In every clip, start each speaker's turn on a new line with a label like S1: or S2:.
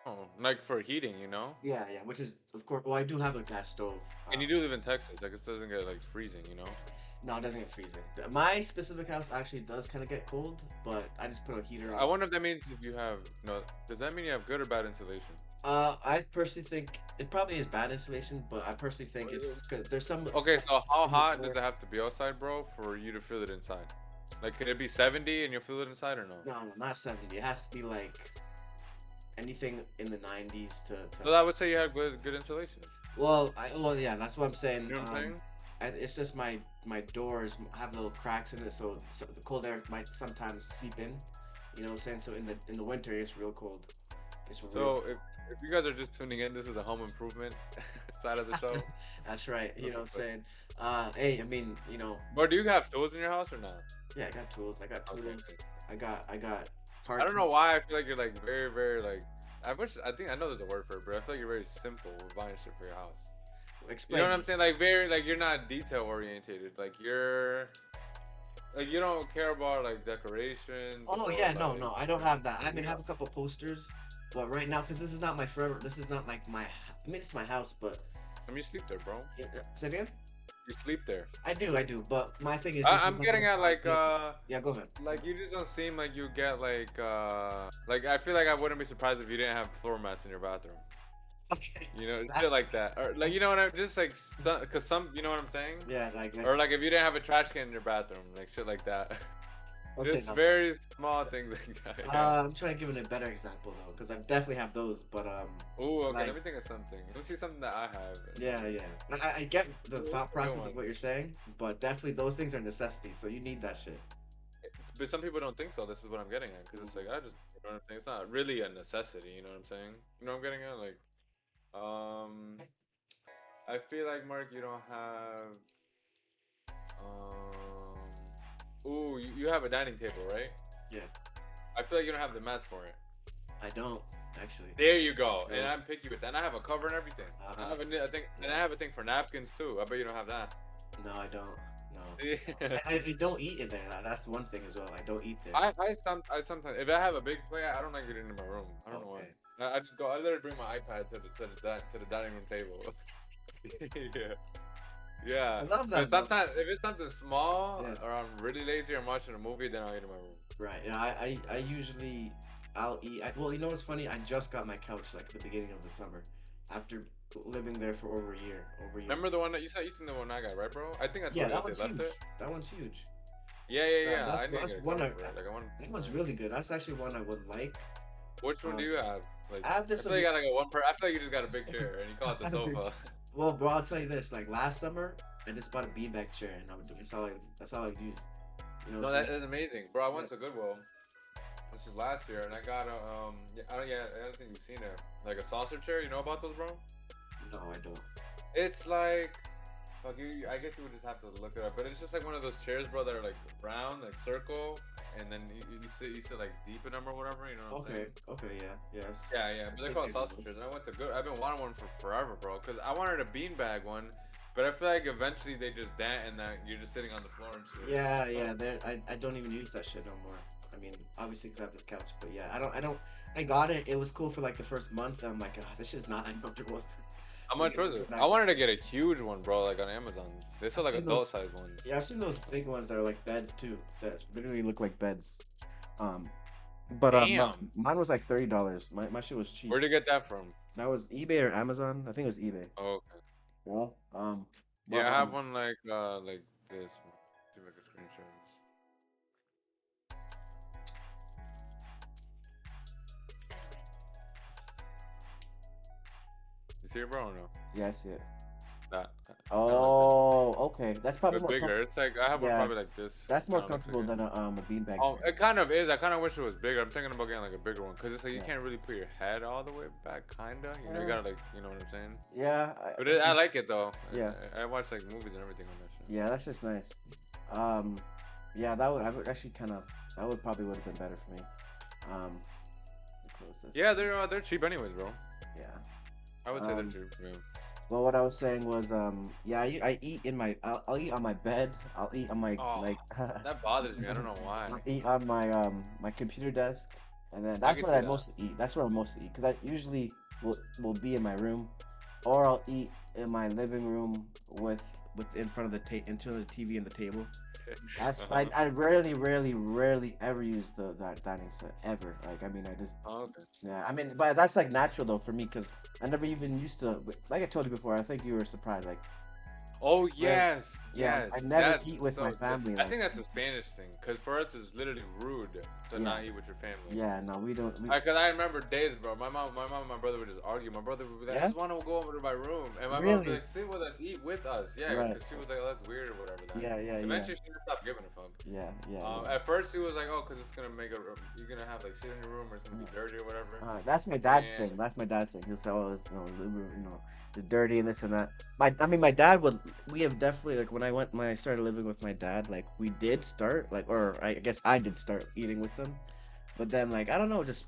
S1: Oh, like for heating, you know?
S2: Yeah, yeah. Which is of course. Well, I do have a gas stove.
S1: And you do live in Texas, like it doesn't get like freezing, you know?
S2: No, it doesn't get freezing. My specific house actually does kind of get cold, but I just put a heater
S1: I
S2: on.
S1: wonder if that means if you have no. Does that mean you have good or bad insulation?
S2: I personally think it probably is bad insulation, but I personally think it's because there's
S1: Okay,
S2: some
S1: so how
S2: in the
S1: hot does
S2: core.
S1: it have to be outside, bro, for you to feel it inside? Like, could it be 70 and you'll feel it inside or no?
S2: No, no, not 70. It has to be like anything in the 90s to.
S1: So I would say you have good insulation.
S2: Well, yeah, that's what I'm saying.
S1: You know what I'm saying?
S2: It's just my doors have little cracks in it, so the cold air might sometimes seep in. You know what I'm saying? So in the winter, it's real cold. It's real.
S1: So if you guys are just tuning in, this is the home improvement side of the show.
S2: That's right. You know what I'm
S1: But,
S2: saying? Hey, I mean,
S1: but do you have tools in your house or not?
S2: yeah, I got tools. I got
S1: Okay.
S2: tools. I got
S1: I
S2: hard
S1: don't know
S2: tools.
S1: why I feel like you're like very like. I think I know there's a word for it, but I feel like you're very simple with buying shit for your house. You know
S2: Explain
S1: what
S2: to
S1: I'm
S2: me.
S1: saying? Like very like you're not detail orientated. Like you don't care about like decorations
S2: Oh
S1: or
S2: yeah, no,
S1: like
S2: no, I don't have that. I
S1: you
S2: mean, I have
S1: know.
S2: a couple posters, but right now, because this is not my forever. This is not like my. I mean, it's my house, but
S1: I mean, you sleep there, bro.
S2: say it again.
S1: You sleep there.
S2: I do. But my thing is, this is
S1: I'm
S2: like one
S1: getting
S2: of
S1: at
S2: my favorites. Yeah, go ahead.
S1: like you just don't seem like you get like I feel like I wouldn't be surprised if you didn't have floor mats in your bathroom.
S2: Okay,
S1: You know, shit
S2: that's
S1: like that, or like you know what I'm just like cause some you know what I'm saying,
S2: yeah,
S1: or like if you didn't have a trash can in your bathroom, like shit like that.
S2: okay.
S1: Just
S2: No,
S1: very small things like that. Yeah.
S2: I'm trying to give it a better example though, because I definitely have those. But
S1: Oh, okay. Let
S2: like
S1: me think of something. Let me see something that I have.
S2: yeah, yeah. I get the
S1: What's
S2: thought
S1: a good
S2: process
S1: one?
S2: of what you're saying, but definitely those things are necessities. So you need that shit.
S1: But some people don't think so. This is what I'm getting at, because it's like I just you know what I'm saying. It's not really a necessity. You know what I'm saying? You know what I'm getting at? Like, um, I feel like Mark, you don't have. Ooh, you have a dining table, right?
S2: Yeah,
S1: I feel like you don't have the mats for it.
S2: I don't actually.
S1: There you go. And
S2: No.
S1: I'm picky with that. And I have a cover and everything.
S2: Uh-huh.
S1: I think, and I
S2: No,
S1: have a thing for napkins too. I bet you don't have that.
S2: no, I don't. No,
S1: Yeah.
S2: I don't eat in there. That's one thing as well. I don't eat there.
S1: I sometimes if I have a big plate, I don't like getting in my room. I don't know why.
S2: Okay.
S1: I just go. I literally bring my iPad to the dining room table. Yeah,
S2: I
S1: yeah.
S2: love
S1: But
S2: that though.
S1: sometimes if it's something small
S2: Yeah.
S1: or I'm really lazy or I'm watching a movie, then I'll eat in my room.
S2: Right. Yeah. I usually I'll eat. Well, you know what's funny? I just got my couch like at the beginning of the summer, after living there for over a year. Over a year.
S1: Remember the one that you said? You seen the one I got, right, bro? I think I
S2: Yeah,
S1: told you
S2: that
S1: that they
S2: one's
S1: left
S2: huge.
S1: it.
S2: That one's huge.
S1: Yeah, yeah, yeah.
S2: That's
S1: I need to
S2: that's
S1: get a
S2: one.
S1: cover for it. Like I want.
S2: That one's really good. That's actually one I would like.
S1: Which one do
S2: Um,
S1: you have? Like,
S2: I have
S1: I
S2: this.
S1: feel like you got like a one per. I feel like you just got a big chair and you call it the
S2: I have
S1: sofa.
S2: this- Well, bro, I'll tell you this. Like last summer, I just bought a beanbag chair, and that's all I use. You know,
S1: No,
S2: so
S1: that is amazing, bro. I
S2: yeah.
S1: went to Goodwill. This was last year, and I got a yeah, I don't think you've seen it. Like a saucer chair. You know about those, bro?
S2: No, I don't.
S1: It's like, fuck you. I guess you would just have to look it up, but it's just like one of those chairs, bro, that are like round, like circle, and then you sit like deep in them or whatever. You know what I'm
S2: Okay.
S1: saying?
S2: Okay. Yeah. Yes.
S1: Yeah, yeah.
S2: I
S1: But they're
S2: think
S1: called
S2: I do
S1: saucer
S2: those.
S1: chairs, and I went to good. I've been wanting one for forever, bro, because I wanted a beanbag one, but I feel like eventually they just dent and that you're just sitting on the floor and shit.
S2: Yeah.
S1: So
S2: Yeah. There. I don't even use that shit no more. I mean, obviously, because I have this couch, but yeah, I don't. I got it. It was cool for like the first month. And I'm like, ah, this is not uncomfortable.
S1: how
S2: Like,
S1: much was
S2: it's
S1: it? I
S2: not.
S1: wanted to get a huge one, bro, like on Amazon. They sell
S2: I've
S1: like
S2: seen those.
S1: adult size ones.
S2: Yeah, I've seen those big ones that are like beds too. That literally look like beds. Um, but
S1: Damn.
S2: mine was like $30. My shit was cheap.
S1: Where'd you get that from?
S2: That was eBay or Amazon. I think it was eBay.
S1: Oh, okay.
S2: Yeah. But
S1: Yeah, I have one like this. See if I can screenshot this. You see it, bro, or no?
S2: yeah, I see it.
S1: That kind of like this,
S2: Oh, okay. That's probably
S1: but
S2: more
S1: bigger. It's like I have one
S2: yeah,
S1: probably like this.
S2: that's more
S1: Kind of looks like
S2: comfortable
S1: it.
S2: than a beanbag chair.
S1: It kind of is. I kind of wish it was bigger. I'm thinking about getting like a bigger one because it's like you
S2: Yeah.
S1: can't really put your head all the way back, kinda. You know, you
S2: Eh,
S1: gotta like, you know what I'm saying?
S2: yeah,
S1: But I like it though.
S2: yeah,
S1: I watch like movies and everything on that shit.
S2: yeah. That's just nice. Um, yeah, I would actually kind of that would probably would have been better for me. Let me close this.
S1: Yeah, they're cheap anyways, bro.
S2: Yeah.
S1: I would say they're
S2: Um,
S1: cheap. Yeah.
S2: well, what I was saying was, yeah, I eat in my, I'll eat on my bed. I'll eat on my
S1: Oh,
S2: like,
S1: that bothers me. I don't know why.
S2: I'll eat on my computer desk, and then
S1: I
S2: that's
S1: can
S2: what
S1: see
S2: I
S1: that.
S2: mostly eat. That's where I mostly eat, because I usually will be in my room, or I'll eat in my living room with in front of into the TV and the table. That's
S1: Uh-huh.
S2: I rarely ever use the that dining set ever. Like I mean, I just
S1: Oh, okay.
S2: yeah. I mean, but that's like natural though for me because I never even used to. Like I told you before, I think you were surprised. Like
S1: Oh
S2: rarely,
S1: yes,
S2: yeah, I
S1: yes.
S2: never
S1: That
S2: eat with my
S1: so th-
S2: family.
S1: I
S2: Like
S1: think that's a Spanish thing. Cause for us, it's literally rude to
S2: yeah,
S1: not eat with your family.
S2: yeah. No, we don't.
S1: Cause I remember days, bro. My mom, and my brother would just argue. My brother would be like, "I
S2: Yeah,
S1: just want to go over to my room," and my mom would be
S2: really,
S1: like, "Sit with us, eat with us." Yeah,
S2: right.
S1: cause she was like, "Oh, that's weird or whatever." Then
S2: Yeah.
S1: eventually she just stopped giving a fuck.
S2: Yeah, yeah,
S1: At first she was like, "Oh, cause it's gonna make a you're gonna have like shit in your room or it's gonna
S2: yeah.
S1: be dirty or whatever."
S2: That's my dad's
S1: And
S2: thing. That's my dad's thing. He'll say, "Oh, it's, it's dirty and this and that." I mean, my dad would. We have definitely like when I started living with my dad, like we did start like, or I guess I did start eating with them. But then like I don't know, just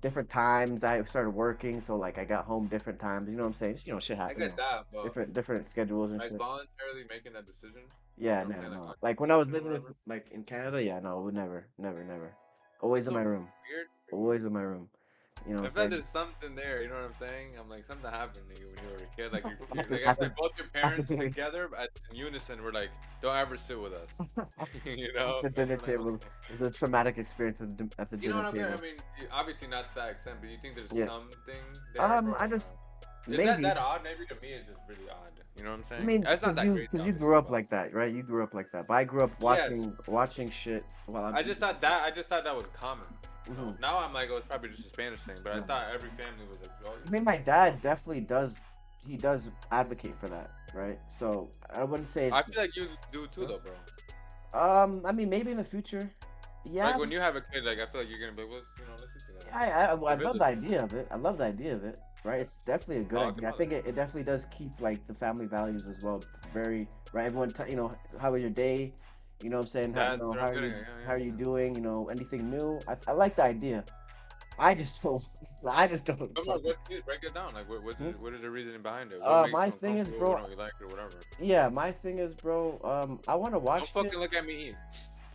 S2: different times. I started working, so like I got home different times. You know what I'm saying? Just, shit
S1: I
S2: happen.
S1: get that, but
S2: Different schedules and
S1: like
S2: shit.
S1: voluntarily making that decision, you
S2: Yeah,
S1: know what I'm
S2: no,
S1: saying? Like
S2: no.
S1: on
S2: Like when I was
S1: or
S2: living with
S1: whatever.
S2: like in Canada, yeah, no, we never. Always
S1: That's
S2: in my
S1: so
S2: room.
S1: weird for you.
S2: Always in my room. You know
S1: I
S2: what
S1: feel like
S2: I'm
S1: there's something there, you know what I'm saying? I'm like something happened to you when you were a kid. Like
S2: saying?
S1: like I
S2: At
S1: feel
S2: the
S1: like both your
S2: at the
S1: parents
S2: dinner
S1: together in unison were like, "Don't ever sit with us," you
S2: at
S1: know?
S2: the
S1: And
S2: dinner
S1: you're like,
S2: table
S1: "Okay."
S2: is a traumatic experience at the
S1: You know
S2: dinner
S1: what I'm saying?
S2: table.
S1: I mean, obviously not to that extent, but you think there's
S2: Yeah.
S1: something there, bro,
S2: I
S1: or no?
S2: just
S1: Is that
S2: maybe.
S1: that odd? Maybe to me it's just really odd. You know what I'm
S2: I
S1: saying?
S2: mean,
S1: It's not that crazy,
S2: because you grew
S1: obviously,
S2: up
S1: but
S2: like that, right? You grew up like that. But I grew up
S1: yes,
S2: watching shit while I'm eating.
S1: I just thought that was common. You know,
S2: Hmm.
S1: now I'm like, oh, it's probably just a Spanish thing, but I
S2: Yeah.
S1: thought every family was like, oh,
S2: I mean, my dad definitely does. He does advocate for that, right? So I wouldn't say
S1: I
S2: it's.
S1: feel like you do too,
S2: Huh?
S1: though, bro.
S2: I mean, maybe in the future.
S1: Like
S2: Yeah,
S1: when you have a kid, like I feel like you're gonna be, well, let's eat together.
S2: I
S1: The
S2: love the
S1: village.
S2: idea of it. I love the idea of it. Right? It's definitely a good
S1: Talk
S2: idea. I
S1: about it.
S2: think it definitely does keep like the family values as well. Very right. Everyone, how was your day? You know what I'm saying?
S1: That's what I'm getting at.
S2: How
S1: Yeah,
S2: are you
S1: yeah.
S2: doing? Anything new? I like the idea. I just don't. I just don't
S1: But Mark,
S2: fucking.
S1: please break it down. Like,
S2: Hmm?
S1: what is the reasoning behind it? What makes
S2: My
S1: you
S2: thing is,
S1: uncomfortable? What
S2: bro.
S1: don't you like, or whatever?
S2: Yeah, my thing is, bro. I want to
S1: Don't
S2: watch it.
S1: fucking look at me eat.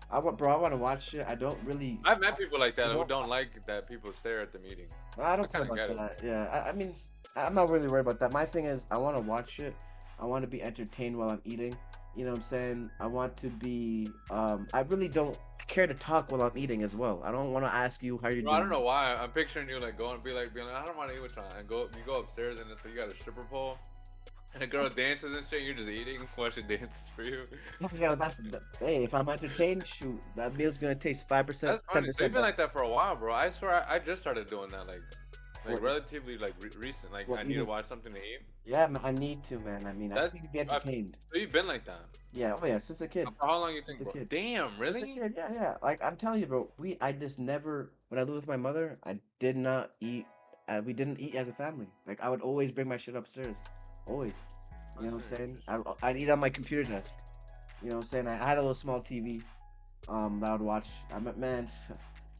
S2: I want to watch it. I don't really.
S1: I've met people like
S2: I
S1: that who
S2: don't.
S1: don't like that people stare at them eating.
S2: I
S1: I
S2: don't care
S1: kind of
S2: about
S1: get it.
S2: that. Yeah, I mean, I'm not really worried about that. My thing is, I want to watch it. I want to be entertained while I'm eating. You know what I'm saying? I want to be. I really don't care to talk while I'm eating as well. I don't want to ask you how you're
S1: Bro, I don't
S2: doing.
S1: know why. I'm picturing you like going, being like, I don't want to eat with you. And you go upstairs and it's like you got a stripper pole and a girl dances and shit. You're just eating while she dances for you.
S2: Yeah, hey. If I'm entertained, shoot, that meal's gonna taste 5%,
S1: That's
S2: ten
S1: funny. So you've
S2: percent
S1: been
S2: better.
S1: like that for a while, bro. I swear I just started doing that like
S2: What?
S1: relatively like recent. Like
S2: What
S1: I need to
S2: eating?
S1: watch something to eat.
S2: Yeah, man, I need to, man. I mean, I just
S1: That's
S2: need to be
S1: I,
S2: entertained.
S1: so you've been like that.
S2: Yeah. Oh yeah. Since a kid.
S1: For how long you
S2: Since
S1: think,
S2: a
S1: bro?
S2: kid.
S1: Damn,
S2: Since a
S1: really?
S2: kid, yeah. Like I'm telling you, bro, I just never, when I lived with my mother, I did not eat. We didn't eat as a family. Like I would always bring my shit upstairs, always. You know
S1: That's
S2: what I'm
S1: very
S2: saying?
S1: interesting.
S2: I'd eat on my computer desk. You know what I'm saying? I had a little small TV. That I would watch. Man,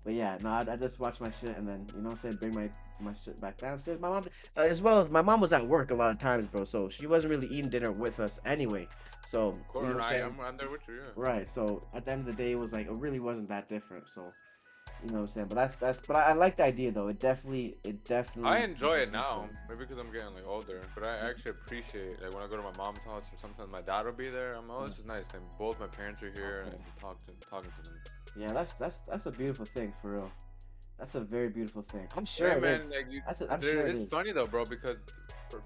S2: but yeah, no, I just watch my shit and then you know what I'm saying. Bring my shit back downstairs. My mom, as well as my mom was at work a lot of times, bro. So she wasn't really eating dinner with us anyway. So
S1: Of
S2: you
S1: course,
S2: know what I'm saying?
S1: I'm there with you. Yeah.
S2: Right. So at the end of the day, it was like it really wasn't that different. So you know what I'm saying? But but I like the idea though. It
S1: I
S2: definitely is
S1: enjoy
S2: a
S1: it
S2: good
S1: now,
S2: thing.
S1: maybe because I'm getting like older. But I actually appreciate like when I go to my mom's house or sometimes my dad will be there. I'm oh,
S2: Yeah.
S1: this is nice. And both my parents are here and I
S2: Okay.
S1: can talking to them.
S2: Yeah, that's a beautiful thing for real. That's a very beautiful thing. I'm sure
S1: Yeah,
S2: it
S1: man.
S2: is.
S1: Like you,
S2: I'm sure it
S1: it's
S2: is.
S1: funny though, bro, because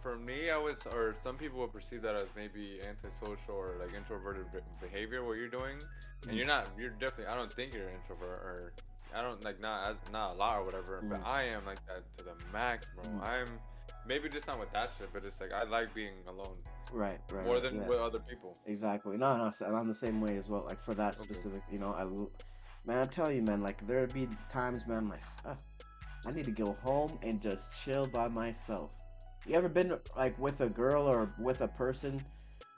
S1: for me, I was or some people would perceive that as maybe antisocial or like introverted behavior. What you're doing, and
S2: Mm,
S1: you're not. You're definitely. I don't think you're an introvert or. I don't like not a lot or whatever, but
S2: mm,
S1: I am like that to the max, bro.
S2: mm.
S1: I'm maybe just not with that shit, but it's like I like being alone more
S2: Right.
S1: than
S2: Yeah.
S1: with other people.
S2: Exactly. No, no, I'm the same way as well. Like for that
S1: Okay.
S2: specific, man, I'm telling you, man. Like there'd be times, man. I'm like, I need to go home and just chill by myself. You ever been like with a girl or with a person?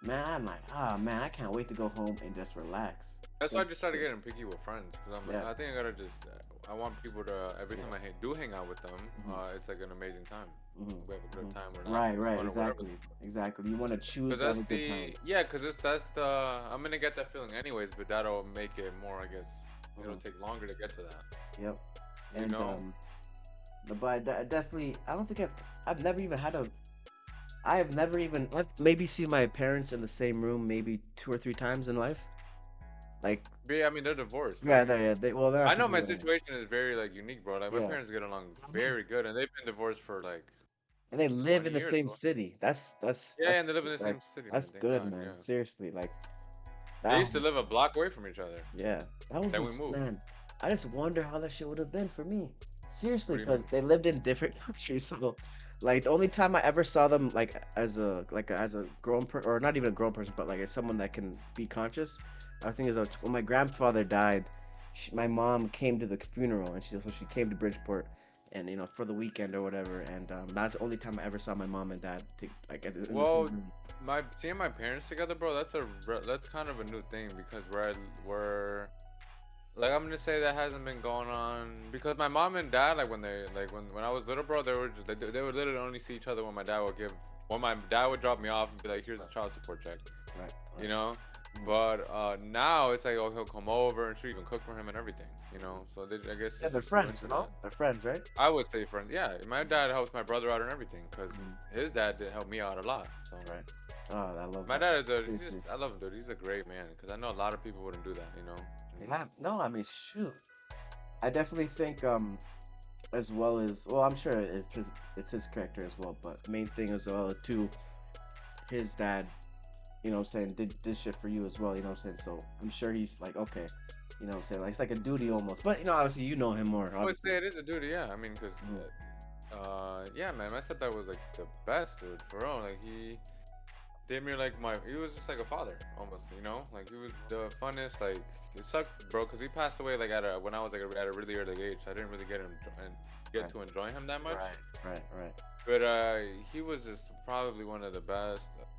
S2: Man, I'm like, man, I can't wait to go home and just relax.
S1: That's why I just started getting picky with friends because I'm like,
S2: Yeah.
S1: I think I gotta just. I want people to every time
S2: Yeah.
S1: do hang out with them,
S2: Hmm.
S1: It's like an amazing time.
S2: Hmm.
S1: We have a good
S2: Hmm.
S1: time. We're not
S2: Right.
S1: fun or whatever.
S2: Exactly. You want to choose
S1: Cause
S2: to have
S1: that's
S2: a good time.
S1: cause that's the I'm gonna get that feeling anyways, but that'll make it more. I guess it'll
S2: Hmm.
S1: take longer to get to that.
S2: Yep.
S1: You
S2: And
S1: know?
S2: but I definitely I don't think I've never even had a I have never even I've maybe seen my parents in the same room maybe 2 or 3 times in life. Like
S1: But yeah, I mean, they're divorced,
S2: yeah,
S1: right?
S2: they well they're
S1: I
S2: not
S1: know my
S2: together.
S1: situation is very like unique, bro. Like my
S2: Yeah,
S1: parents get along
S2: and they
S1: very good, and they've been divorced for like
S2: and they live
S1: 20
S2: in the
S1: years,
S2: same
S1: bro.
S2: city.
S1: Yeah, yeah, and they live in the
S2: Like
S1: same city, man.
S2: that's
S1: Thank
S2: good,
S1: God.
S2: man.
S1: Yeah,
S2: Seriously, like
S1: they
S2: that.
S1: used to live a block away from each other.
S2: Yeah, that would
S1: Then
S2: be
S1: we moved.
S2: man. I just wonder how that shit would have been for me. Seriously,
S1: What do you mean?
S2: because they lived in different countries. So, like, the only time I ever saw them, like, as a grown per or not even a grown person, but like as someone that can be conscious, I think is when my grandfather died. My mom came to the funeral, and she came to Bridgeport, and for the weekend or whatever. And that's the only time I ever saw my mom and dad like in the same
S1: Well,
S2: room.
S1: my seeing my parents together, bro. That's kind of a new thing because we're like I'm gonna say that hasn't been going on because my mom and dad like when I was little, bro. They were just, they would literally only see each other when my dad would drop me off and be like, here's a child support check.
S2: Right,
S1: you
S2: right.
S1: know.
S2: Mhm.
S1: But now it's like, oh, he'll come over and she'll even cook for him and everything. So I guess
S2: Yeah,
S1: he
S2: they're
S1: just grew
S2: friends,
S1: into that.
S2: They're friends, right?
S1: I would say friends. Yeah, my dad helps my brother out and everything because
S2: Mhm.
S1: his dad did help me out a lot. So
S2: Right. Oh, I love
S1: my
S2: that.
S1: dad is he's just,
S2: Seriously.
S1: I love him, dude. He's a great man because I know a lot of people wouldn't do that.
S2: Yeah, no, I mean, shoot. I definitely think, as well as, well, I'm sure it's his character as well, but main thing as well, too, his dad, what I'm saying, did this shit for you as well, you know what I'm saying? So I'm sure he's like, okay, what I'm saying? Like, it's like a duty almost. But, obviously, you know him more,
S1: I would
S2: obviously.
S1: say it is a duty. Yeah, I mean, because
S2: Mhm.
S1: yeah, man, my stepdad was like the best, dude. For real, like he was just like a father almost. Like he was the funnest. Like it sucked, bro, because he passed away like when I was like at a really early age. I didn't really get
S2: Right,
S1: to enjoy him that much.
S2: right, right, right.
S1: But he was just probably one of the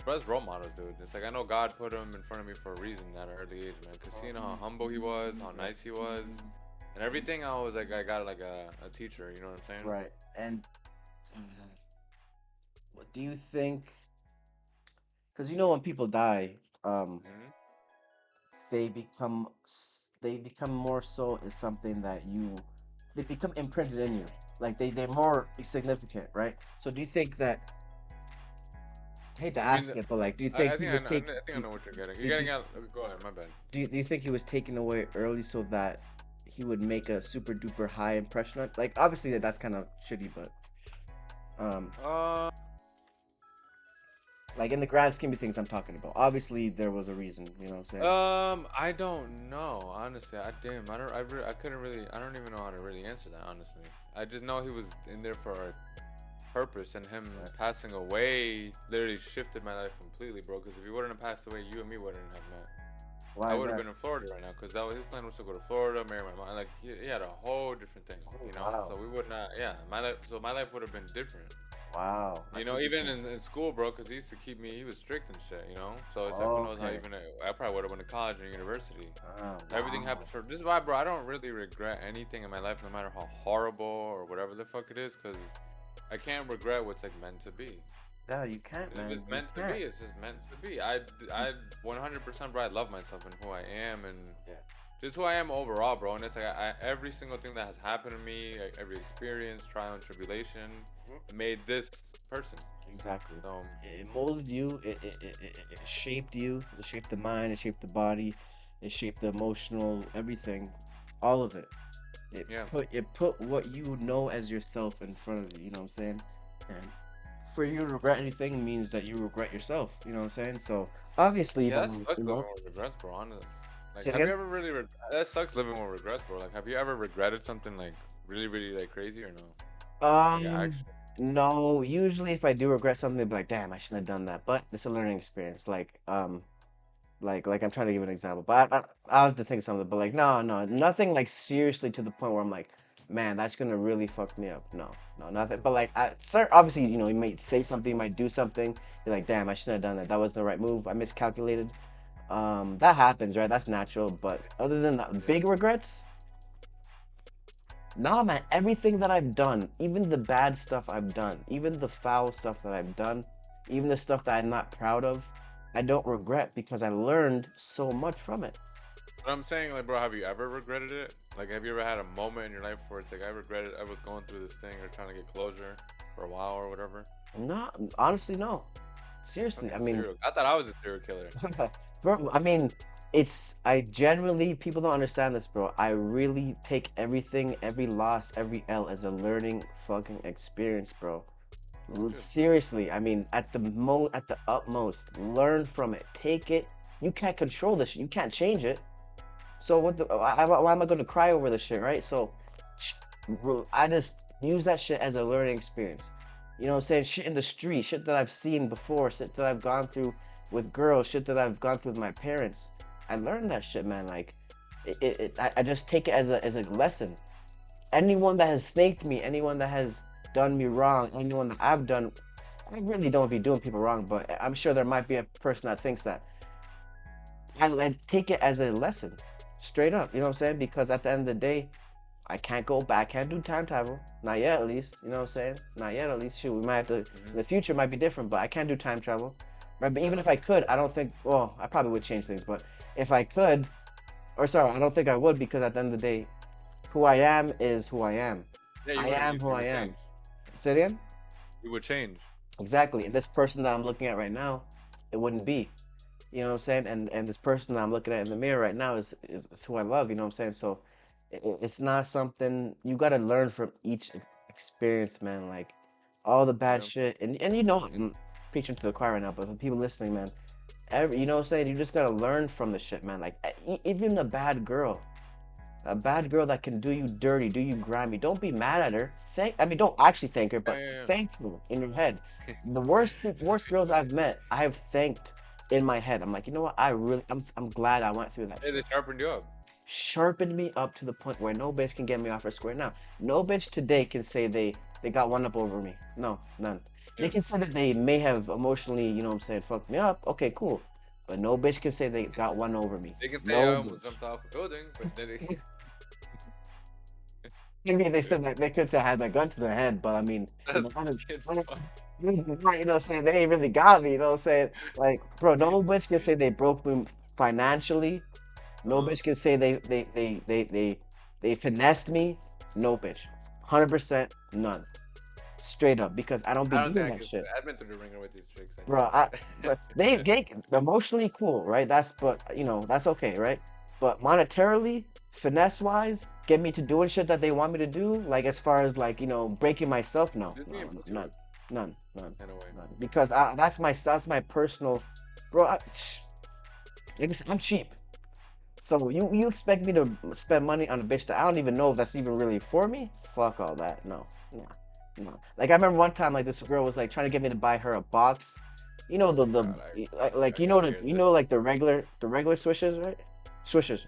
S1: best role models, dude. It's like I know God put him in front of me for a reason at an early age, man. Cause seeing how humble he was, how
S2: Right,
S1: nice he was, and everything, I was like I got like a teacher. You know what I'm saying?
S2: right. And uh, what do you think? Because when people die,
S1: Hmm.
S2: they become more so is something that they become imprinted in you, like they're more significant, right? So do you think that, I hate to
S1: I mean,
S2: ask it, but like do you think
S1: I
S2: he
S1: think I
S2: was
S1: know. I think I know what you're getting. You're
S2: do,
S1: getting out. Go ahead. My bad.
S2: do you think he was taken away early so that he would make a super duper high impression on, like, obviously that's kind of shitty, but um
S1: Uh,
S2: like in the grand scheme of things I'm talking about, obviously there was a reason, you know what I'm saying?
S1: I don't know. Honestly, I don't. I couldn't really. I don't even know how to really answer that. Honestly, I just know he was in there for a purpose, and him
S2: Right.
S1: passing away literally shifted my life completely, bro. Because if he wouldn't have passed away, you and me wouldn't have met. I
S2: Why is
S1: would have
S2: that?
S1: been in Florida right now, because that was his plan was to go to Florida, marry my mom. Like he had a whole different thing,
S2: Oh,
S1: you know.
S2: wow.
S1: So we would not. Yeah, my life. So my life would have been different.
S2: Wow, that's
S1: Even
S2: interesting.
S1: in school, bro, because he used to keep me. He was strict and shit. So it's like, who knows how
S2: Okay.
S1: even I probably would have went to college and university.
S2: Oh,
S1: Everything
S2: wow.
S1: happens for. This is why, bro. I don't really regret anything in my life, no matter how horrible or whatever the fuck it is, because I can't regret what's like meant to be.
S2: Yeah, you can't,
S1: And if
S2: man.
S1: it's
S2: You
S1: meant to
S2: can't.
S1: be, it's just meant to be. I 100%, bro. I love myself and who I am, and
S2: Yeah.
S1: just who I am overall, bro. And it's like every single thing that has happened to me, like, every experience, trial and tribulation,
S2: Mhm.
S1: made this person.
S2: Exactly.
S1: So
S2: It molded you. It shaped you. It shaped the mind. It shaped the body. It shaped the emotional everything. All of it.
S1: yeah.
S2: It put what you know as yourself in front of you. You know what I'm saying? And for you to regret anything means that you regret yourself. You know what I'm saying? So obviously,
S1: Yeah, that sucks living with regrets, bro. Honest. Like,
S2: say it
S1: have you
S2: again.
S1: ever really? That sucks living with regrets, bro. Like, have you ever regretted something like really, really like crazy or no? Like,
S2: Um,
S1: actually.
S2: no. Usually, if I do regret something, I'd be like, "Damn, I shouldn't have done that." But it's a learning experience. Like I'm trying to give an example, but I'll have to think of something. But like, no, no, nothing like seriously to the point where I'm like, man, that's gonna really fuck me up. No, no, nothing. But like, sir, obviously, you might say something, you might do something. You're like, damn, I shouldn't have done that. That wasn't the right move. I miscalculated. That happens, right? That's natural. But other than that,
S1: Yeah.
S2: big regrets. Nah, man, everything that I've done, even the bad stuff I've done, even the foul stuff that I've done, even the stuff that I'm not proud of, I don't regret because I learned so much from it.
S1: But I'm saying, like, bro, have you ever regretted it? Like, have you ever had a moment in your life where it's like, I regret it, I was going through this thing or trying to get closure for a while or whatever?
S2: No, honestly, no. Seriously,
S1: Fucking
S2: I mean,
S1: serial. I thought I was a serial killer.
S2: bro, I mean, I generally, people don't understand this, bro. I really take everything, every loss, every L as a learning fucking experience, bro.
S1: That's good.
S2: Seriously, I mean, at the utmost, learn from it. Take it. You can't control this shit. You can't change it. So why am I going to cry over this shit, right? So I just use that shit as a learning experience. You know what I'm saying? Shit in the street, shit that I've seen before, shit that I've gone through with girls, shit that I've gone through with my parents. I learned that shit, man. Like, I just take it as a lesson. Anyone that has snaked me, anyone that has done me wrong, anyone that I've done, I really don't be doing people wrong, but I'm sure there might be a person that thinks that. I take it as a lesson, straight up. You know what I'm saying? Because at the end of the day, I can't go back. Can't do time travel. Not yet, at least. You know what I'm saying? Not yet, at least. Shoot, we might have to. In the future, might be different, but I can't do time travel. Right? But even if I could, I don't think. Well, I probably would change things. But if I could, or sorry, I don't think I would, because at the end of the day, who I am is who I am.
S1: Yeah,
S2: I am who
S1: you
S2: I
S1: would
S2: am.
S1: change.
S2: Say it again?
S1: You would change.
S2: Exactly. And this person that I'm looking at right now, it wouldn't be. You know what I'm saying? And this person that I'm looking at in the mirror right now is who I love. You know what I'm saying? So it's not something you got to learn from each experience, man. Like all the bad
S1: Yeah.
S2: shit, and you know, I'm preaching to the choir right now, but for people listening, man, you know what I'm saying? You just gotta learn from the shit, man. Like even a bad girl that can do you dirty, do you grimy, don't be mad at her. I mean, don't actually thank her, but
S1: Yeah.
S2: thank her in your head. The worst girls I've met, I have thanked in my head. I'm like, you know what? I'm glad I went through that
S1: Hey, they
S2: shit.
S1: sharpened you up.
S2: Sharpened me up to the point where no bitch can get me off her square now. No bitch today can say they got one up over me. No, none. They
S1: Yeah.
S2: can say that they may have emotionally, you know what I'm saying, fucked me up. Okay, cool. But no bitch can say they got one over me.
S1: They can say I
S2: No
S1: almost
S2: bitch.
S1: jumped off a building, but then they,
S2: Maybe they said that they could say I had my gun to their head, but I mean, you
S1: that's
S2: know,
S1: fucking fun.
S2: you know what I'm saying? They ain't really got me, you know what I'm saying? Like, bro, no bitch can say they broke me financially. No
S1: Uh-huh.
S2: bitch can say they finessed me. No bitch. 100% none. Straight up, because I don't be
S1: I don't think
S2: doing
S1: I
S2: that
S1: could.
S2: shit.
S1: I've been through the ringer with these chicks. I
S2: Bro, but they emotionally cool, right? But you know, that's okay, right? But monetarily, finesse wise, get me to doing shit that they want me to do, like as far as like, you know, breaking myself, no,
S1: Disney
S2: no,
S1: and pussy
S2: none,
S1: whip
S2: none, none,
S1: in a way.
S2: none. Because that's my personal, bro. Like I said, I'm cheap. So you expect me to spend money on a bitch that I don't even know if that's even really for me? Fuck all that. No, no, no. Like I remember one time, like this girl was like trying to get me to buy her a box. You know
S1: God,
S2: like
S1: I gotta hear
S2: you
S1: this.
S2: know like the regular swishers, right? Swishers,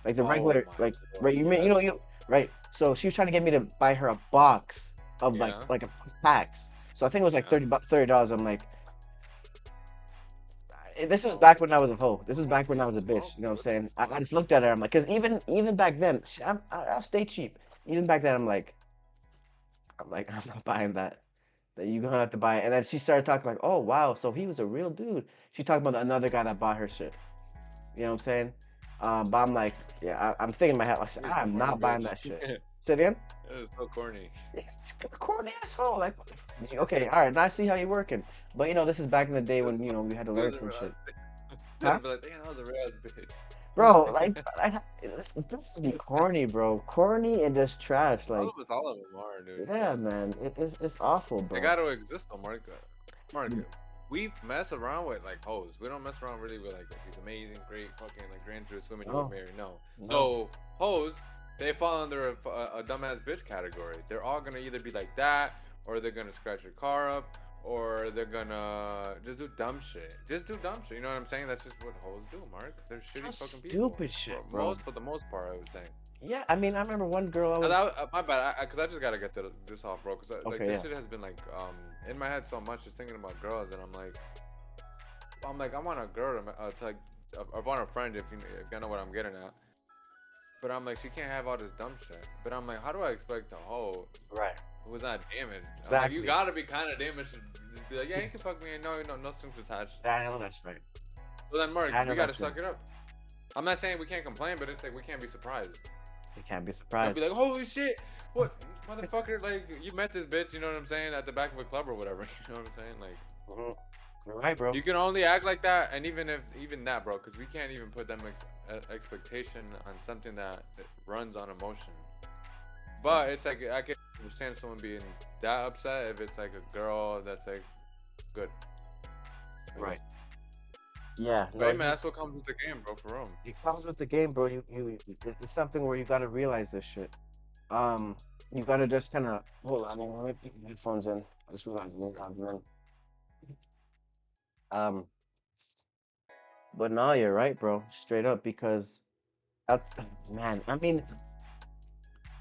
S2: like the
S1: Oh
S2: regular
S1: my
S2: like
S1: lord,
S2: right.
S1: yes.
S2: Right. So she was trying to get me to buy her a box of
S1: Yeah,
S2: like a packs. So I think it was like
S1: yeah.
S2: $30. I'm like, this was
S1: Oh my
S2: back when I was a hoe. This was back when I was a
S1: Jesus, bro.
S2: bitch. You know what I'm
S1: What the
S2: saying? I
S1: fuck?
S2: just looked at her. I'm like, cause even back then, I'll stay cheap. Even back then, I'm like, I'm not buying that. That you gonna have to buy it. And then she started talking like, oh wow, so he was a real dude. She talked about another guy that bought her shit. You know what I'm saying? But I'm like, yeah, I'm thinking in my head, like,
S1: You're a
S2: I'm
S1: corny
S2: not buying
S1: bitch.
S2: that shit. Say it again?
S1: That is so corny.
S2: Yeah, it's a corny asshole. Like, okay, all right, now I see how you're working. But you know, this is back in the day when we had to
S1: That
S2: learn
S1: was a
S2: some
S1: real
S2: shit.
S1: ass bitch.
S2: Huh?
S1: I'd be like, damn, that was a real ass bitch.
S2: Bro, like this be corny, bro. Corny and just trash. Like,
S1: All of them are, dude.
S2: yeah, man, it's awful,
S1: They
S2: bro.
S1: gotta exist though, Mark. Mark, we mess around with like hoes. We don't mess around really with like these amazing, great, fucking like grandiose women you would
S2: No,
S1: marry. No.
S2: no.
S1: So hoes, they fall under a dumbass bitch category. They're all gonna either be like that, or they're gonna scratch your car up, or they're gonna just do dumb shit. Just do dumb shit. You know what I'm saying? That's just what hoes do, Mark. They're shitty
S2: Just
S1: fucking people.
S2: stupid shit, bro.
S1: For the most part, I would say.
S2: Yeah, I mean, I remember one girl I was.
S1: My bad. Cause I just gotta get this off, bro. Cause like
S2: Okay,
S1: this
S2: yeah.
S1: shit has been like in my head so much, just thinking about girls, and I'm like, I want a girl to like, I want a friend if you know what I'm getting at. But I'm like, she can't have all this dumb shit. But I'm like, how do I expect a hoe
S2: Right.
S1: who was not damaged? I'm like, you
S2: Exactly.
S1: gotta be kind of damaged to just be like, yeah, you can fuck me, and no strings attached.
S2: I know that's right.
S1: So then, Mark,
S2: I
S1: we
S2: know
S1: gotta
S2: that's right.
S1: suck it up. I'm not saying we can't complain, but it's like we can't be surprised.
S2: You can't be
S1: Don't be
S2: surprised.
S1: like, holy shit, what motherfucker? Like you met this bitch, you know what I'm saying, at the back of a club or whatever. You know what I'm saying? Like
S2: Mhm. You're right, bro.
S1: you can only act like that, and even that, bro, because we can't even put them expectation on something that runs on emotion.
S2: Right.
S1: But it's like I can understand someone being that upset if it's like a girl that's like good, I
S2: Right.
S1: guess.
S2: Yeah.
S1: But
S2: No,
S1: hey, man, that's what comes with the game, bro. For real.
S2: it comes with the game, bro. It's something where you gotta realize this shit. Um, you gotta just kind of hold on. Let me put my headphones in. I just realized I didn't have them in. Um, but no, you're right, bro. Straight up, because uh, man, I mean,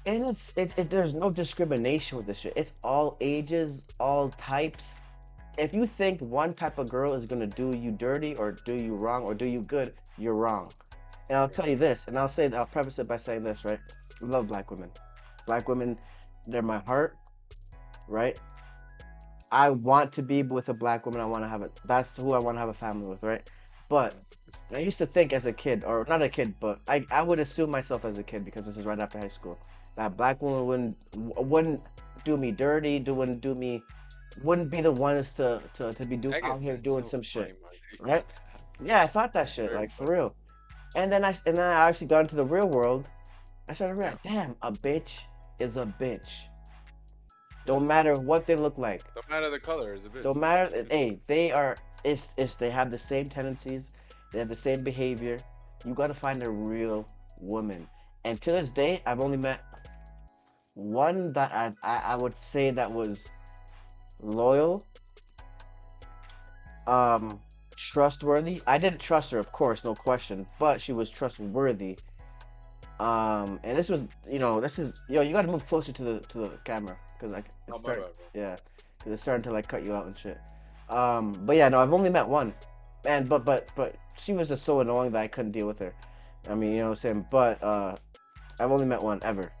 S2: and there's no discrimination with this shit. It's all ages, all types. If you think one type of girl is gonna do you dirty or do you wrong or do you good, you're wrong. And I'll tell you this, and I'll preface it by saying this, right? I love black women. Black women, they're my heart, right? I want to be with a black woman. I want to have it. That's who I want to have a family with, right? But I used to think as a kid, or not a kid, but I would assume myself as a kid because this is right after high school, that black woman wouldn't do me dirty, wouldn't do me, wouldn't be the ones to be
S1: I
S2: out
S1: get
S2: here
S1: that's
S2: doing
S1: so
S2: some
S1: funny,
S2: shit,
S1: man. You
S2: right?
S1: thought that.
S2: Yeah, I thought that
S1: That's
S2: shit,
S1: very
S2: like for
S1: funny.
S2: real. And then I actually got into the real world. I started
S1: Yeah.
S2: realizing, damn, a bitch is a bitch. Don't
S1: Yes,
S2: matter what they look like.
S1: don't matter the color, is a bitch.
S2: Don't matter. Hey, they are. It's they have the same tendencies. They have the same behavior. You got to find a real woman. And to this day, I've only met one that I would say that was loyal, um, trustworthy. I didn't trust her, of course, no question, but she was trustworthy. And this was, this is, you got to move closer to the camera because like it's
S1: Oh my
S2: start,
S1: bad, bro.
S2: yeah, because it's starting to like cut you out and shit. But yeah, no, I've only met one, and but she was just so annoying that I couldn't deal with her. I mean, you know what I'm saying? But I've only met one ever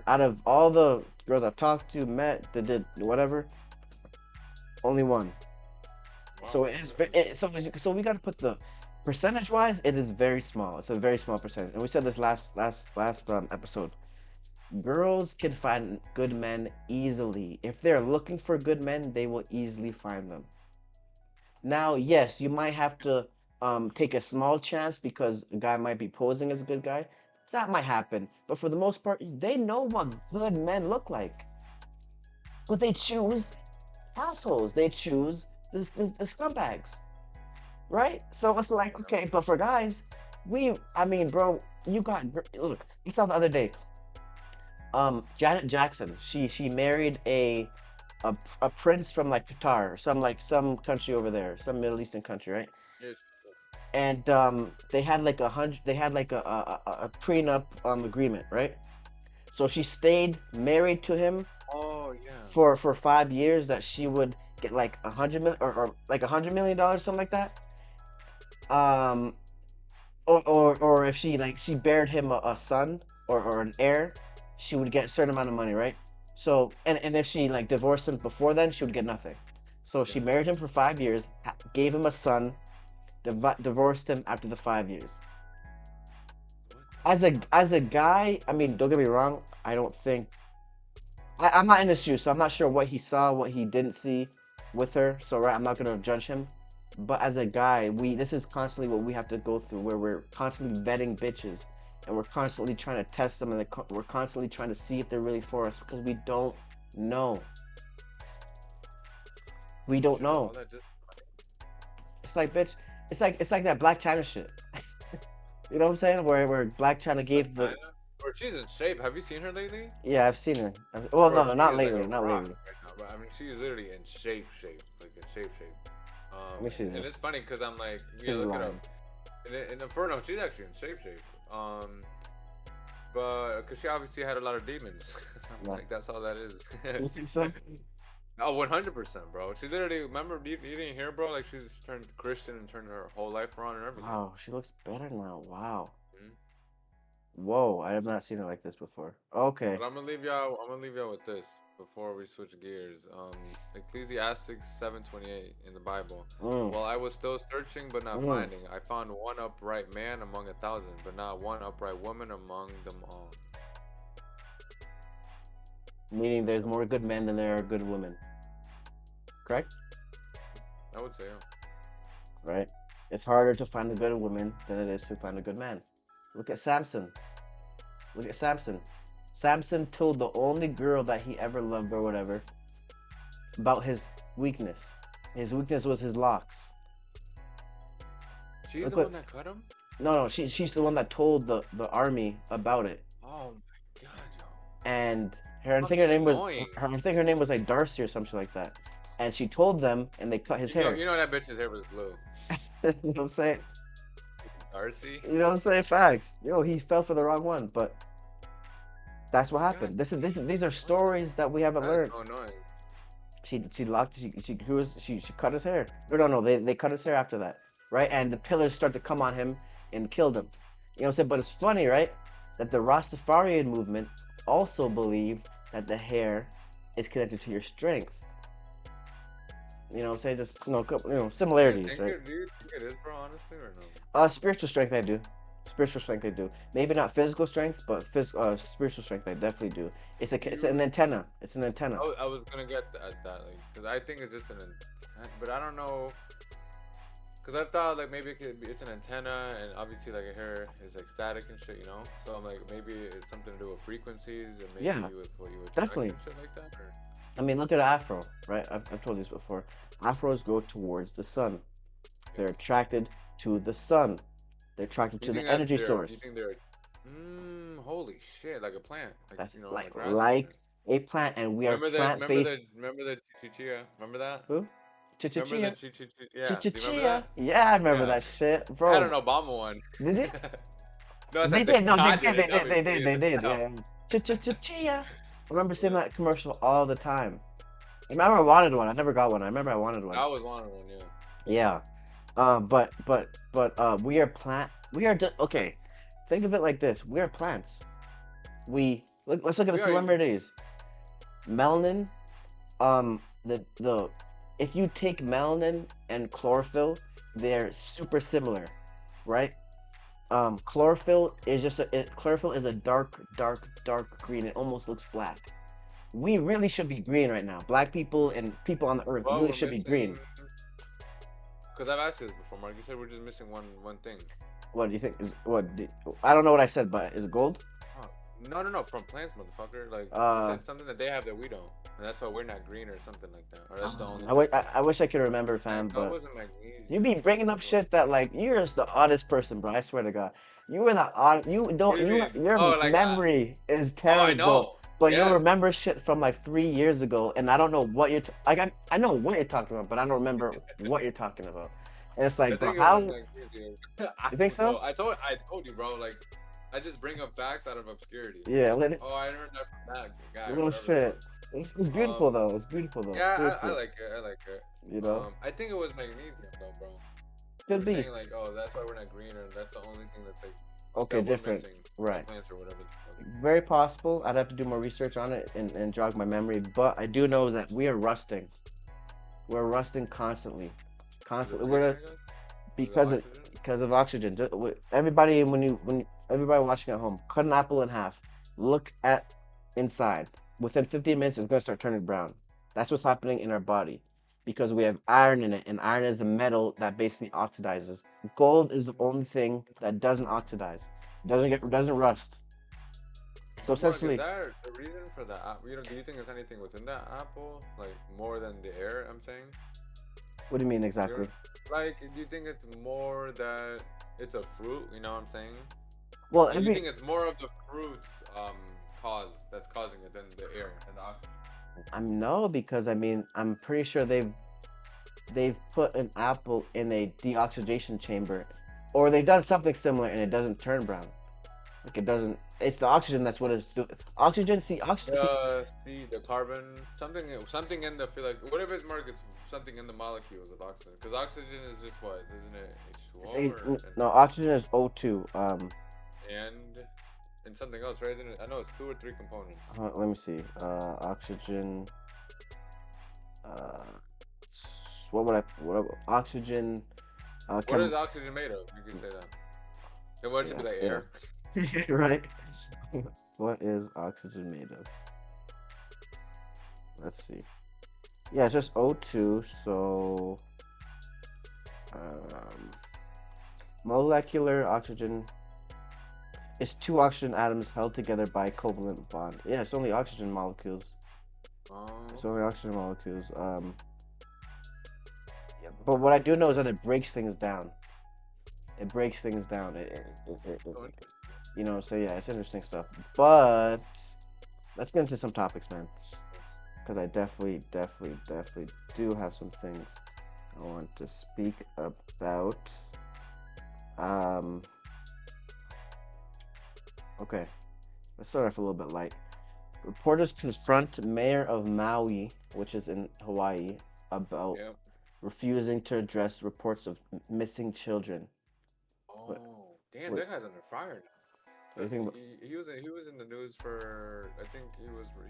S2: out of all the girls I've talked to, met, that did whatever, only one.
S1: Wow.
S2: So so we got to put the percentage wise, it is very small. It's a very small percentage, and we said this last episode. Girls can find good men easily. If they're looking for good men, they will easily find them. Now, yes, you might have to take a small chance because a guy might be posing as a good guy. That might happen. But for the most part, they know what good men look like. But they choose assholes. They choose the scumbags. Right? So it's like, okay, but for guys, I mean, bro, look, you saw the other day. Janet Jackson, she married a prince from like Qatar, some country over there, some Middle Eastern country, right?
S1: Yes.
S2: And they had like a prenup agreement, right? So she stayed married to him
S1: Oh yeah.
S2: for 5 years that she would get like 100 million or like $100 million, something like that. Um, or if she bared him a son or an heir, she would get a certain amount of money, right? So and if she like divorced him before then, she would get nothing. So
S1: Yeah.
S2: she married him for 5 years, gave him a son, divorced him after the 5 years.
S1: What the fuck?
S2: As a guy, I mean, don't get me wrong, I don't think I'm not in his shoes, so I'm not sure what he saw, what he didn't see with her. So right, I'm not gonna judge him. But as a guy, this is constantly what we have to go through, where we're constantly vetting bitches, and we're constantly trying to test them, and we're constantly trying to see if they're really for us because we don't know. We don't
S1: Shit, all
S2: know.
S1: that just.
S2: It's like bitch. It's like that Black China shit. You know what I'm saying? Where Black China
S1: But
S2: gave the.
S1: China, or she's in shape. Have you seen her lately?
S2: Yeah, I've seen her. Well,
S1: Bro,
S2: no,
S1: she
S2: not
S1: is like
S2: lately,
S1: a
S2: not
S1: rock
S2: lately.
S1: right now. But I mean, she is literally in shape, like in shape.
S2: Let me see
S1: And
S2: this.
S1: it's funny because I'm like, yeah,
S2: She's
S1: look it up.
S2: lying.
S1: And for no, she's actually in shape. But because she obviously had a lot of demons. I'm
S2: No.
S1: like, that's all that is.
S2: You think so?
S1: Oh, 100%, bro. She literally, remember, you didn't hear, bro? Like, she's turned Christian and turned her whole life around and everything.
S2: Wow, she looks better now. Wow.
S1: Mhm.
S2: Whoa, I have not seen it like this before. Okay.
S1: But I'm gonna leave y'all. I'm gonna leave y'all with this before we switch gears. Ecclesiastes 7:28 in the Bible.
S2: Mm,
S1: While I was still searching but not
S2: mm.
S1: finding, I found one upright man among 1,000, but not one upright woman among them all.
S2: Meaning there's
S1: Yep,
S2: more good men than there are good women. Correct?
S1: I would say. Yeah.
S2: Right? It's harder to find a good woman than it is to find a good man. Look at Samson. Look at Samson. Samson told the only girl that he ever loved or whatever about his weakness. His weakness was his locks.
S1: She's
S2: Look
S1: the
S2: what
S1: one that cut him.
S2: no, she's the one that told the army about it.
S1: Oh my god, yo.
S2: And her I think her
S1: Fucking
S2: name was
S1: annoying.
S2: I think her name was like Darcy or something like that. And she told them and they cut his hair.
S1: You know that bitch's hair was blue.
S2: You know what I'm saying?
S1: Darcy.
S2: You know what I'm saying? Facts. Yo, he fell for the wrong one, but that's what
S1: God,
S2: happened. These are stories that we haven't
S1: that is
S2: learned.
S1: so annoying.
S2: She locked she cut his hair. Or no, they cut his hair after that, right? And the pillars start to come on him and killed him. You know what I'm saying? But it's funny, right? That the Rastafarian movement also believe that the hair is connected to your strength. You know what I'm saying? Just similarities, right?
S1: Do you think it is, bro? Honestly, or no?
S2: Spiritual strength I do. Spiritual strength I do. Maybe not physical strength, but spiritual strength I definitely do. It's an antenna. It's an antenna.
S1: I was gonna get at that, like, because I think it's just an antenna, but I don't know. Because I thought like maybe it's an antenna, and obviously like a hair is like static and shit, you know. So I'm like maybe it's something to do with frequencies, and maybe
S2: Yeah,
S1: with what you attract
S2: definitely.
S1: and shit like that. Or
S2: I mean, look at Afro, right? I've told you this before. Afros go towards the sun. They're
S1: yes.
S2: attracted to the sun. They're attracted
S1: You
S2: to
S1: think
S2: the
S1: that's
S2: energy
S1: their? You
S2: source.
S1: think they're? Holy shit! Like a plant, like
S2: That's
S1: like grass or something.
S2: like a plant, and we are plant-based.
S1: Remember the chichia? Remember that?
S2: Who?
S1: Remember the
S2: Chichichia.
S1: chichia? Yeah. Do you remember
S2: Chichichia.
S1: that?
S2: Yeah, I remember
S1: Yeah.
S2: that shit,
S1: I had an
S2: bro.
S1: Obama one.
S2: Did it?
S1: No, I
S2: They
S1: said the
S2: did. No, they
S1: God
S2: did.
S1: did
S2: They
S1: it.
S2: did. They did.
S1: Obviously,
S2: They did.
S1: no.
S2: Yeah. Chichichia. I remember seeing
S1: Yeah.
S2: that commercial all the time. I remember I wanted one. I never got one. I remember I wanted one.
S1: I was wanting one. Yeah.
S2: Yeah. We are plant. We are just okay. Think of it like this: we are plants. Let's look at the
S1: We are.
S2: celebrities. Melanin. The if you take melanin and chlorophyll, they're super similar, right? Chlorophyll is a dark green. It almost looks black. We really should be green right now. Black people and people on the earth
S1: Well,
S2: really
S1: we're
S2: should be
S1: missing.
S2: green.
S1: Because I've asked this before, Mark. You said we're just missing one thing.
S2: What do you think is I don't know what I said, but is it gold?
S1: Oh, no. From plants, motherfucker. Like you
S2: Uh,
S1: said something that they have that we don't, and that's why we're not green or something like that. Or that's the only.
S2: I wish I could remember,
S1: I
S2: fam,
S1: know it
S2: but
S1: wasn't magnesium.
S2: you be bringing up shit that like you're just the oddest person, bro. I swear to God, you were the odd. You
S1: What
S2: don't
S1: do you
S2: you
S1: mean?
S2: your
S1: Oh, like
S2: memory is
S1: oh, I
S2: terrible,
S1: know.
S2: but you'll
S1: Yes.
S2: remember shit from like 3 years ago, and I don't know what like I know what you're talking about, but I don't remember what you're talking about. And it's
S1: I
S2: like, bro,
S1: think it was
S2: how
S1: magnesium.
S2: you think so?
S1: I told you, bro. Like, I just bring up facts out of obscurity.
S2: Yeah,
S1: Like,
S2: let it.
S1: oh, I heard that from that guy or
S2: Real
S1: whatever the
S2: shit.
S1: fuck.
S2: It's beautiful though. It's beautiful though.
S1: Yeah, I
S2: Seriously,
S1: like it. I like it.
S2: you know,
S1: I think it was magnesium though, bro. You
S2: could
S1: were
S2: be.
S1: saying like, oh, that's why we're not greener. That's the only thing that's like
S2: Okay,
S1: that we're
S2: different.
S1: missing from
S2: Right.
S1: plants or whatever. the fuck.
S2: Very possible. I'd have to do more research on it and jog my memory, but I do know that we are rusting. We're rusting constantly.
S1: Is it
S2: Constantly.
S1: breathing, I guess? Is it
S2: Because of
S1: oxygen?
S2: because of oxygen. Everybody when everybody watching at home, cut an apple in half. Look at inside. Within 15 minutes, it's gonna start turning brown. That's what's happening in our body because we have iron in it, and iron is a metal that basically oxidizes. Gold is the only thing that doesn't oxidize, doesn't rust. So
S1: But Mark, is
S2: essentially,
S1: that the reason for that? You know, do you think there's anything within that apple, like more than the air? I'm saying.
S2: what do you mean
S1: You're,
S2: exactly?
S1: like, do you think it's more that it's a fruit? You know what I'm saying?
S2: Well,
S1: Like, you think it's more of the fruits cause that's causing it than the air and the oxygen?
S2: no, because I mean I'm pretty sure they've put an apple in a deoxidation chamber, or they've done something similar and it doesn't turn brown. Like it doesn't. It's the oxygen that's what it's doing. Oxygen, see, oxygen. See,
S1: The carbon, something in the feel like what if it's Mark? It's something in the molecules of oxygen, because oxygen is just what, isn't it? H2O or
S2: no, oxygen is O2.
S1: and and something else, right? Isn't it? I know it's 2 or 3 components.
S2: Let me see. Oxygen. Uh, oxygen?
S1: What is oxygen made of? You can say that. It would just
S2: Yeah,
S1: be like
S2: yeah.
S1: air.
S2: Right. What is oxygen made of? Let's see. Yeah, it's just O2. So, um, molecular oxygen is two oxygen atoms held together by covalent bond. Yeah, it's only oxygen molecules. It's only
S1: Okay.
S2: oxygen molecules. Yeah, but what I do know is that it breaks things down. It breaks things down.
S1: So interesting.
S2: So yeah, it's interesting stuff. But let's get into some topics, man. Because I definitely do have some things I want to speak about. Um, okay, let's start off a little bit light. Reporters confront mayor of Maui, which is in Hawaii, about
S1: Yeah.
S2: refusing to address reports of missing children. What,
S1: Oh, damn,
S2: what,
S1: that guy's under fire now.
S2: what do you
S1: Cause
S2: think?
S1: he was in the news for, I think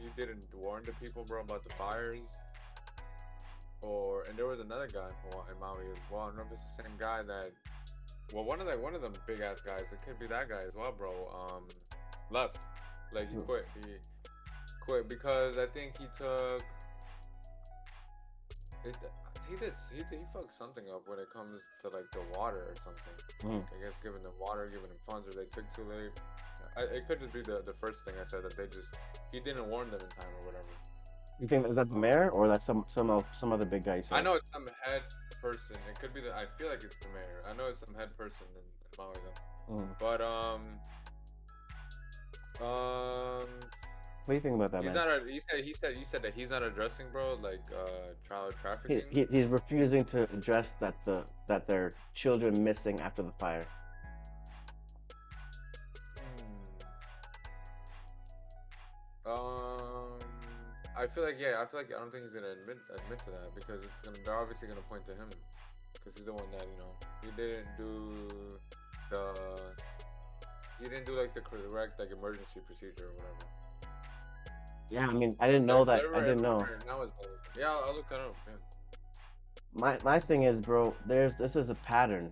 S1: he didn't warn the people, bro, about the fires. Or and there was another guy in Maui as well. I don't know if it's the same guy that, well, one of them big ass guys. It could be that guy as well, bro. Left, like he
S2: Hmm.
S1: quit. He quit because I think he took it. He fucked something up when it comes to like the water or something.
S2: Hmm.
S1: I guess giving them water, giving them funds, or they took too late. It could just be the first thing I said, that he didn't warn them in time or whatever.
S2: You think is that the
S1: Um,
S2: mayor or that's some other big guy you
S1: I
S2: said?
S1: know it's some head person. It could be I feel like it's the mayor. I know it's some head person in Maui though.
S2: Hmm.
S1: But um,
S2: What do you think about that,
S1: he's
S2: man?
S1: not. He said that he's not addressing, bro. Like child
S2: He,
S1: trafficking.
S2: he he's refusing to address that there are children missing after the fire.
S1: Hmm. I feel like I feel like I don't think he's gonna admit to that, because they're obviously gonna point to him, because he's the one that the he didn't do like the correct like emergency procedure or whatever.
S2: Yeah, I mean, I didn't know
S1: Like
S2: that. I didn't know.
S1: everywhere now is like, yeah, I'll look that up. Yeah.
S2: My thing is, bro, this is a pattern.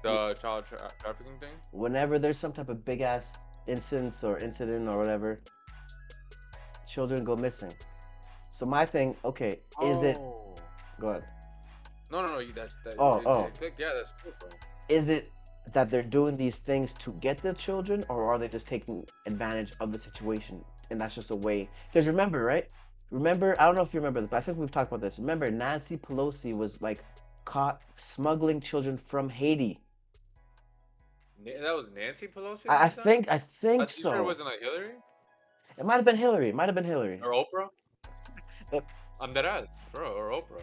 S1: The trafficking thing.
S2: Whenever there's some type of big ass incident or whatever, children go missing. So my thing, okay, is it?
S1: Oh.
S2: Go ahead.
S1: No.
S2: Oh.
S1: Yeah, that's true, bro.
S2: Is it that they're doing these things to get the children, or are they just taking advantage of the situation? And that's just a way. Because remember, right? Remember, I don't know if you remember this, but I think we've talked about this. Remember, Nancy Pelosi was like caught smuggling children from Haiti.
S1: That was Nancy Pelosi
S2: I,
S1: that
S2: I
S1: did that?
S2: think I think
S1: You sure it
S2: so.
S1: wasn't like Hillary
S2: It might have been Hillary. It might have been Hillary.
S1: or Oprah?
S2: It,
S1: I'm dead ass, bro, or Oprah.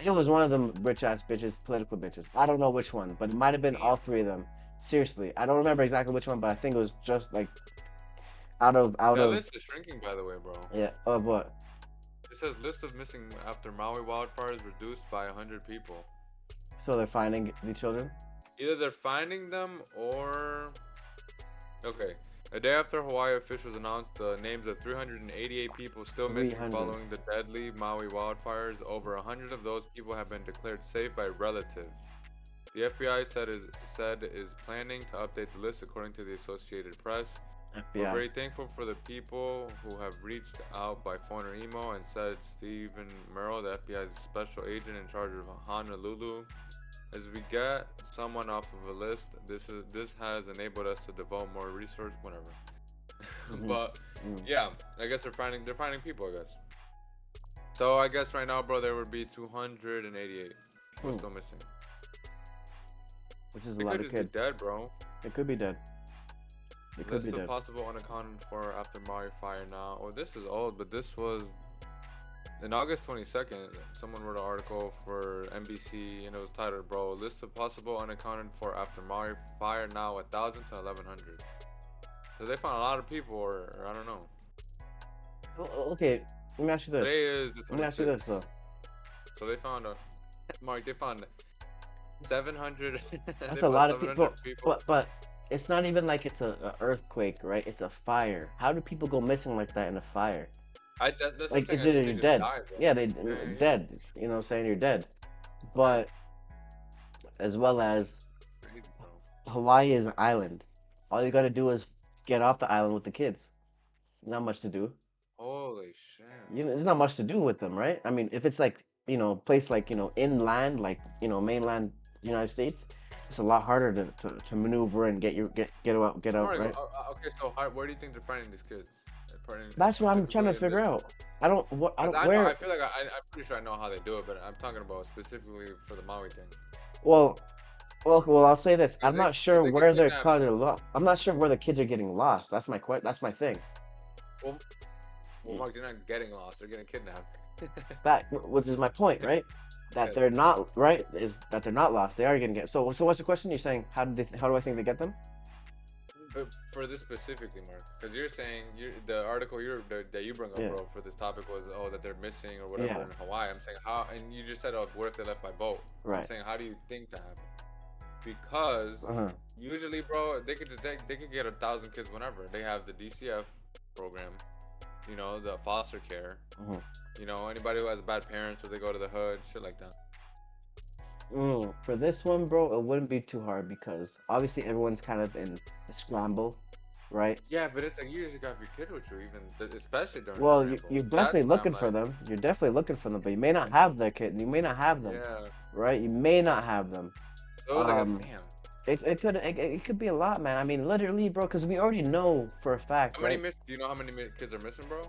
S2: it was one of them rich ass bitches, political bitches. I don't know which one, but it might have been all
S1: Damn.
S2: three of them. Seriously, I don't remember exactly which one, but I think it was just like out
S1: That
S2: of
S1: list is shrinking, by the way, bro.
S2: yeah, of what?
S1: It says list of missing after Maui wildfires reduced by 100 people.
S2: So they're finding the children.
S1: Either they're finding them or... Okay. A day after Hawaii officials announced the names of 388 people still missing
S2: 300.
S1: following the deadly Maui wildfires, over 100 of those people have been declared safe by relatives. The FBI said is planning to update the list according to the Associated Press. We're
S2: FBI.
S1: very thankful for the people who have reached out by phone or email, and said Stephen Merrill, the FBI's special agent in charge of Honolulu. As we get someone off of a list, this has enabled us to devote more resource, whatever.
S2: Mhm.
S1: But
S2: Mm.
S1: yeah, I guess they're finding people, I guess. So I guess right now, bro, there would be 288 people
S2: Hmm.
S1: still missing.
S2: Which is a
S1: They
S2: lot
S1: could
S2: of
S1: just be
S2: kids.
S1: dead, bro.
S2: It could be dead. It could be
S1: List of
S2: dead.
S1: possible unaccounted for after Maui fire now. Oh, this is old, but this was in August 22nd. Someone wrote an article for NBC, and it was titled, "Bro, list of possible unaccounted for after Maui fire now 1,000 to 1,100." So they found a lot of people, or I don't know.
S2: Okay, let me ask you this.
S1: Today is the
S2: Let me ask you this
S1: 26th.
S2: though.
S1: So they found Mark. They found 700.
S2: That's
S1: They
S2: a lot
S1: found
S2: of people.
S1: 700 people.
S2: But it's not even like it's a earthquake, right? It's a fire. How do people go missing like that in a fire?
S1: That's what I'm
S2: Like
S1: saying.
S2: it's
S1: I think
S2: either
S1: they
S2: you're
S1: just
S2: dead.
S1: died, bro.
S2: Yeah, they
S1: Yeah, yeah, yeah.
S2: dead. You know what I'm saying? You're dead.
S1: Yeah.
S2: But as well as
S1: Crazy, bro.
S2: Hawaii is an island. All you gotta do is get off the island with the kids. Not much to do.
S1: Holy shit.
S2: You know, there's not much to do with them, right? I mean, if it's like, place like, inland, like, mainland United States, it's a lot harder to maneuver and get out,
S1: Mark,
S2: right?
S1: okay, so where do you think they're finding these kids?
S2: That's what I'm trying to
S1: Specifically in
S2: figure
S1: this.
S2: out. I
S1: Because
S2: don't,
S1: I know,
S2: where,
S1: I feel like I'm pretty sure I know how they do it, but I'm talking about specifically for the Maui thing.
S2: well, well, I'll say this. I'm not
S1: Because
S2: sure
S1: they get
S2: where they're
S1: kidnapped.
S2: caught or lost. I'm not sure where the kids are getting lost. That's my thing.
S1: Well, Mark, they're not getting lost; they're getting kidnapped.
S2: Which is my point, right? That
S1: Yes.
S2: they're not right is that they're not lost. They are getting get. So what's the question? You're saying how do I think they get them?
S1: But for this specifically, Mark, because you're saying the article that you bring up,
S2: Yeah,
S1: bro, for this topic was that they're missing or whatever
S2: yeah,
S1: in Hawaii. I'm saying how, and you just said, what if they left by boat? I'm
S2: right.
S1: saying how do you think that happened? Because
S2: Uh-huh.
S1: usually, bro, they could get 1,000 kids whenever they have the DCF program, the foster care,
S2: Uh-huh.
S1: anybody who has bad parents or they go to the hood, shit like that.
S2: For this one, bro, it wouldn't be too hard because obviously everyone's kind of in a scramble, right?
S1: Yeah, but it's like you usually got your kid with you, even especially during the
S2: Well,
S1: scramble.
S2: you're
S1: That's
S2: definitely
S1: why I'm
S2: looking for
S1: like,
S2: them. You're definitely looking for them, but you may not have their kid. You may not have them,
S1: yeah.
S2: right? You may not have them.
S1: So it was like a
S2: Um,
S1: damn.
S2: it could be a lot, man. I mean, literally, bro, because we already know for a fact,
S1: How many
S2: right?
S1: miss? Do you know how many kids are missing, bro?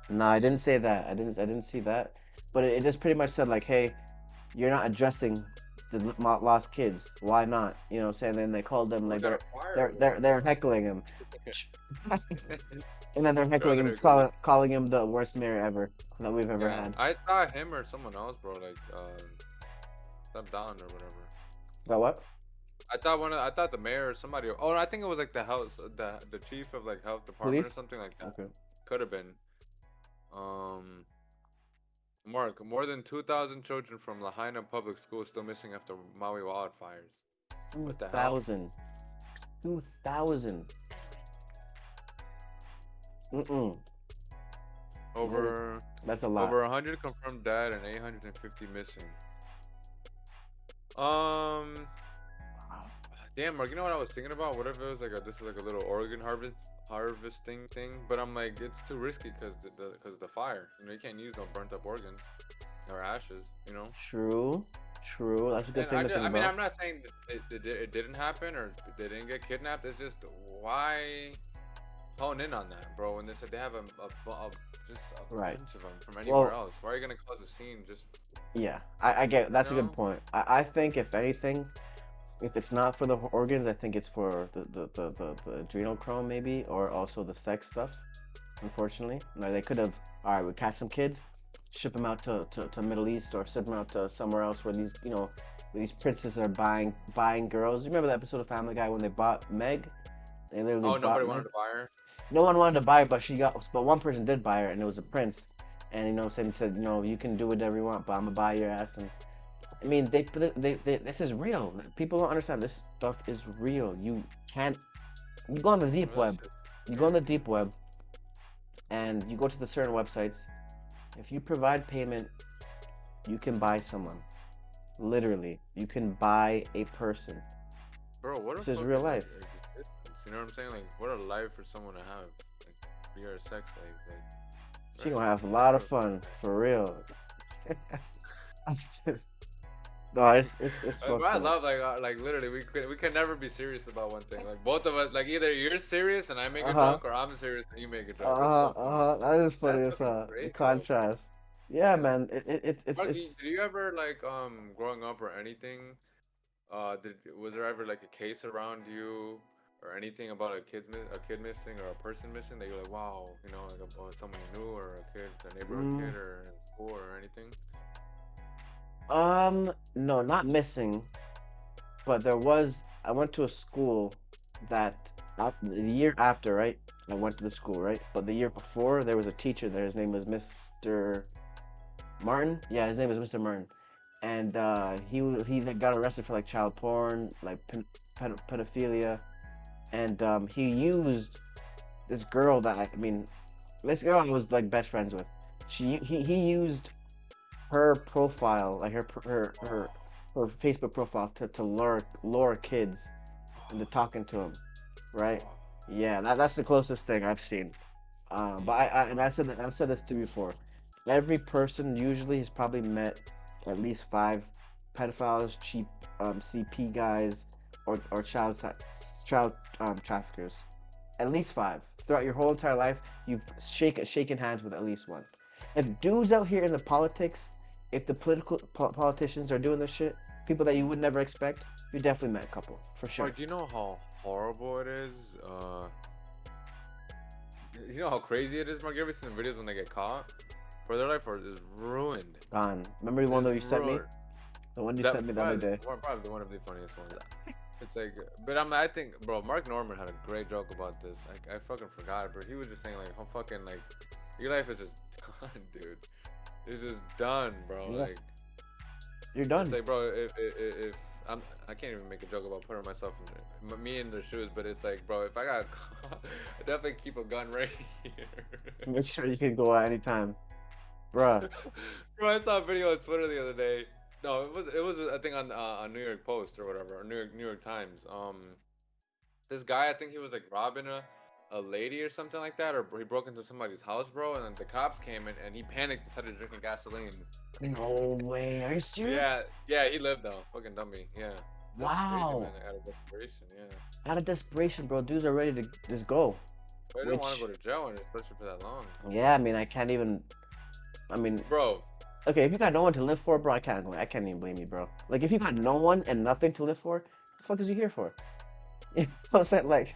S2: No, I didn't say that. I didn't see that. But it just pretty much said like, hey, you're not addressing the lost kids. Why not? You know what I'm saying? Then they called them
S1: Was
S2: like
S1: that a fire or what?
S2: they're heckling him, and then they're heckling him,
S1: Brother, good.
S2: calling him the worst mayor ever that we've ever
S1: Yeah,
S2: had.
S1: I thought him or someone else, bro. Like, stepped down or whatever.
S2: That what?
S1: I thought the mayor or somebody. Oh, I think it was like the chief of like health department or
S2: Police?
S1: something like that.
S2: Okay.
S1: Could have been. Um, Mark, more than 2,000 children from Lahaina Public School still missing after Maui wildfires. What the hell?
S2: 2,000. 2,000. Mm-mm.
S1: Over
S2: That's a lot.
S1: over 100 confirmed dead and 850 missing. Um, damn, Mark. You know what I was thinking about? What if it was like this is like a little organ harvesting thing? But I'm like, it's too risky because of the fire. You can't use no burnt up organs or ashes.
S2: True. True. That's a good
S1: And
S2: thing to think
S1: I mean,
S2: about.
S1: I'm not saying that it didn't happen or they didn't get kidnapped. It's just why hone in on that, bro? When they said they have just a
S2: Right.
S1: bunch of them from anywhere
S2: Well,
S1: else. Why are you gonna cause a scene just?
S2: yeah, I get
S1: You
S2: that's a good
S1: know?
S2: point. I think if anything, if it's not for the organs, I think it's for the adrenochrome maybe, or also the sex stuff. Unfortunately, like they could have. All right, we catch some kids, ship them out to Middle East or ship them out to somewhere else where these princes are buying girls. You remember the episode of Family Guy when they bought Meg? They literally
S1: Oh, nobody
S2: bought
S1: wanted
S2: Meg.
S1: to buy her.
S2: No one wanted to buy her, but one person did buy her, and it was a prince. And said, you can do whatever you want, but I'm gonna buy your ass. And I mean, this is real. People don't understand. This stuff is real. You can't. You go on the deep
S1: Bro, that
S2: web.
S1: shit's
S2: You go on
S1: scary.
S2: the deep web, and you go to the certain websites. If you provide payment, you can buy someone. Literally, you can buy a person.
S1: Bro, what a
S2: This is
S1: fucking
S2: real life.
S1: existence. You know what I'm saying? Like, what a life for someone to have. Like, be a sex slave.
S2: She
S1: Right?
S2: gonna have a lot of
S1: Bro,
S2: fun for real. No, it's
S1: Bro,
S2: fucked
S1: I
S2: up.
S1: love like literally we can never be serious about one thing. Like both of us, like either you're serious and I make
S2: Uh
S1: a
S2: huh.
S1: joke, or I'm serious and you make a joke. It's
S2: Uh-huh,
S1: so funny.
S2: uh-huh. That is funny
S1: That's
S2: as
S1: fucking
S2: the
S1: crazy though.
S2: contrast. Yeah,
S1: Yeah.
S2: man.
S1: Mark,
S2: It's
S1: did you ever like growing up or anything? Was there ever like a case around you or anything about a kid missing or a person missing that you're like, wow, like someone you knew or a neighborhood
S2: mm,
S1: kid or in school or anything?
S2: no, not missing, but I went to a school that the year after, right? I went to the school, right? But the year before there was a teacher there. His name was Mr. Martin. Yeah, his name was Mr. Martin. And he got arrested for like child porn, like pedophilia, and he used this girl that I mean, this girl I was like best friends with. He used her profile, like her Facebook profile to lure kids into talking to him, right?
S1: Oh.
S2: Yeah, that's the closest thing I've seen. But I've said this to you before. Every person usually has probably met at least five pedophiles, cheap CP guys, or child traffickers. At least five throughout your whole entire life. You've shaken hands with at least one. If dudes out here in the politics, if the politicians are doing this shit, people that you would never expect, you definitely met a couple for sure.
S1: Mark, do you know how horrible it is? You know how crazy it is, Mark? You ever seen the videos when they get caught? For their life is ruined.
S2: Remember the one that you sent me?
S1: Ruined.
S2: The one you
S1: That
S2: sent me the other day.
S1: probably one of the funniest ones. It's like, but I think, bro, Mark Norman had a great joke about this. I fucking forgot, but he was just saying like, how fucking like, your life is just done, dude. It's just done, bro.
S2: Yeah.
S1: Like,
S2: You're done.
S1: it's like, bro, if I can't even make a joke about putting myself in me in their shoes, but it's like, bro, if I got caught, I definitely keep a gun right here.
S2: Make sure you can go at any time, bruh.
S1: Bro, I saw a video on Twitter the other day. No, it was I think on New York Post or whatever, or New York Times. This guy, I think he was like robbing a lady or something like that, or he broke into somebody's house, bro, and then the cops came in and he panicked and started drinking gasoline.
S2: No way. Are you serious?
S1: Yeah, he lived though. Fucking dummy. Yeah. That's
S2: Wow.
S1: crazy, man. Out of desperation, yeah.
S2: Out of desperation, bro. Dudes are ready to just go.
S1: But I don't want to go to jail, and especially for that long.
S2: Yeah, I mean, I can't even. I mean,
S1: Bro.
S2: okay, if you got no one to live for, bro, I can't even blame you, bro. Like, if you got no one and nothing to live for, the fuck is you here for? You know what I'm saying? Like,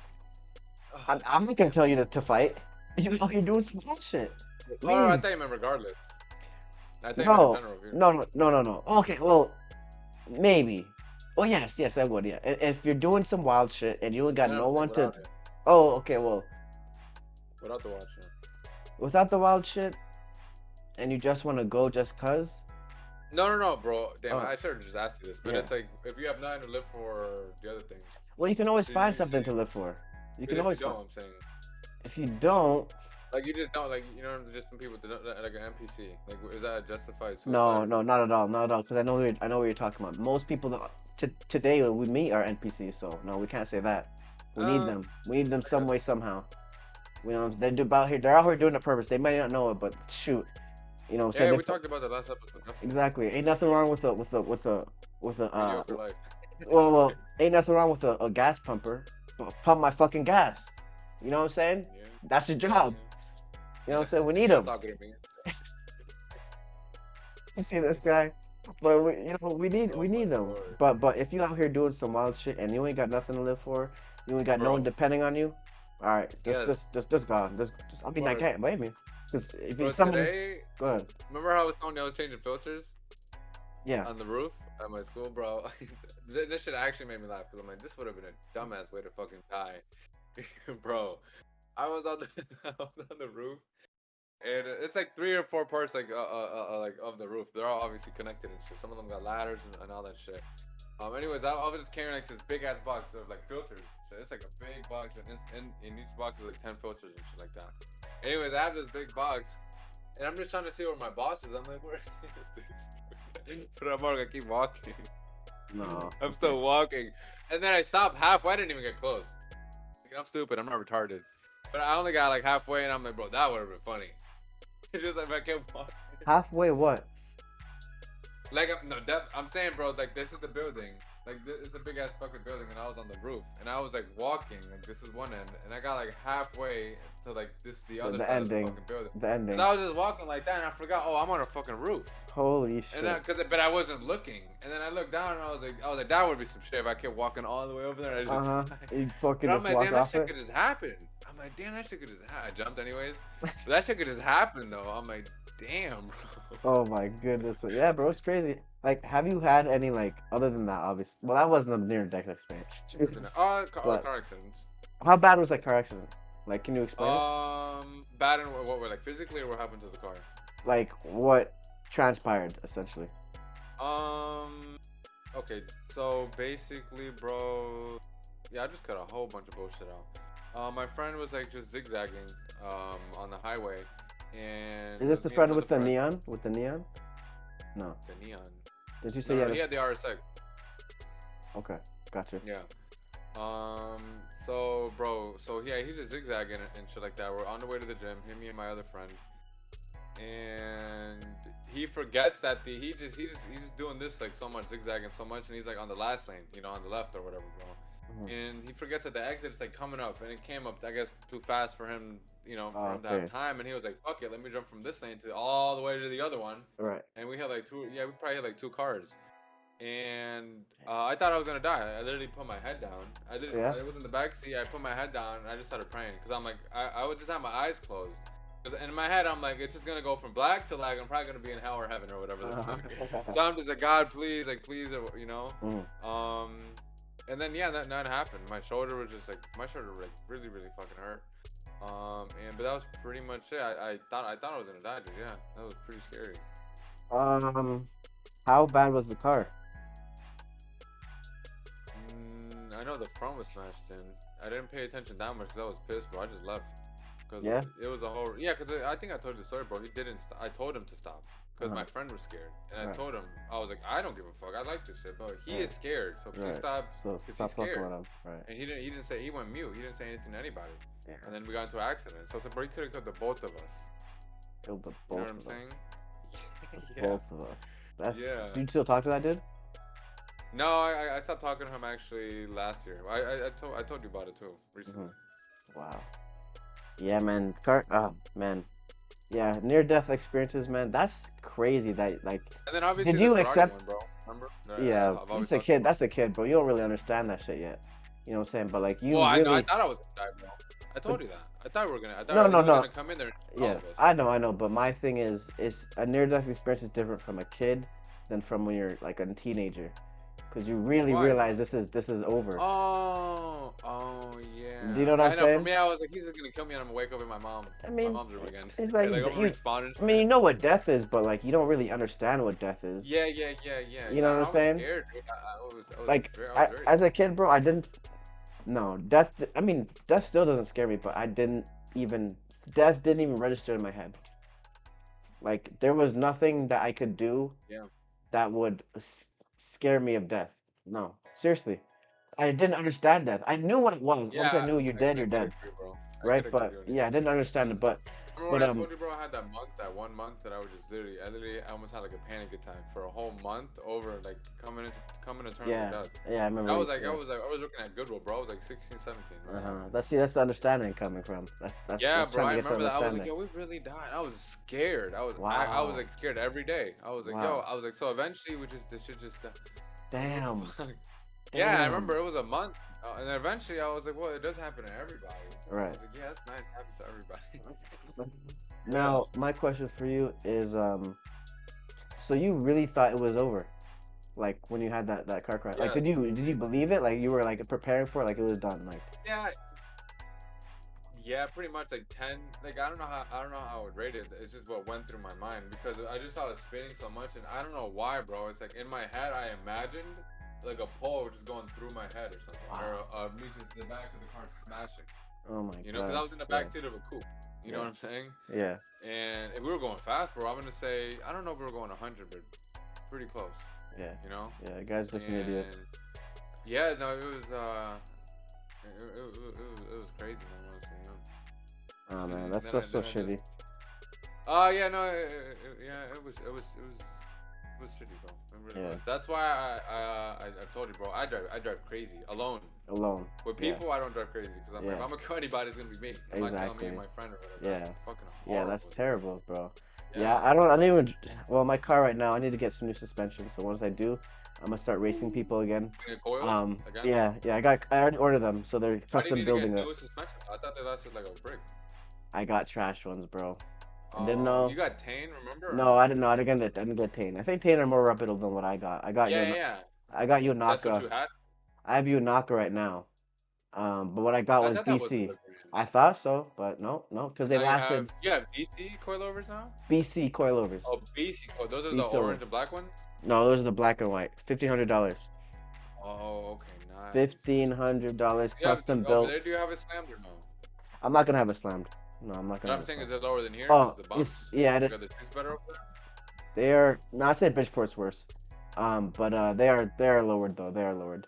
S2: I'm not gonna tell you to fight. You're doing some bullshit.
S1: Oh, I thought you meant regardless. I think
S2: No,
S1: in general.
S2: no. Okay, well, maybe. Oh yes, I would. Yeah, if you're doing some wild shit and you ain't got no one to. Oh, okay, well.
S1: Without the watch.
S2: Without the wild shit, and you just want to go just cause.
S1: No, bro. Damn, I should have just asked you this, but
S2: Yeah.
S1: it's like if you have nothing to live for, the other thing.
S2: Well, you can always
S1: So
S2: find
S1: you
S2: something
S1: say-
S2: to live for. You
S1: But
S2: can
S1: if
S2: always.
S1: you don't, I'm saying.
S2: If you don't.
S1: Like you just don't like just some people that don't, like an NPC. Like is that a justified suicide?
S2: No, not at all, not at all. Because I know what you're talking about. Most people that today we meet are NPCs, so no, we can't say that. We need them. We need them some way somehow. You know, they do about here. They're out here doing it purpose. They might not know it, but shoot, you know.
S1: Yeah, we talked about the last episode.
S2: Exactly. Ain't nothing wrong with a
S1: Mediocre life.
S2: well, ain't nothing wrong with a gas pumper. Pump my fucking gas. You know what I'm saying?
S1: Yeah.
S2: That's your job. You know what I'm saying? We need them. You see this guy? But we need them.
S1: Lord.
S2: But if you out here doing some wild shit and you ain't got nothing to live for, you ain't got no one depending on you. All right, just gone. I mean, I can't blame you. Because if you
S1: today,
S2: go ahead.
S1: remember how I was telling you I was changing filters?
S2: Yeah.
S1: On the roof at my school, bro. This shit actually made me laugh because I'm like, this would have been a dumbass way to fucking die, bro. I was on the roof, and it's like 3 or 4 parts like of the roof. They're all obviously connected and shit. Some of them got ladders and all that shit. Anyways, I was just carrying like this big ass box of like filters. So it's like a big box, and in each box is like 10 filters and shit like that. Anyways, I have this big box, and I'm just trying to see where my boss is. I'm like, where is this? But I'm gonna keep walking.
S2: No.
S1: I'm still walking, and then I stopped halfway. I didn't even get close. Like, I'm stupid. I'm not retarded. But I only got like halfway, and I'm like, bro, that would have been funny. It's just like if I kept walking.
S2: Halfway what?
S1: Like I'm saying, bro, like this is the building. Like this is a big ass fucking building, and I was on the roof, and I was like walking, like this is one end, and I got like halfway to like this the other side of the fucking building.
S2: The ending.
S1: And I was just walking like that, and I forgot. Oh, I'm on a fucking roof.
S2: Holy shit.
S1: And but I wasn't looking, and then I looked down, and I was like, that would be some shit if I kept walking all the way over there. And I just
S2: You fucking
S1: I'm
S2: just
S1: like,
S2: walk
S1: damn, that
S2: off
S1: shit
S2: it.
S1: could just happen. I'm like, damn, that shit could just happen. I jumped anyways. But that shit could just happen though. I'm like, damn, bro.
S2: Oh my goodness. Yeah, bro, it's crazy. Like, have you had any, like, other than that, obviously? Well, that wasn't a near-death experience.
S1: Car accidents.
S2: How bad was that car accident? Like, can you explain it?
S1: Bad in what way? Like physically, or what happened to the car?
S2: Like, what transpired, essentially?
S1: Okay, so basically, bro, yeah, I just cut a whole bunch of bullshit out. My friend was like just zigzagging on the highway, and
S2: Is this the
S1: me and
S2: friend
S1: another
S2: with the
S1: friend,
S2: neon? With the neon? No.
S1: the neon.
S2: Did you say
S1: No,
S2: you
S1: no,
S2: had
S1: he
S2: a?
S1: had the RSX.
S2: Okay, gotcha.
S1: Yeah. Um. So, bro. So yeah, he's just zigzagging and shit like that. We're on the way to the gym. Him, me, and my other friend. And he forgets that he's just doing this like so much zigzagging so much, and he's like on the last lane, on the left or whatever, bro.
S2: Mhm.
S1: And he forgets that the exit is like coming up, and it came up, I guess, too fast for him, for
S2: Oh,
S1: him to have
S2: okay.
S1: time. And he was like, "Fuck it, let me jump from this lane to all the way to the other one."
S2: Right.
S1: And we had like two, yeah, we probably had like two cars. And I thought I was gonna die. I literally put my head down.
S2: Yeah.
S1: I was in the back seat. I put my head down, and I just started praying because I'm like, I would just have my eyes closed. Because in my head, I'm like, it's just gonna go from black to like I'm probably gonna be in hell or heaven or whatever the fuck. So I'm just like, God, please, like, please,
S2: Mm.
S1: And then yeah, that happened. My shoulder was just like, like really, really fucking hurt. But that was pretty much it. I thought I was gonna die, dude. Yeah, that was pretty scary.
S2: How bad was the car?
S1: I know the front was smashed in. I didn't pay attention that much because I was pissed, bro. I just left. Cause
S2: Yeah.
S1: it was a whole cause I think I told you the story, bro. He didn't. I told him to stop because my friend was scared, and I
S2: Right.
S1: told him I was like, I don't give a fuck. I like this shit, but he
S2: Right.
S1: is scared, so please
S2: Right.
S1: stop.
S2: So
S1: Cause
S2: stop
S1: he's
S2: fucking
S1: scared.
S2: with him. Right.
S1: And he didn't say, he went mute. He didn't say anything to anybody.
S2: Yeah.
S1: And then we got into an accident. So I said, bro, he could have killed the both of us.
S2: Killed the
S1: You
S2: both
S1: know what I'm
S2: of us.
S1: saying? Yeah.
S2: Both of us. That's.
S1: Yeah.
S2: Do you still talk to that dude?
S1: No, I stopped talking to him actually last year. I told you about it too recently.
S2: Wow. Yeah, man. Oh, man. Yeah, near-death experiences, man. That's crazy. That like.
S1: And then obviously
S2: Did
S1: the
S2: you
S1: karate
S2: accept?
S1: one, bro. Remember?
S2: Yeah,
S1: I've always
S2: that's a
S1: talked
S2: kid.
S1: about
S2: That's a kid, bro. You don't really understand that shit yet. You know what I'm saying? But like, you
S1: Well, I
S2: really.
S1: thought I was gonna die, bro. I told you that. I thought we were gonna. I thought
S2: No,
S1: he
S2: no,
S1: was
S2: no.
S1: gonna come in there and shoot all
S2: Yeah,
S1: of us.
S2: I know. But my thing is a near-death experience is different from a kid than from when you're like a teenager, because you really
S1: Why?
S2: realize this is over.
S1: Oh, yeah.
S2: Do you know what I'm
S1: I know. For
S2: saying?
S1: me, I was like, he's just gonna kill me, and I'm gonna wake up in my mom.
S2: I
S1: My
S2: mean,
S1: mom's room again.
S2: it's like
S1: I'm
S2: you.
S1: responding.
S2: I mean, you know what death is, but like you don't really understand what death is.
S1: Yeah.
S2: You know what I'm saying?
S1: I was scared, dude. I was
S2: Like
S1: very
S2: as a kid, bro, I didn't. No, death. I mean, death still doesn't scare me, but I didn't even. Death didn't even register in my head. Like there was nothing that I could do.
S1: Yeah.
S2: That would scare me of death. No, seriously. I didn't understand death. I knew what it was. Once I
S1: Yeah,
S2: knew you're dead, you're
S1: could
S2: dead.
S1: agree, bro. I
S2: Right?
S1: could
S2: But
S1: agree on
S2: yeah, I didn't understand it. But
S1: Remember when I told you, bro, I had that 1 month that I was just I almost had like a panic attack for a whole month over like coming to terms
S2: yeah,
S1: with death.
S2: yeah, I remember.
S1: I was looking at Goodwill, bro. I was like 16, 17. Right?
S2: That's the understanding coming from. That's
S1: Yeah,
S2: that's
S1: bro.
S2: trying
S1: I
S2: to get to
S1: remember that. I was like,
S2: understanding.
S1: yo, we really died. I was scared. I was
S2: Wow.
S1: like scared every day. I was like,
S2: Wow.
S1: I was like, so eventually this shit just.
S2: Damn.
S1: Yeah, I
S2: Damn.
S1: remember it was a month, and then eventually I was like, well, it does happen to everybody. I
S2: Right.
S1: was like, yeah, that's nice. It happens to everybody.
S2: Now, my question for you is, so you really thought it was over, like when you had that car crash? Like,
S1: Yeah.
S2: did you believe it? Like you were like preparing for it, like it was done, like.
S1: Yeah, pretty much like 10. Like I don't know how I would rate it. It's just what went through my mind because I just saw it spinning so much, and I don't know why, bro. It's like in my head, I imagined like a pole just going through my head or something, or me just the back of the car smashing.
S2: Oh my god.
S1: You know, because I was in the back seat of a coupe. You know what I'm saying?
S2: Yeah.
S1: And if we were going fast, bro, I'm gonna say I don't know if we were going 100, but pretty close.
S2: Yeah.
S1: You know?
S2: Yeah, guy's just an idiot.
S1: Yeah, no, it was it was crazy, man. Honestly, yeah.
S2: Oh man, that's so shitty.
S1: Oh yeah, no, it was shitty, bro. It really was. That's why I told you, bro. I drive crazy alone.
S2: Alone.
S1: With people, I don't drive crazy because I'm like, if I'm gonna kill anybody, it's gonna be me. I'm not killing me and my friend or whatever.
S2: Yeah.
S1: That's fucking horrible.
S2: Yeah, that's terrible, bro. Yeah, I don't even. Well, my car right now, I need to get some new suspension. So once I do, I'm gonna start racing people again.
S1: Again?
S2: Yeah, I already ordered them, so they're custom building it.
S1: I thought they lasted like a brick.
S2: I got trash ones, bro. I didn't know.
S1: You got Tane, remember?
S2: No, I didn't know. I didn't get Tane. I think Tane are more reputable than what I got. I got I got Yonaka.
S1: That's what you had?
S2: I have Yonaka right now. But what I got was BC. I thought so, but no, because they lasted.
S1: You have BC coilovers now?
S2: BC coilovers.
S1: Oh, BC coil. Those are the orange and black ones?
S2: No, those are the black and white. $1,500.
S1: Oh, okay, Nice.
S2: $1,500 custom
S1: Over there,
S2: built.
S1: do you have it slammed or no?
S2: I'm not gonna have it slammed. No, I'm not
S1: But
S2: gonna
S1: I'm
S2: have it
S1: saying, is
S2: slammed.
S1: it lower than here? Because
S2: Oh,
S1: the
S2: it's
S1: bumps?
S2: yeah.
S1: Like, are the tunes better over there?
S2: They are not say Bridgeport's worse. But they are lowered though. They are lowered.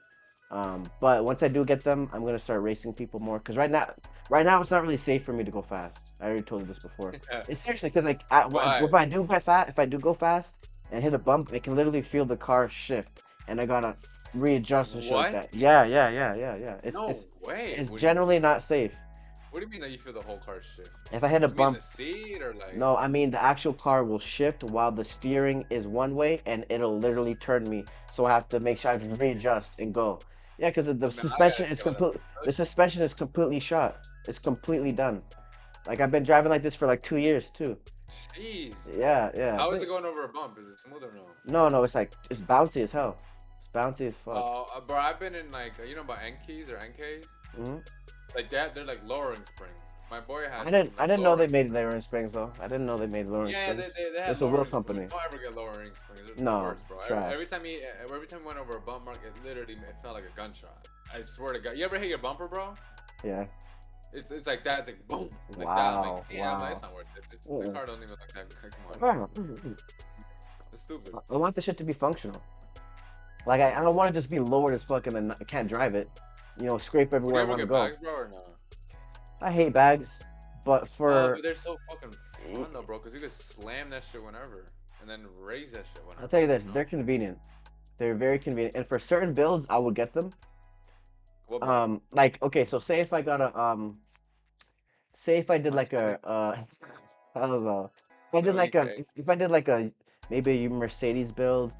S2: But once I do get them, I'm gonna start racing people more. Cause right now it's not really safe for me to go fast. I already told you this before. It's seriously because like
S1: Why?
S2: if I do go fast and hit a bump, I can literally feel the car shift, and I gotta readjust and shit like
S1: What?
S2: that. Yeah. It's
S1: No
S2: it's
S1: way.
S2: it's
S1: What do you
S2: generally
S1: mean?
S2: not safe.
S1: What do you mean that you feel the whole car shift?
S2: If I hit a
S1: You mean
S2: bump,
S1: the seat or like?
S2: no, I mean the actual car will shift while the steering is one way, and it'll literally turn me. So I have to make sure I can readjust and go. Yeah, because the
S1: Man, I gotta
S2: suspension is
S1: kill that.
S2: complete. The suspension is completely shot. It's completely done. Like I've been driving like this for like 2 years too.
S1: Jeez.
S2: Yeah.
S1: How is it going over a bump? Is it smooth or no?
S2: No, it's like it's bouncy as hell. It's bouncy as fuck.
S1: Bro, I've been in like you know about N-keys or NKs?
S2: hmm
S1: Like that, they're like lowering springs. My boy had
S2: I
S1: some
S2: didn't I
S1: like
S2: didn't know they
S1: lowering
S2: made
S1: springs.
S2: lowering springs though. I didn't know they made lowering
S1: Yeah,
S2: springs.
S1: they had
S2: It's a real
S1: lowering springs.
S2: company.
S1: Don't ever get lowering springs. They're the
S2: No,
S1: worst, bro.
S2: trash.
S1: Every time we went over a bump mark, it felt like a gunshot. I swear to God. You ever hit your bumper, bro?
S2: Yeah.
S1: It's like that. It's like boom, like that. I'm like, yeah, I'm like, it's not worth it. The car don't even look that good. Come on, it's stupid.
S2: I want the shit to be functional. Like I don't want to just be lowered as fuck and then I can't drive it. Scrape
S1: Would you
S2: everywhere I
S1: ever
S2: want to
S1: get
S2: go.
S1: bags, bro, or no?
S2: I hate bags, but
S1: Oh,
S2: for
S1: but they're so fucking fun though, bro. Cause you can slam that shit whenever, and then raise that shit whenever.
S2: I'll tell you this,
S1: You know?
S2: they're convenient. They're very convenient, and for certain builds, I will get them.
S1: What, bro?
S2: Like okay, so say if I got a say if I did like
S1: Hyundai?
S2: a I don't know. If I did
S1: No,
S2: like a
S1: EK.
S2: if I did like a maybe a Mercedes build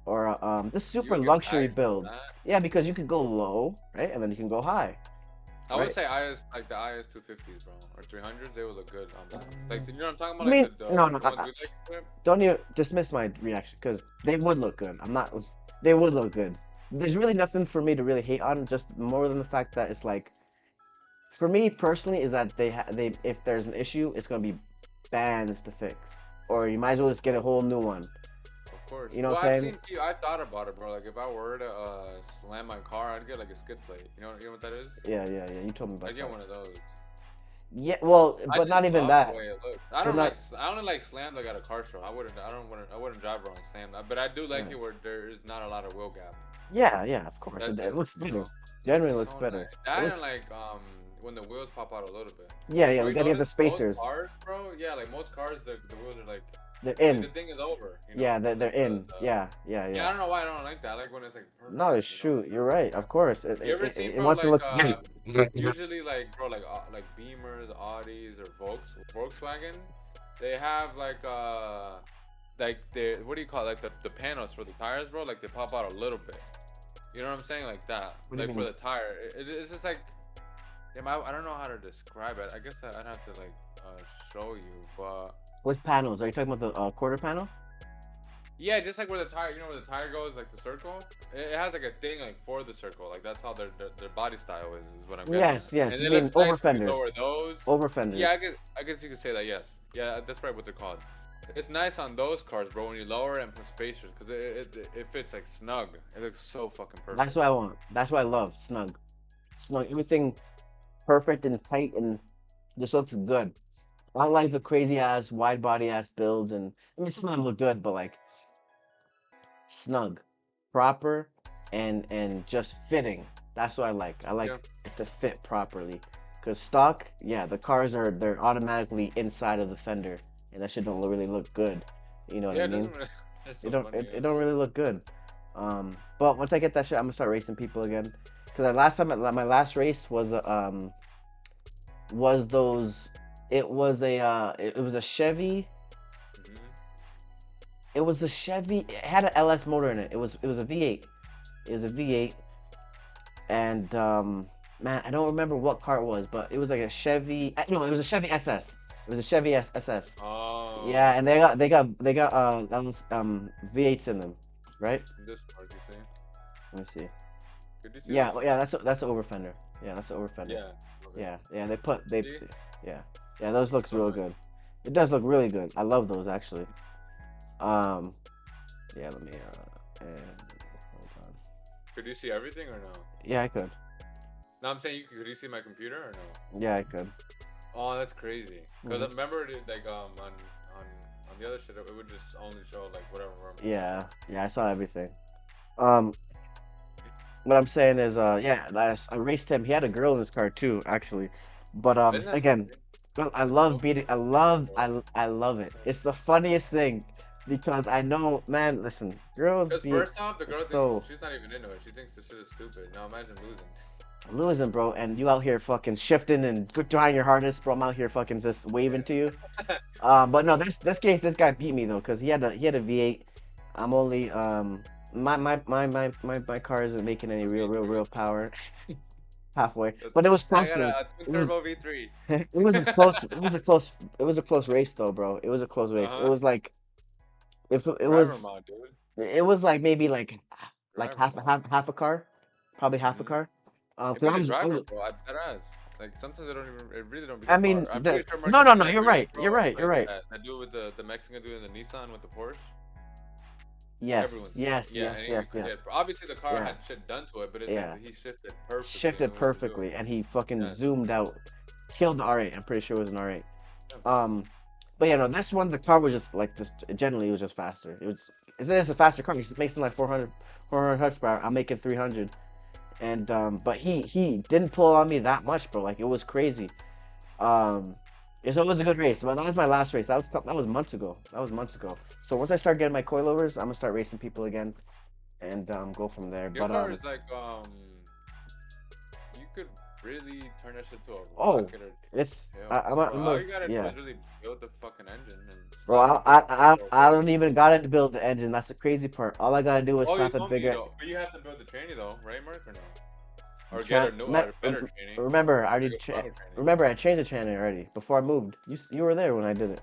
S2: or a the
S1: You
S2: super
S1: would get
S2: luxury
S1: bags from
S2: build.
S1: that.
S2: Yeah, because you can go low, right? And then you can go high,
S1: I would
S2: right?
S1: say IS like the IS 250s, bro, or 300s. They would look good on that. Like, you know what I'm talking
S2: I
S1: about? Like
S2: mean, no, no,
S1: the ones we like. To
S2: don't you dismiss my reaction because they would look good. They would look good. There's really nothing for me to really hate on, just more than the fact that it's like, for me personally, is that they if there's an issue, it's gonna be bands to fix, or you might as well just get a whole new one.
S1: Of course.
S2: You know
S1: Well,
S2: what I'm
S1: I've
S2: saying?
S1: seen people. I thought about it, bro. Like, if I were to slam my car, I'd get like a skid plate. You know what that is?
S2: Yeah. You told me about
S1: I'd get
S2: that.
S1: one of those.
S2: Yeah, well,
S1: I
S2: but
S1: just
S2: not even
S1: love the
S2: that.
S1: way it looks. I
S2: But
S1: don't
S2: not.
S1: like. I don't like slam like at a car show. I wouldn't drive around slam. But I do like
S2: Yeah,
S1: it where there is not a lot of wheel gap.
S2: yeah, of course.
S1: That's
S2: It
S1: it.
S2: looks
S1: You
S2: better.
S1: know,
S2: Generally
S1: it's
S2: looks
S1: so
S2: better.
S1: nice.
S2: It
S1: That and
S2: looks.
S1: like when the wheels pop out a little bit.
S2: Yeah.
S1: Bro,
S2: We
S1: you
S2: gotta get the
S1: notice most
S2: spacers.
S1: cars, bro? Yeah, like most cars, the wheels are like
S2: They're
S1: the
S2: in.
S1: thing is over. You know,
S2: Yeah, they're
S1: like
S2: in.
S1: the
S2: Yeah.
S1: I don't know why I don't like that. I like when it's like
S2: No,
S1: perfect.
S2: it's
S1: You know,
S2: true.
S1: like
S2: You're right. Of course. It
S1: you
S2: it,
S1: ever
S2: it,
S1: see,
S2: it
S1: bro,
S2: wants to
S1: like
S2: look.
S1: usually like like Beamers, Audis, or Volkswagen, they have like the what do you call it? Like the panels for the tires, bro? Like they pop out a little bit. You know what I'm saying? Like that.
S2: What do you
S1: Like for
S2: mean?
S1: the tire, it's just like I don't know how to describe it. I guess I'd have to like show you, but
S2: Which panels? Are you talking about the quarter panel?
S1: yeah, just like where the tire, where the tire goes, like the circle. It has like a thing like for the circle, like that's how their body style is what I'm getting at.
S2: Yes.
S1: And
S2: You
S1: it
S2: mean
S1: looks
S2: over
S1: nice when you
S2: fenders.
S1: lower those.
S2: Over
S1: Yeah,
S2: fenders.
S1: I guess you could say that. Yes, yeah, that's probably what they're called. It's nice on those cars, bro, when you lower it and put spacers, because it fits like snug. It looks so fucking
S2: That's
S1: perfect.
S2: what I want. That's what I love. Snug. Everything perfect and tight and just looks good. I don't like the crazy ass wide body ass builds, and I mean some of them look good, but like snug, proper, and just fitting. That's what I like. I like
S1: Yeah,
S2: it to fit properly. Cause stock, yeah, the cars they're automatically inside of the fender, and that shit don't really look good. You know what
S1: yeah,
S2: I
S1: it
S2: mean?
S1: doesn't really. That's
S2: It
S1: so
S2: don't
S1: funny.
S2: it,
S1: Yeah.
S2: it don't really look good. But once I get that shit, I'm gonna start racing people again. Cause the last time my last race was those. It was a Chevy.
S1: Hmm.
S2: It was a Chevy. It had an LS motor in it. It was a V8. It was a V8, and man, I don't remember what car it was, but it was like a Chevy. No, it was a Chevy SS. It was a Chevy SS.
S1: Oh,
S2: Yeah, and they got V8s in them, right?
S1: this part you see?
S2: Let me see.
S1: Could you see
S2: Yeah,
S1: this?
S2: yeah, that's an over fender. Yeah, that's an over fender.
S1: Yeah. Okay.
S2: Yeah, they
S1: See?
S2: yeah, those looks
S1: So
S2: real
S1: nice.
S2: good. It does look really good. I love those actually. Um, yeah, let me hold on.
S1: Could you see everything or no?
S2: Yeah, I could.
S1: No, I'm saying could you see my computer or no?
S2: Yeah, I could.
S1: Oh, that's crazy. Cause I
S2: Hmm.
S1: remember like on the other shit, it would just only show like whatever room you want to
S2: Yeah,
S1: show.
S2: yeah, I saw everything. Um, what I'm saying is, yeah, I raced him. He had a girl in his car too, actually. But
S1: Isn't that
S2: again,
S1: scary?
S2: well, I
S1: That's
S2: love
S1: so
S2: beating.
S1: crazy, bro.
S2: I love it. It's the funniest thing because I know, man. Listen, girls
S1: Cause
S2: be
S1: first off, the girl thinks
S2: so
S1: she's not even into it. She thinks this shit is stupid. Now imagine losing.
S2: losing, bro, and you out here fucking shifting and trying your hardest, bro. I'm out here fucking just waving to you. But no, this case, this guy beat me though, cause he had a V8. I'm only my car isn't making any
S1: A V3.
S2: real power halfway, but it was
S1: I
S2: close
S1: got
S2: though.
S1: a twin
S2: It was
S1: turbo V3.
S2: it was a close it was a close race though, bro. It was a close
S1: Uh
S2: race. It
S1: huh.
S2: was like if it
S1: Driver
S2: was
S1: mod, dude.
S2: it was like maybe like
S1: Driver mod.
S2: half a car, probably half a
S1: Hmm.
S2: car.
S1: It
S2: 'Cause
S1: be the
S2: I
S1: driver,
S2: was
S1: bro. I bet ass. Like sometimes I don't even. It really don't be the
S2: I
S1: car.
S2: mean
S1: I'm pretty
S2: the
S1: sure
S2: no
S1: Marcus,
S2: no
S1: you
S2: no
S1: can
S2: you're
S1: agree with me,
S2: right
S1: bro.
S2: you're
S1: Like
S2: right.
S1: that dude with the Mexican dude in the Nissan with the Porsche.
S2: Yes
S1: Everyone's
S2: yes
S1: yeah,
S2: yes
S1: and
S2: yes
S1: because
S2: yes
S1: obviously the car
S2: yeah
S1: had shit done to it, but it's like
S2: yeah.
S1: he shifted perfectly and
S2: Shifted
S1: knew what he was doing.
S2: perfectly, and he fucking
S1: Yes.
S2: zoomed out, killed the R8. I'm pretty sure it was an R8.
S1: Yeah.
S2: Um, but yeah, no, this one the car was just like just generally it was just faster. It's a faster car. It makes like 400 horsepower. I'm making 300, and but he didn't pull on me that much, bro. Like it was crazy. Um, so it was a good race. But that was my last race. That was months ago. That was months ago. So once I start getting my coilovers, I'm gonna start racing people again, and go from there.
S1: Your
S2: But
S1: car is like you could really turn that shit to a
S2: oh,
S1: rocket or
S2: it's
S1: hell, bro.
S2: I'm
S1: All
S2: a
S1: you gotta do
S2: yeah.
S1: is really build the fucking engine and
S2: Bro,
S1: slap a bigger turbo
S2: I
S1: or
S2: don't even gotta build the engine. That's the crazy part. All I gotta do is
S1: oh, you
S2: slap a
S1: don't need
S2: bigger
S1: though, but you have to build the tranny though, right, Mark, or no? Or get
S2: tran.
S1: a new or better tranny,
S2: Remember, I
S1: like
S2: already
S1: a stronger tranny.
S2: remember I changed the channel already before I moved. You were there when I did it.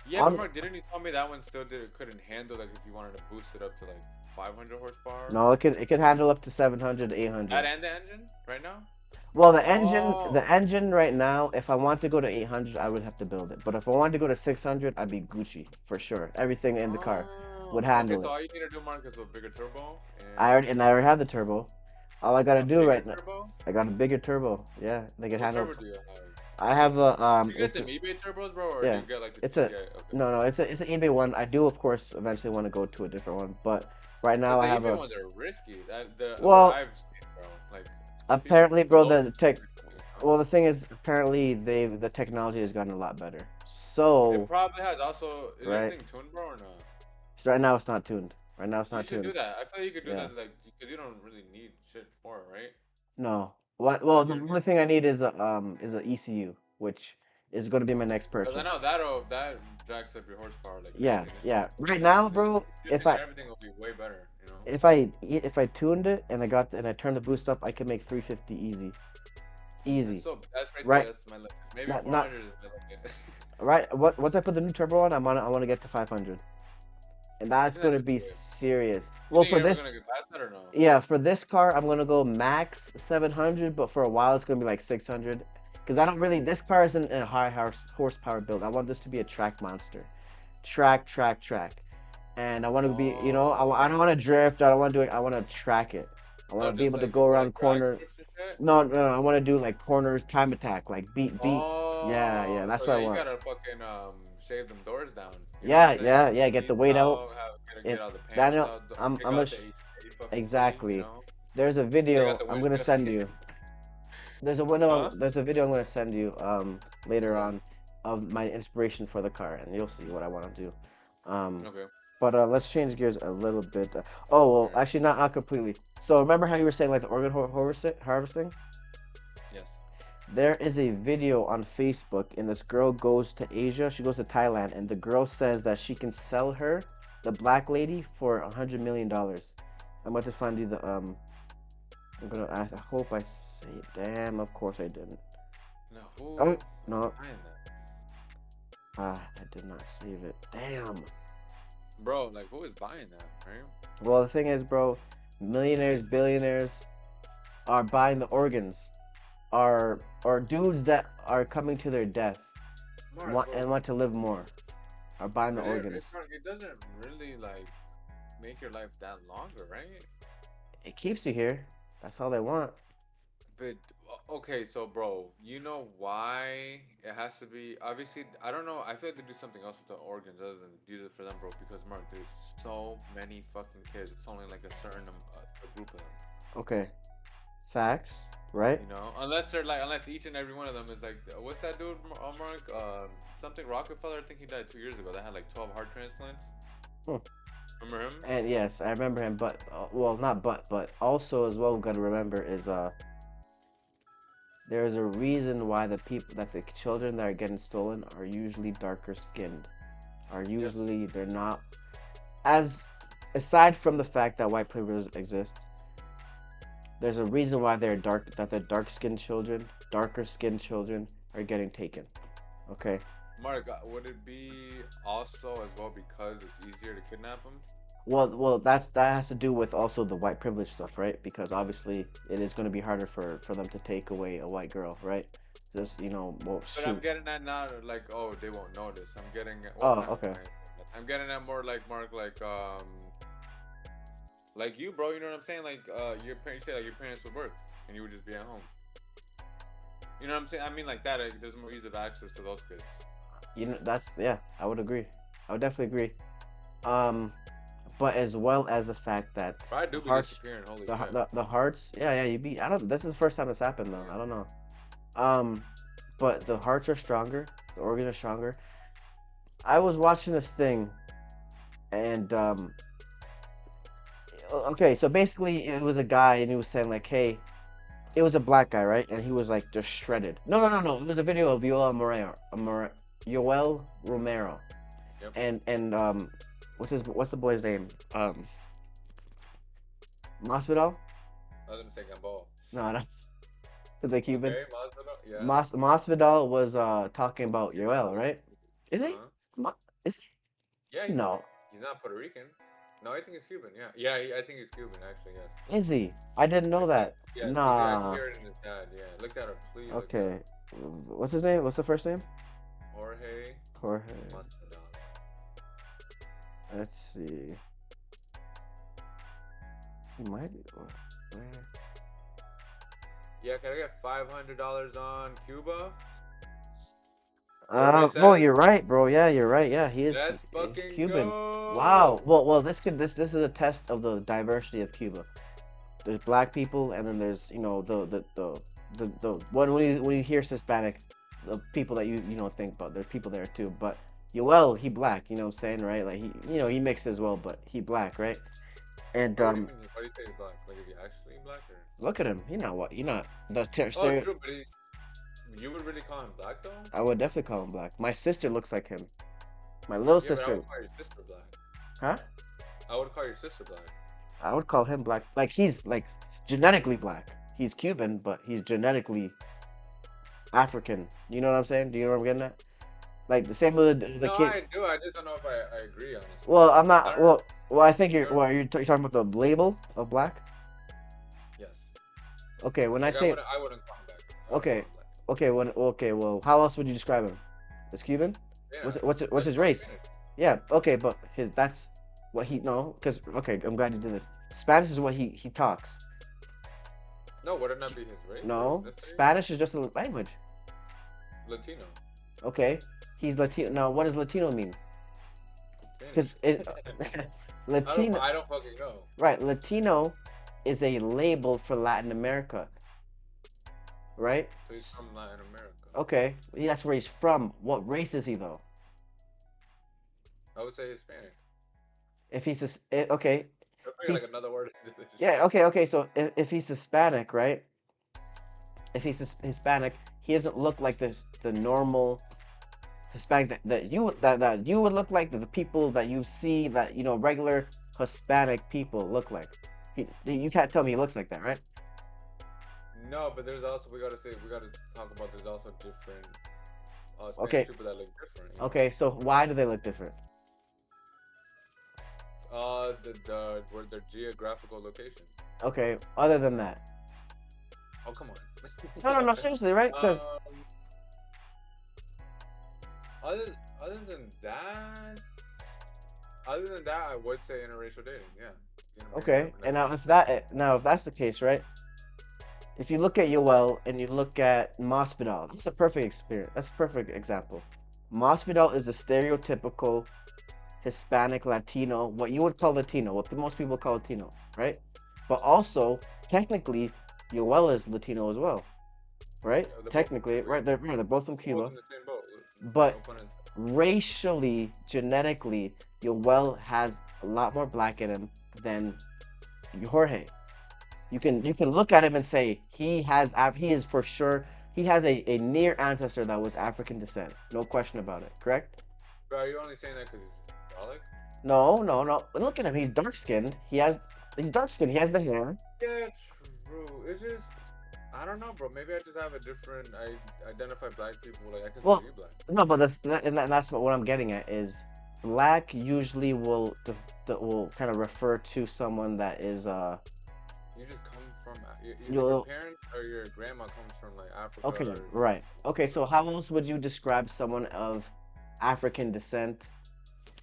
S1: Yeah, but
S2: On
S1: Mark, didn't you tell me that one still couldn't handle like if you wanted to boost it up to like 500 horsepower?
S2: no, it can handle up to 700,
S1: That
S2: 800.
S1: and the engine right now?
S2: Well,
S1: Oh,
S2: the engine right now, if I want to go to 800, I would have to build it. But if I wanted to go to 600, I'd be Gucci for sure. Everything in the car would
S1: okay.
S2: handle
S1: So
S2: it.
S1: all you need to do, Mark, is a bigger turbo
S2: I already have the turbo. All I gotta
S1: a
S2: do
S1: bigger
S2: right now,
S1: turbo.
S2: I got a bigger turbo. Yeah, they can
S1: What
S2: handle.
S1: turbo do you have?
S2: I have a
S1: Do you get
S2: it's
S1: them eBay turbos, bro, or do
S2: yeah,
S1: you get like the
S2: it's a
S1: TCI? Okay.
S2: no, it's an eBay one. I do of course eventually want to go to a different one, but right
S1: Cause
S2: now
S1: the
S2: I have
S1: eBay
S2: a
S1: ones are risky. The what
S2: well,
S1: I've seen, bro. Like people
S2: apparently, bro,
S1: blow
S2: the tech. Well, the thing is, apparently the technology has gotten a lot better.
S1: it
S2: So
S1: probably has. Also, is your
S2: right,
S1: thing tuned, bro, or no?
S2: so right now it's not tuned. Right now it's
S1: You
S2: not
S1: should do
S2: tuned.
S1: that. I feel like you could do
S2: Yeah,
S1: that, like, because you don't really need shit for it, right?
S2: no. What? Well,
S1: Like
S2: the
S1: you're
S2: only
S1: good.
S2: thing I need is a ECU, which is going to be my next
S1: Because I
S2: purchase.
S1: know that jacks up your horsepower like
S2: Yeah,
S1: crazy. And
S2: yeah. Right
S1: like
S2: now,
S1: the
S2: bro, if
S1: shifting and
S2: I
S1: everything will be way better, you know.
S2: if I tuned it and I turned the boost up, I could make 350 easy, easy.
S1: That's right there.
S2: Right?
S1: That's my limit. Maybe
S2: Not
S1: 400 is my limit.
S2: right. Once I put the new turbo on, I want to get to 500, and
S1: I
S2: that's
S1: think that
S2: gonna
S1: should be
S2: be
S1: good.
S2: serious.
S1: You
S2: Well,
S1: think
S2: for
S1: you're ever
S2: this,
S1: gonna get past that or no?
S2: yeah, for this car, I'm gonna go max 700, but for a while it's gonna be like 600, because I don't really. This car isn't a high horsepower build. I want this to be a track monster, track. And I want to be, I don't
S1: Oh,
S2: want to drift. I don't want to do it. I want to track it. I want
S1: so
S2: to be
S1: just
S2: able to
S1: like
S2: go
S1: more like
S2: around
S1: drag
S2: corner.
S1: strips and shit.
S2: No. I want to do like corners, time attack, like beat. Yeah.
S1: Oh,
S2: That's
S1: so
S2: what
S1: yeah,
S2: I
S1: you
S2: want.
S1: gotta fucking shave them doors down. You know what I'm saying?
S2: Yeah. Get
S1: Seat
S2: the weight out.
S1: out,
S2: And
S1: get all the panels
S2: Daniel,
S1: out,
S2: I'm
S1: kick
S2: I'm a
S1: out the AC fucking seat. You
S2: exactly.
S1: know,
S2: There's a
S1: take out
S2: video
S1: the
S2: I'm gonna
S1: windshield.
S2: send you.
S1: Huh?
S2: There's a video I'm gonna send you later
S1: Okay.
S2: on of my inspiration for the car, and you'll see what I want to do. Um,
S1: Okay.
S2: but let's change gears a little bit. Oh well,
S1: Alright.
S2: actually not completely. So remember how you were saying like the organ harvesting?
S1: Yes.
S2: There is a video on Facebook, and this girl goes to Asia. She goes to Thailand, and the girl says that she can sell her, the black lady, for $100 million. I'm about to find you the I hope I say it. Damn, of course I didn't.
S1: No,
S2: Oh
S1: who's
S2: no,
S1: buying that?
S2: I did not save it. Damn.
S1: Bro, like who is buying that, right?
S2: Well, the thing is, bro, millionaires, billionaires are buying the organs, are or dudes that are coming to their death
S1: Mark,
S2: want to live more, are buying the
S1: but
S2: organs.
S1: Mark, it doesn't really like make your life that longer, right?
S2: It keeps you here. That's all they want.
S1: But okay, so bro, you know why it has to be? Obviously, I don't know. I feel like they do something else with the organs other than use it for them, bro. Because Mark, there's so many fucking kids. It's only like a certain a group of them.
S2: Okay. Facts, right?
S1: You know, unless they're like, unless each and every one of them is like, what's that dude, Mark? Something Rockefeller. I think he died 2 years ago. That had like 12 heart transplants.
S2: Hmm.
S1: Remember him?
S2: And yes, I remember him, but well, not but also as well, we gotta remember is there's a reason why the children that are getting stolen are usually darker skinned, are
S1: Yes.
S2: usually they're not as aside from the fact that white privilege exists. There's a reason why the dark skinned children, darker skinned children are getting taken. Okay.
S1: Mark, would it be also as well because it's easier to kidnap them?
S2: Well, that has to do with also the white privilege stuff, right? Because obviously it is going to be harder for them to take away a white girl, right? Just well,
S1: But I'm
S2: shoot.
S1: getting at not like, oh, they won't notice. I'm getting at, well,
S2: Oh,
S1: kind of.
S2: okay.
S1: I'm getting at more like Mark, like you, bro. You know what I'm saying? Like, your parents say like your parents would work and you would just be at home. You know what I'm saying? I mean, like that. Like, there's more ease of access to those kids.
S2: That's yeah. I would agree. I would definitely agree. Um, but as well as the fact that
S1: But I
S2: the
S1: do be
S2: hearts,
S1: disappearing. Holy shit.
S2: the hearts, yeah, you be. I don't. This is the first time this happened though. I don't know. Um, but the hearts are stronger. The organs are stronger. I was watching this thing, and okay, so basically it was a guy, and he was saying like, hey, it was a black guy, right? And he was like just shredded. No. It was a video of Yoel Romero,
S1: Yep.
S2: and what's the boy's name? Masvidal?
S1: I was gonna say Gambol.
S2: No, no, is it Cuban?
S1: Okay, Masvidal. Yeah.
S2: Masvidal was talking about
S1: Cuban.
S2: Yoel, right? Is he?
S1: Uh-huh.
S2: Ma- is he?
S1: Yeah,
S2: No,
S1: he's not Puerto Rican. No, I think he's Cuban. Yeah. Yeah, I think he's Cuban actually. Yes.
S2: is he? I didn't know that.
S1: Yeah, because I can
S2: Nah.
S1: hear it in his dad. Yeah, look that up, please. Look that
S2: Okay.
S1: up.
S2: What's his name? What's the first name?
S1: Jorge
S2: Jorge.
S1: Masvidal.
S2: Let's see. He might be. Where?
S1: Yeah, can I get $500 on Cuba? Survey
S2: Well,
S1: says
S2: you're right, bro. Yeah, you're right. Yeah,
S1: let's
S2: he's
S1: fucking
S2: Cuban.
S1: go.
S2: Wow. Well, this is a test of the diversity of Cuba. There's black people, and then there's when you hear Hispanic, the people that you know think about. There's people there too, but Yoel, he black. You know what I'm saying, right? Like he mixed as well, but he black, right? And
S1: What do you mean? What do you say he's black? Like, is he actually black or?
S2: look at him. You not the
S1: Oh, true, but you would really call him black though?
S2: I would definitely call him black. My sister looks like him. My little
S1: Yeah, but I
S2: sister,
S1: would call your sister black.
S2: huh?
S1: I would call your sister black.
S2: I would call him black. Like he's like genetically black. He's Cuban, but he's genetically African. You know what I'm saying? Do you know what I'm getting at? Like the same with the
S1: No,
S2: kid.
S1: I do. I just don't know if I agree, honestly.
S2: Well, I'm
S1: I
S2: not.
S1: don't know.
S2: Well, I think you're.
S1: You're-
S2: Well, you're talking about the label of black.
S1: Yes.
S2: Okay, when I
S1: Like,
S2: say
S1: I wouldn't call him black. I wouldn't
S2: okay,
S1: call him black.
S2: okay. Well, how else would you describe him? As Cuban?
S1: Yeah.
S2: What's
S1: That's
S2: his
S1: my
S2: race?
S1: opinion.
S2: Yeah. Okay, but that's what he no. Because okay, I'm glad you did this. Spanish is what he talks.
S1: No, would it not be his race?
S2: No,
S1: Or ethnicity?
S2: Spanish is just a language.
S1: Latino.
S2: Okay, he's Latino. Now, what does Latino mean? Because
S1: Spanish.
S2: it Latino,
S1: I don't fucking know.
S2: right? Latino is a label for Latin America, right?
S1: So he's from Latin America.
S2: Okay, that's where he's from. What race is he though?
S1: I would say Hispanic.
S2: If he's okay,
S1: I'll bring like
S2: he's
S1: another word into this
S2: yeah,
S1: shit.
S2: okay. So if he's Hispanic, right? If he's Hispanic, he doesn't look like the normal Hispanic that you would look like the people that you see that regular Hispanic people look like. You can't tell me he looks like that, right?
S1: No, but there's also we gotta talk about there's also different Spanish
S2: Okay.
S1: people that look different. You know?
S2: Okay, so why do they look different?
S1: Their geographical location.
S2: Okay, other than that.
S1: Oh come on.
S2: No, seriously, right? Because
S1: other other than that, I would say interracial dating. Yeah, gonna bring it up
S2: Okay,
S1: and
S2: and
S1: everything.
S2: now if that's the case, right? If you look at Yoel and you look at Masvidal, that's a perfect experience. That's a perfect example. Masvidal is a stereotypical Hispanic Latino, what you would call Latino, what most people call Latino, right? But also, technically, Yoel is Latino as well, right?
S1: Yeah, they're both from
S2: Technically,
S1: Cuba. Yeah.
S2: right, they're both from
S1: They're both
S2: Cuba,
S1: in the same boat.
S2: but
S1: No pun intended.
S2: racially, genetically, Yoel has a lot more black in him than Jorge. You can look at him and say he is for sure he has a near ancestor that was African descent. No question about it. Correct?
S1: Bro, are you only saying that because he's Dalek?
S2: No, no, no. Look at him. He's dark skinned. He's dark skinned. He has the hair.
S1: Yeah, true. It's just I don't know, bro. Maybe I just have a different. I identify black people like I consider
S2: Well,
S1: you black.
S2: no, but that's what I'm getting at is black usually will kind of refer to someone that is
S1: You just come from your
S2: you
S1: parents or your grandma comes from like Africa
S2: okay,
S1: or
S2: right. Okay, so how else would you describe someone of African descent?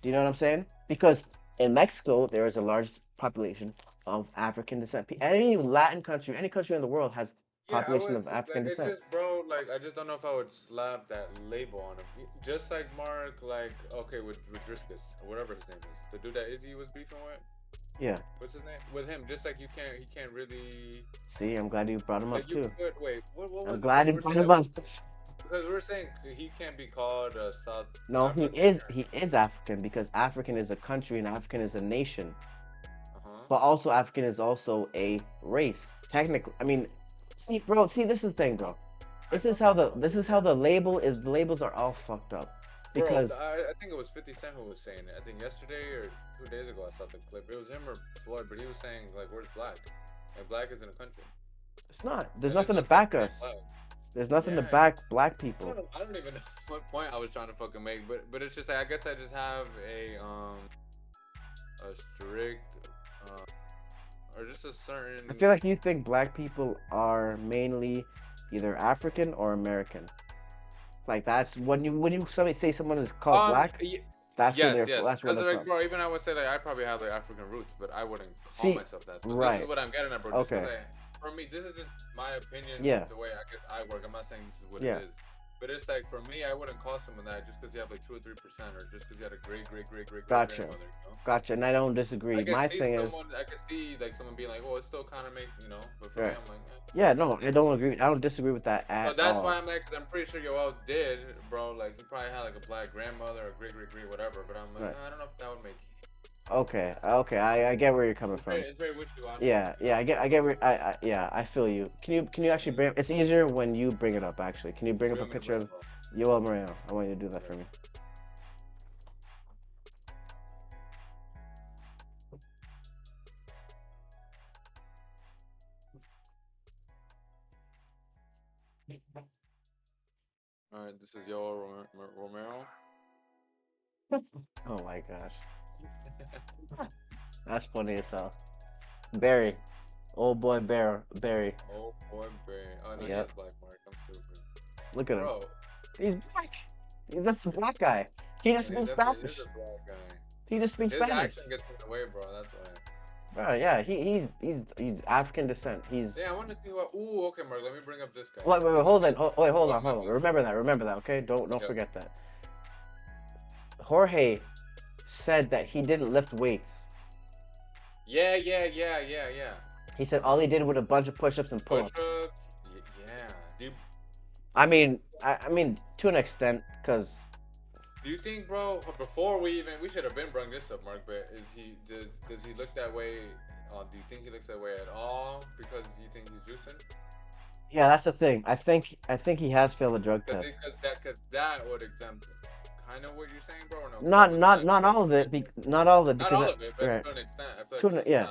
S2: Do you know what I'm saying? Because in Mexico, there is a large population of African descent. Any Latin country, any country in the world has
S1: yeah. I
S2: population
S1: would
S2: of African
S1: like it's
S2: descent.
S1: just bro. Like I just don't know if I would slap that label on him. Just like Mark, like okay with Driscus or whatever his name is, the dude that Izzy was beefing with.
S2: Yeah.
S1: What's his name? With him, just like he can't really
S2: See, I'm glad you brought him up
S1: like you
S2: too.
S1: could wait. What
S2: I'm
S1: was it? Because
S2: glad you
S1: we're
S2: brought
S1: saying
S2: him
S1: that
S2: up.
S1: because we're saying he can't be called South
S2: No,
S1: African.
S2: he is African because African is a country and African is a nation.
S1: Uh huh.
S2: But also African is also a race. Technically, I mean, see, bro, see, this is the thing, bro.
S1: I feel that, bro.
S2: This is how the label is. The labels are all fucked up
S1: Bro,
S2: because
S1: I think it was 50 Cent who was saying it. I think yesterday or 2 days ago I saw the clip. It was him or Floyd, but he was saying like, "Where's black? And black is in a country.
S2: it's not. There's
S1: And there's
S2: nothing to
S1: no country
S2: back
S1: named
S2: us.
S1: black."
S2: There's nothing to
S1: Yeah,
S2: back black people.
S1: I don't even know what point I was trying to fucking make, but it's just like I guess I just have a strict or just a
S2: I
S1: certain
S2: feel like you think black people are mainly either African or American. Like that's when you somebody say someone is called black,
S1: y-
S2: that's where
S1: yes, yes.
S2: that's where
S1: Because
S2: they're
S1: like,
S2: from.
S1: bro, even I would say like I probably have like African roots, but I wouldn't call
S2: See,
S1: myself that. So this is
S2: right.
S1: what I'm getting at, bro. Just
S2: Okay.
S1: because for me, this is just my opinion,
S2: Yeah.
S1: the way I guess I work. I'm not saying this is what
S2: Yeah.
S1: it is, but it's like for me, I wouldn't call someone that just because you have like 2 or 3%, or just because you had a great
S2: Gotcha.
S1: grandmother. You know,
S2: Gotcha. And I don't
S1: I
S2: disagree.
S1: can
S2: My
S1: see
S2: thing is
S1: someone, I can see like someone being like, oh, it still kind of makes, but for me,
S2: right.
S1: I'm like, eh.
S2: Yeah, no, I don't agree. I don't disagree with that
S1: So
S2: at
S1: that's
S2: all.
S1: why I'm like, cause I'm pretty sure Yoel did, bro. Like he probably had like a black grandmother or great whatever. But I'm like,
S2: Right.
S1: I don't know if that would make.
S2: Okay. Okay. I get where you're coming from.
S1: It's very wishy-washy.
S2: Yeah. Yeah. I get where yeah, I feel you. Can you actually bring it's easier when you bring it up actually. Can you bring up a picture of Yoel Moreno? I want you to do that for me.
S1: All right, this is Yoel Romero.
S2: Oh my gosh. That's funny as hell. Barry. Old boy Barry.
S1: Oh boy, Barry. Oh no,
S2: Yep.
S1: he's black, Mark. I'm stupid.
S2: Look at him.
S1: Bro,
S2: He's black. That's the black guy. He just
S1: he
S2: speaks
S1: definitely
S2: Spanish.
S1: is a black guy.
S2: He just speaks
S1: His
S2: Spanish.
S1: accent gets in the way, bro. That's why.
S2: Bro, yeah, he's African descent. He's
S1: Yeah, I want to see what. Ooh, okay, Mark. Let me bring up this guy.
S2: wait, hold on. Wait, hold
S1: Oh,
S2: on, hold on. Remember that, okay? Don't
S1: Yeah.
S2: forget that. Jorge said that he didn't lift weights.
S1: Yeah.
S2: He said all he did was a bunch of push-ups and pull-ups.
S1: Push-ups. Yeah.
S2: I mean to an extent, cause
S1: Do you think, bro? Before we should have been brought this up, Mark. But does he look that way? Do you think he looks that way at all? Because you think he's juicing?
S2: yeah, that's the thing. I think he has failed a drug test.
S1: Because that would exempt kind of what you're saying, bro. Or no?
S2: Not all of it. Not all of it.
S1: Not
S2: because
S1: all of it, but
S2: right.
S1: to an extent. I feel
S2: To
S1: like
S2: an-
S1: it's
S2: yeah.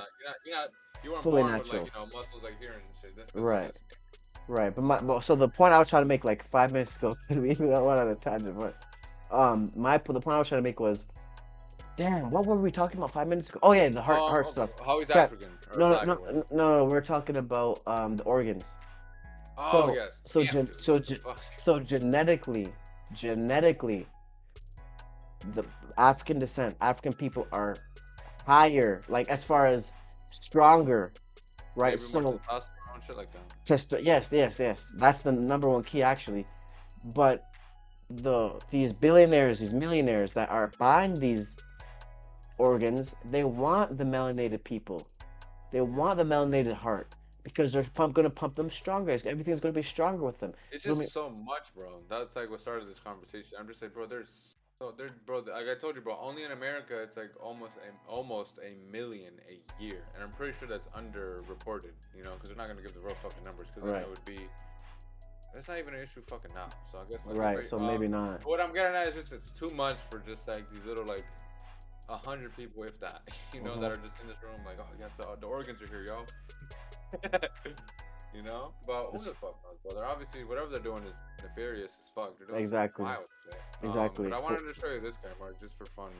S1: not, you weren't
S2: Fully
S1: born
S2: natural.
S1: with like muscles like here and shit. That's
S2: Right. Right, but so the point I was trying to make like 5 minutes ago, we went on a tangent, but the point I was trying to make was, damn, what were we talking about 5 minutes ago? Oh yeah, the heart stuff.
S1: How he's
S2: Crap.
S1: African or
S2: No,
S1: black
S2: no,
S1: or whatever.
S2: no, we're talking about the organs.
S1: Oh
S2: So
S1: yes.
S2: so
S1: Damn,
S2: gen-
S1: dude. Fuck.
S2: so genetically, the African descent, African people are higher, like as far as stronger, right?
S1: Maybe more
S2: So
S1: testosterone, shit like that.
S2: just yes. That's the number one key actually. But these billionaires, these millionaires that are buying these organs, they want the melanated people. They
S1: Yeah.
S2: want the melanated heart because they're going to pump them stronger. Everything's going to be stronger with them.
S1: It's
S2: So, I mean,
S1: just so much, bro. That's like what started this conversation. I'm just like, bro, bro, like I told you, bro. Only in America, it's like almost a million a year, and I'm pretty sure that's underreported. You know, because they're not gonna give the real fucking numbers, because then
S2: right,
S1: it would be. It's not even an issue fucking now. So I guess like
S2: right. So maybe not.
S1: what I'm getting at is just it's too much for just like these little like 100 people, if that,
S2: Hmm.
S1: that are just in this room, like, oh yes, the organs are here, yo. But who the fuck knows, brother? Obviously, whatever they're doing is nefarious as fuck. They're doing some
S2: Exactly,
S1: wild shit. But
S2: exactly.
S1: I wanted to show you this guy, Mark, just for fun.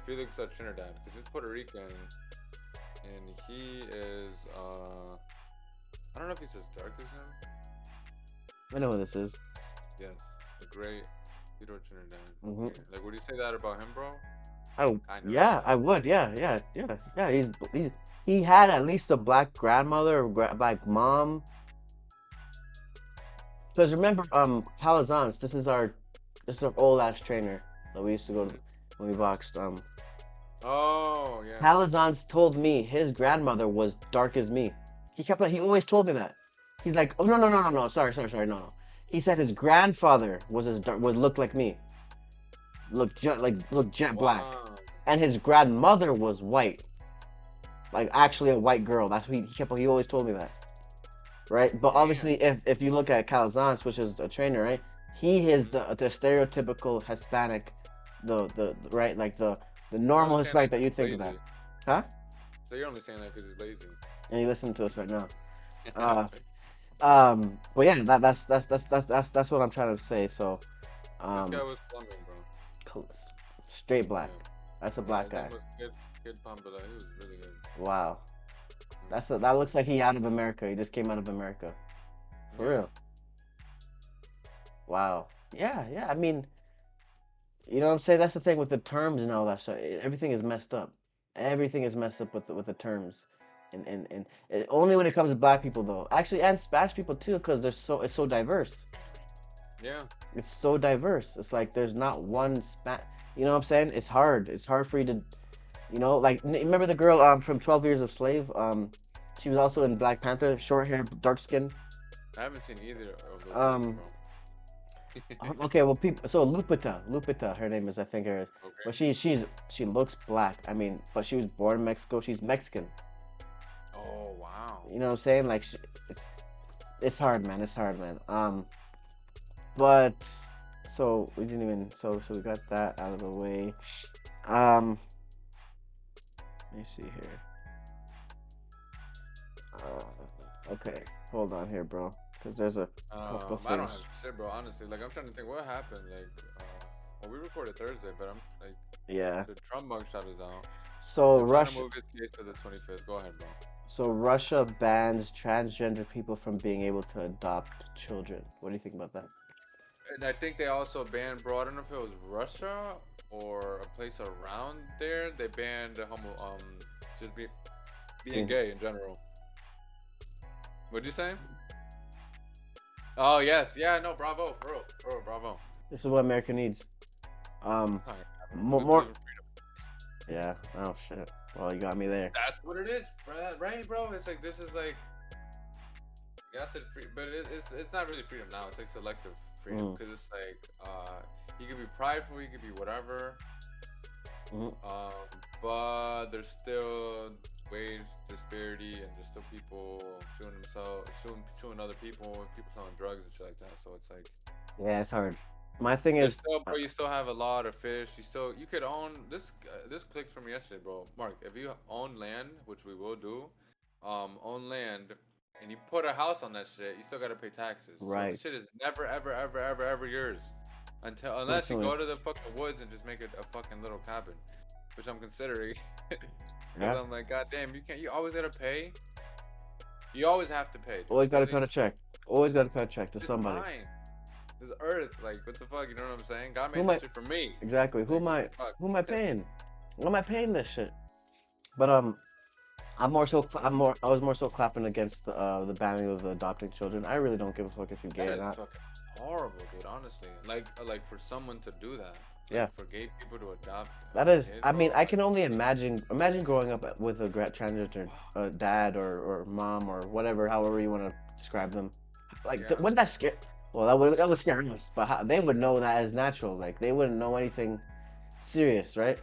S1: Felix Trinidad, because he's Puerto Rican, and he is, I don't know if he's as dark as him.
S2: I know what this is.
S1: Yes, the great Felix Trinidad.
S2: Hmm.
S1: Like, would you say that about him, bro?
S2: Oh,
S1: Kind of.
S2: yeah, I would. Yeah. He had at least a black grandmother or black mom. Because remember, Calazans, this is our old ass trainer that we used to go to
S1: Mhm.
S2: when we boxed.
S1: Oh, yeah.
S2: Calazans told me his grandmother was dark as me. He always told me that. He's like, oh no, sorry, no. He said his grandfather was as dark, would look like me, look jet black,
S1: Wow.
S2: and his grandmother was white, like actually a white girl. That's what he always told me that, right? But
S1: Damn.
S2: obviously, if you look at Calazans, which is a trainer, right? He is
S1: Mhm.
S2: the stereotypical Hispanic, the right, like the
S1: You're only
S2: normal
S1: saying that
S2: Hispanic that
S1: 'cause
S2: you
S1: he's
S2: think of that,
S1: lazy.
S2: huh?
S1: So you're only saying that because he's lazy.
S2: And you listen to us right now. Uh, but yeah, that's what I'm trying to say. So,
S1: This guy
S2: um,
S1: was Colombian, bro.
S2: cl- straight black.
S1: Yeah.
S2: That's a
S1: Yeah,
S2: black
S1: his name
S2: guy.
S1: was Kid Pambala. He was really good.
S2: Wow.
S1: Mm.
S2: That looks like he out of America. He just came out of America. For
S1: Yeah.
S2: real. Wow. Yeah. I mean, you know what I'm saying? That's the thing with the terms and all that stuff. Everything is messed up. Everything is messed up with the terms. Only when it comes to black people though. Actually, and Spanish people too, because it's so diverse.
S1: Yeah.
S2: It's so diverse. It's like there's not one You know what I'm saying? It's hard. It's hard for you to, like remember the girl from 12 Years a Slave? She was also in Black Panther, short hair, dark skin.
S1: I haven't seen either of those movies,
S2: Um,
S1: bro.
S2: okay, well, people. So Lupita, her name is, I think, her. But
S1: Okay.
S2: she looks black. I mean, but she was born in Mexico. She's Mexican.
S1: Oh, wow.
S2: You know what I'm saying? Like, it's it's hard, man. It's hard, man. But so we didn't even. So we got that out of the way. Um, let me see here. Okay, hold on here, bro, because there's a couple
S1: I don't have
S2: things.
S1: shit, bro. Honestly, like I'm trying to think what happened. Like, well, we recorded Thursday, but I'm like,
S2: Yeah.
S1: the Trump mugshot is out.
S2: So
S1: They're trying to
S2: Russia,
S1: move his case to the 25th. Go ahead, bro.
S2: so Russia bans transgender people from being able to adopt children. What do you think about that?
S1: And I think they also banned, bro. I don't know if it was Russia or a place around there. They banned just being
S2: Being
S1: gay in general. What'd you say? Oh yes, yeah, no, bravo, bro, bravo.
S2: This is what America needs. Um,
S1: It's not gonna happen. We
S2: more.
S1: live in freedom.
S2: Yeah. Oh shit. Well, you got me there.
S1: That's what it is, bro. Right, bro. It's like this is like, yeah, I said free, but it's not really freedom now. It's like selective freedom
S2: Mm,
S1: because it's like you could be prideful, you could be whatever,
S2: mm,
S1: um, but there's still wage disparity and there's still people shooting other people selling drugs and shit like that. So it's like
S2: yeah, it's hard. My thing
S1: there's
S2: is,
S1: still, bro. You still have a lot of fish. You could own this. This clicked from yesterday, bro. Mark, if you own land, which we will do, own land, and you put a house on that shit, you still gotta pay taxes. So the
S2: right.
S1: shit is never, ever yours, unless you
S2: Personally,
S1: go to the fucking woods and just make it a fucking little cabin, which I'm considering. Because
S2: yeah.
S1: I'm like, god damn, you can't. You always gotta pay. You always have to pay, dude.
S2: Always got to cut
S1: Really,
S2: a check. Always got to cut a check to
S1: it's just
S2: somebody.
S1: mine. This earth, like, what the fuck? You know what I'm saying? God
S2: Who
S1: made
S2: am
S1: this
S2: I?
S1: shit for me.
S2: Exactly.
S1: Like, what the fuck?
S2: Who am I paying? Who am I paying this shit? But I was more so clapping against the banning of the adopting children. I really don't give a fuck if you're
S1: That
S2: gay or
S1: is
S2: not.
S1: fucking horrible, dude. Honestly, like for someone to do that,
S2: Yeah.
S1: like for gay people to adopt
S2: That
S1: a
S2: is,
S1: kid,
S2: I
S1: bro.
S2: mean, I
S1: Like,
S2: can only imagine growing up with a transgender dad or mom or whatever, however you want to describe them. Like,
S1: yeah.
S2: wouldn't that scare? Well, that would scare us, but they would know that as natural. Like, they wouldn't know anything serious, right?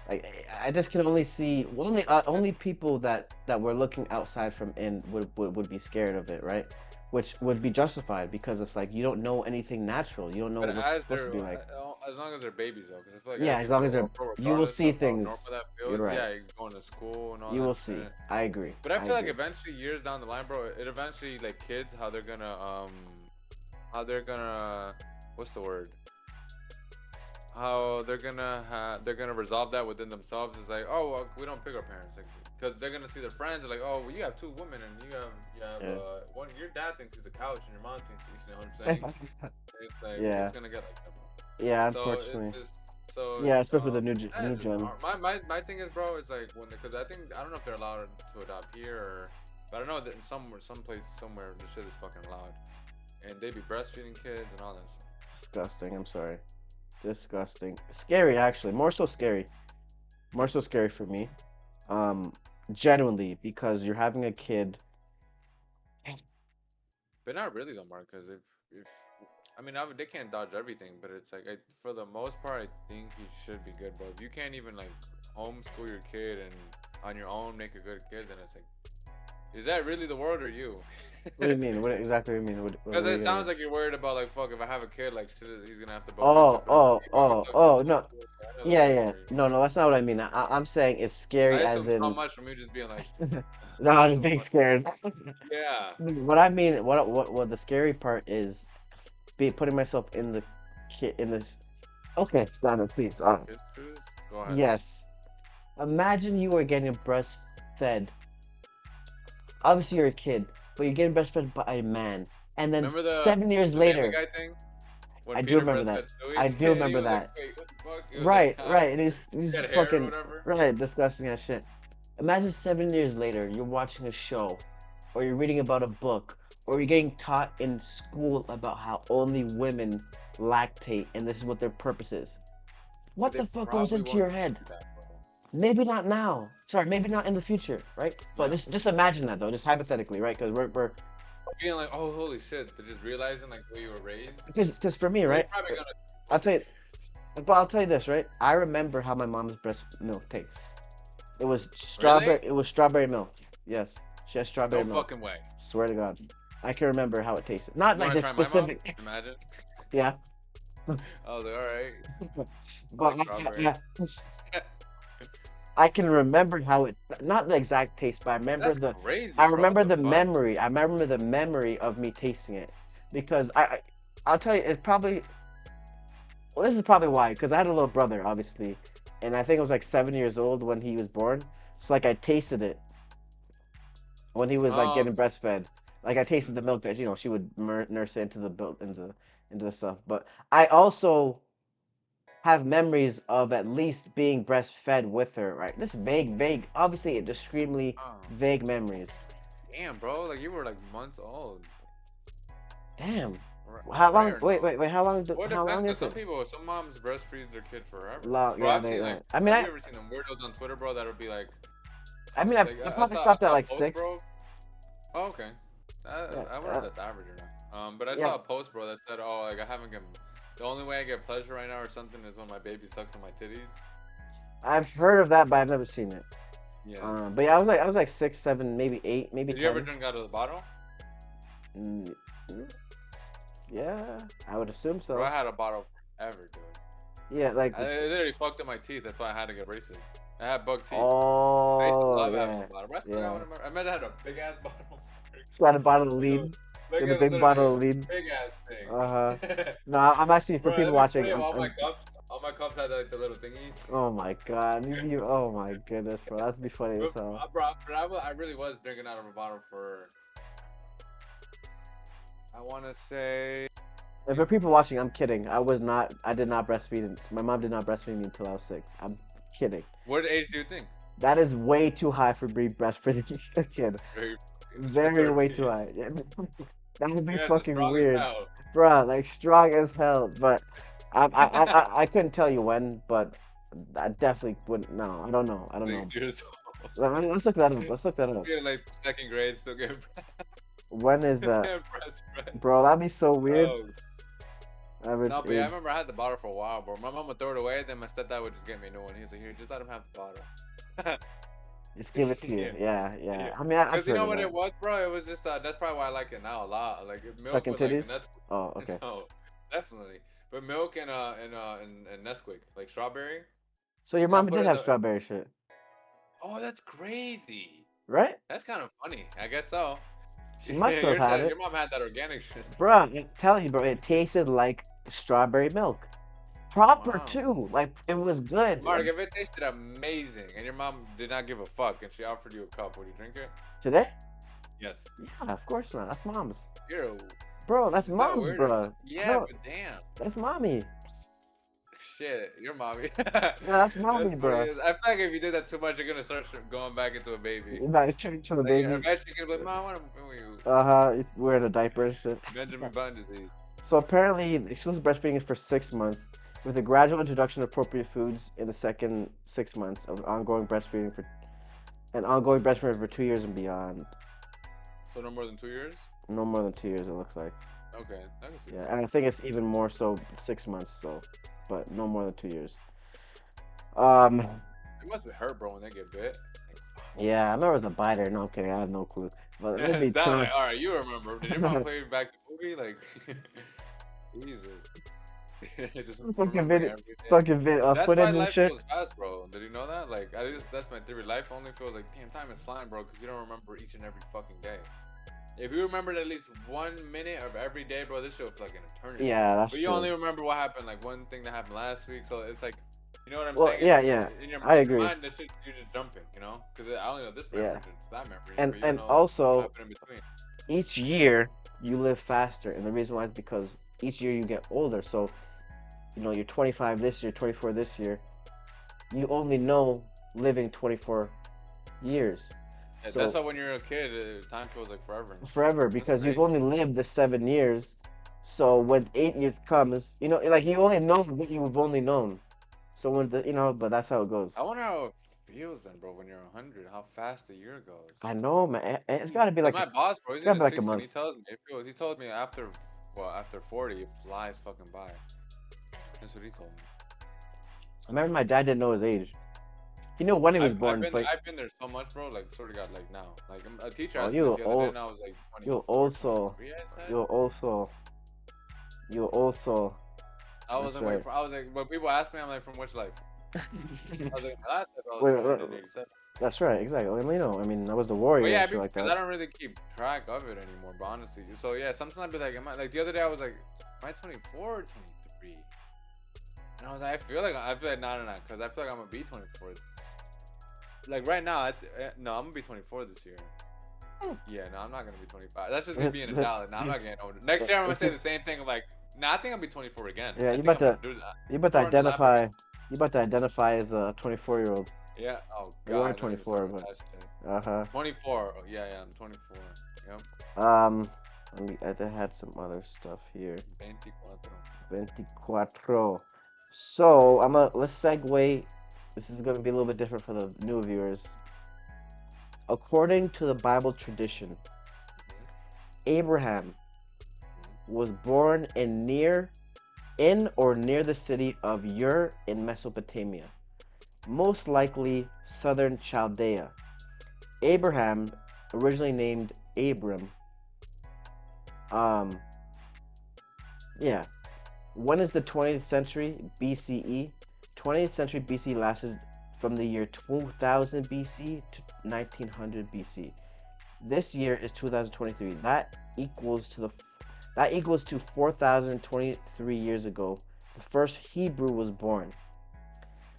S2: Like, I just can only see only people that were looking outside from in would be scared of it, right? Which would be justified because it's like you don't know anything natural. You don't know
S1: But
S2: what it's supposed to be like.
S1: as long as they're babies though, because I feel like
S2: Yeah,
S1: as
S2: as
S1: you
S2: long
S1: grow
S2: as they're,
S1: up, bro,
S2: you will
S1: regardless
S2: see
S1: of how normal
S2: things.
S1: that
S2: You're
S1: feels,
S2: right.
S1: yeah, you're going to school and all
S2: You
S1: that
S2: will see.
S1: shit.
S2: I agree.
S1: But I
S2: I
S1: feel like
S2: agree.
S1: eventually, years down the line, bro, it eventually like kids how they're gonna what's the word? How they're gonna resolve that within themselves is like, oh, well, we don't pick our parents, like, because they're gonna see their friends, they're like, oh, well, you have two women and you have
S2: Yeah.
S1: one. Your dad thinks he's a couch and your mom thinks you know what I'm saying? It's like
S2: Yeah.
S1: it's gonna get like that, bro.
S2: Yeah.
S1: So it's
S2: Unfortunately.
S1: just so
S2: Yeah, especially with the
S1: that
S2: new
S1: is just
S2: gen.
S1: hard. My thing is, bro, is like when because I think I don't know if they're allowed to adopt here or, but I know that in some place somewhere this shit is fucking allowed, and they be breastfeeding kids and all that shit.
S2: Disgusting. I'm sorry. Disgusting. Scary, actually. More so scary. More so scary for me. Um, Genuinely, because you're having a kid.
S1: But not really though, Mark, because if I mean they can't dodge everything, but it's like for the most part, I think you should be good, bro. If you can't even like homeschool your kid and on your own make a good kid, then it's like, is that really the world or you?
S2: What do you mean? What exactly do you mean? What
S1: Because
S2: are
S1: it
S2: you getting
S1: sounds
S2: at?
S1: like you're worried about like fuck if I have a kid like shit, he's gonna have to
S2: Oh,
S1: mentor
S2: oh,
S1: me. Bro,
S2: oh,
S1: fuck,
S2: oh, no.
S1: I know that's
S2: Yeah,
S1: not
S2: yeah.
S1: scary.
S2: No, no, that's not what I mean. I'm saying it's
S1: I
S2: scary as
S1: assume so
S2: in.
S1: much from you just being like,
S2: No,
S1: that's
S2: I'm
S1: so
S2: being
S1: funny.
S2: scared.
S1: Yeah.
S2: What I mean, what the scary part is, be putting myself in the kid in this. Okay, stop it, please.
S1: Kid shoes? Go ahead.
S2: Yes. Imagine you were getting breastfed. Obviously, you're a kid, but you're getting breastfed by a man, and then
S1: Remember
S2: 7 years
S1: the Family
S2: later,
S1: Guy thing when
S2: I do
S1: Peter
S2: remember that.
S1: breastfed
S2: I
S1: Stewie,
S2: do
S1: and he
S2: remember
S1: was like,
S2: that.
S1: "Wait, what the fuck?" It was like,
S2: Right, right. And he's
S1: he had hair or
S2: fucking
S1: whatever.
S2: right, disgusting as shit. Imagine 7 years later, you're watching a show, or you're reading about a book, or you're getting taught in school about how only women lactate, and this is what their purpose is.
S1: But
S2: What
S1: they
S2: the fuck goes
S1: probably
S2: into
S1: won't
S2: your
S1: teach
S2: head?
S1: you that, bro.
S2: Maybe not now. Sorry, maybe not in the future, right? But
S1: Yeah,
S2: just imagine that though, just hypothetically, right? Because we're
S1: being like, "Oh, holy shit!" But just realizing like the way you were raised,
S2: because for me,
S1: bro, you're
S2: right?
S1: probably gonna
S2: I'll
S1: want to
S2: tell you,
S1: be.
S2: but I'll tell you this, right? I remember how my mom's breast milk tastes. It was
S1: Really?
S2: strawberry. It was strawberry milk. Yes, she has
S1: No
S2: strawberry milk.
S1: fucking way.
S2: Swear to God, I can remember how it tasted. Not
S1: You
S2: like
S1: want to
S2: the
S1: try my mom?
S2: specific.
S1: Imagine.
S2: Yeah,
S1: I was like, "All right, I
S2: but
S1: like strawberry."
S2: I can remember how it. Not the exact taste, but I remember
S1: That's
S2: the.
S1: crazy,
S2: I
S1: bro. What
S2: remember
S1: the
S2: the
S1: fuck?
S2: memory. I remember the memory of me tasting it because I'll tell you, it's probably. Well, this is probably why, because I had a little brother, obviously, and I think I was like 7 years old when he was born. So like I tasted it when he was like
S1: Oh,
S2: getting breastfed. Like I tasted the milk that she would nurse it into the built into the stuff. But I also have memories of at least being breastfed with her. Right, this vague, obviously extremely
S1: oh,
S2: vague memories.
S1: damn, bro. Like you were like months old.
S2: Damn, how
S1: Right
S2: long?
S1: or
S2: Wait,
S1: no?
S2: wait, wait.
S1: Well, it
S2: How
S1: depends,
S2: long
S1: cause
S2: is it?
S1: some moms breastfeed their kid forever.
S2: Long,
S1: Bro,
S2: yeah,
S1: I've
S2: they.
S1: seen like,
S2: Right. I mean,
S1: have you ever seen them weirdos on Twitter, bro? That'll be like,
S2: I
S1: I
S2: probably
S1: I
S2: stopped at
S1: saw a
S2: like
S1: post, bro.
S2: 6.
S1: Oh, okay.
S2: Yeah,
S1: I wonder if that's average or not. But I
S2: yeah.
S1: saw a post, bro, that said, oh, like I haven't get, the only way I get pleasure right now or something is when my baby sucks on my titties.
S2: I've heard of that, but I've never seen it.
S1: Yeah.
S2: But yeah, I was like 6, 7, maybe 8, maybe
S1: Did you ever
S2: 10.
S1: drink out of the bottle?
S2: Mm, mm, yeah, I would assume
S1: Bro, I
S2: so.
S1: had a bottle forever, dude.
S2: Yeah, like
S1: I it literally fucked up my teeth. That's why I had to get braces. I had bug teeth. I used to
S2: oh
S1: love having
S2: yeah,
S1: a bottle. Bro, I still got
S2: yeah.
S1: one of my. I meant I had a big ass bottle.
S2: It's got a bottle of
S1: Yo,
S2: lead.
S1: like
S2: Got a
S1: it was
S2: big
S1: literally
S2: bottle
S1: a
S2: of lead.
S1: big ass thing.
S2: Uh huh. No, I'm actually for
S1: Bro,
S2: people
S1: that'd be
S2: watching.
S1: funny if all my cups had like the little thingy.
S2: Oh my god, oh my goodness, bro, that'd be funny as
S1: But,
S2: hell.
S1: I really was drinking out of a bottle for. I want to say.
S2: And for people watching, I'm kidding. I was not. I did not breastfeed. My mom did not breastfeed me until I was 6. I'm kidding.
S1: What age do you think?
S2: That is way too high for me breastfeeding a kid.
S1: Very
S2: Very way too
S1: 13.
S2: high. Yeah, that would be
S1: You guys are
S2: fucking
S1: strong as
S2: weird,
S1: hell.
S2: bruh. Like strong as hell. But I couldn't tell you when, but I definitely wouldn't. No, I don't know. I don't know.
S1: 6 years old.
S2: Let's look that up. Let's look that up.
S1: You're like second grade, still getting
S2: When is that,
S1: breastfed.
S2: bro? That'd be so weird.
S1: Oh
S2: Average
S1: no, but yeah, I
S2: age.
S1: remember I had the bottle for a while, bro. My mom would throw it away, then my stepdad would just get me a new one. He's like, "Here, just let him have the bottle."
S2: Just give it to you.
S1: Yeah,
S2: Yeah,
S1: yeah.
S2: yeah. I mean, I've
S1: Cause you
S2: heard
S1: know
S2: of
S1: what
S2: that.
S1: it was, bro? It was just that's probably why I like it now a lot. Like milk
S2: Sucking
S1: with like
S2: titties.
S1: Nesquik.
S2: Oh, okay.
S1: No, definitely. But milk and Nesquik, like strawberry.
S2: So your
S1: You know,
S2: mom
S1: put
S2: did
S1: it in
S2: have
S1: the.
S2: strawberry shit,
S1: Oh, that's crazy.
S2: right?
S1: That's kind of funny. I guess so.
S2: She must have
S1: Your
S2: had
S1: your
S2: it,
S1: mom had that organic shit.
S2: bro. I'm telling you, bro. It tasted like strawberry milk. Proper
S1: Wow.
S2: too. Like it was good.
S1: Mark, if it tasted amazing and your mom did not give a fuck and she offered you a cup, would you drink it?
S2: Today?
S1: Yes.
S2: Yeah, of course not. That's mom's.
S1: You're a,
S2: Bro, that's
S1: is that
S2: mom's,
S1: weird?
S2: bro.
S1: Yeah, but damn.
S2: That's mommy.
S1: Shit, your mommy.
S2: Yeah, that's mommy,
S1: That's
S2: bro.
S1: funny. I feel like if you do that too much, you're gonna start going back into a baby.
S2: You might turn to the
S1: Like,
S2: baby.
S1: eventually you're gonna be like, Mom, I want to you.
S2: Wearing a diaper and shit.
S1: Benjamin Button disease.
S2: So apparently, exclusive breastfeeding is for 6 months, with a gradual introduction of appropriate foods in the second 6 months of ongoing breastfeeding for 2 years and beyond.
S1: So no more than 2 years?
S2: No more than 2 years, it looks like.
S1: Okay, I can see
S2: Yeah,
S1: that.
S2: and I think it's even more so 6 months. So, but no more than 2 years. Um,
S1: It must be hurt, bro, when they get bit.
S2: yeah, I remember it was a biter. No, I'm kidding. I have no clue. But it'd be
S1: Damn,
S2: tough.
S1: all right, you remember? Did your mom play back the movie? Like, Jesus. Just
S2: Fucking
S1: remembering
S2: video,
S1: everything. That's why
S2: footage and
S1: life
S2: shit.
S1: goes fast, bro. Did you know that? Like, at least that's my theory. Life only feels like, damn, time is flying, bro, because you don't remember each and every fucking day. If you remembered at least 1 minute of every day, bro, this shit would feel like an eternity.
S2: Yeah, that's
S1: But you
S2: true.
S1: only remember what happened, like one thing that happened last week. So it's like, you know what I'm
S2: Well,
S1: saying?
S2: yeah,
S1: In your
S2: I agree.
S1: mind, this shit, you're just jumping, you know? Because I only know this memory,
S2: Yeah.
S1: it's that memory.
S2: And
S1: but you don't know
S2: also,
S1: what happened in between.
S2: each year you live faster, and the reason why is because each year you get older. So, you're 25 this year, 24 this year. You only know living 24 years.
S1: Yeah,
S2: So
S1: that's why when you're a kid, time feels like forever.
S2: forever, because you've
S1: crazy.
S2: only lived the 7 years. So when 8 years comes, like you only know what you've only known. So but that's how it goes.
S1: I wonder how it feels then, bro, when you're 100, how fast a year goes.
S2: I know, man. It's got to be like
S1: My boss, bro, he's
S2: it's got
S1: in
S2: to be
S1: his
S2: like a
S1: 60s, and
S2: month.
S1: he told me after 40, it flies fucking by. That's what he told me.
S2: I remember my dad didn't know his age. He knew when he was
S1: I've
S2: born,
S1: been
S2: but
S1: I've been there so much, bro. Like, sort of got like now. Like a teacher
S2: oh,
S1: asked me
S2: you
S1: this the other day,
S2: old,
S1: and I was like
S2: you
S1: 24,
S2: also,
S1: 23, I said.
S2: you also, you also.
S1: I wasn't
S2: right.
S1: waiting for. I was like, when people ask me, I'm like, from which life? I was like, my last life, I was
S2: Wait,
S1: born in '87.
S2: That's right, exactly. I mean, I was the warrior
S1: But yeah,
S2: and shit like
S1: because
S2: that.
S1: I don't really keep track of it anymore, but honestly. So yeah, sometimes I'd be like, like the other day I was like, am I 24 or 23? And I was like, I feel like no, because I feel like I'm gonna be 24. Like right now, no, I'm gonna be 24 this year. Yeah, no, I'm not gonna be 25. That's just me being a dollar. No, I'm not getting older. Next year I'm gonna say the same thing. I'm like, nah, I think I'll be 24 again.
S2: Yeah,
S1: I
S2: you
S1: think
S2: about
S1: I'm
S2: to
S1: gonna do that.
S2: you about to
S1: Throw in the lap
S2: identify
S1: again.
S2: you about to identify as a 24-year-old.
S1: Yeah. Oh
S2: You are
S1: god. don't even
S2: 24,
S1: start
S2: but
S1: with that shit. 24. Oh, yeah, I'm 24. Yep.
S2: I had some other stuff here.
S1: 24.
S2: 24. So let's segue. This is gonna be a little bit different for the new viewers. According to the Bible tradition, Abraham was born in or near the city of Ur in Mesopotamia, most likely southern Chaldea. Abraham, originally named Abram, when is the 20th century BCE? 20th century BC lasted from the year 2000 BC to 1900 BC. This year is 2023. That equals to 4023 years ago. The first Hebrew was born.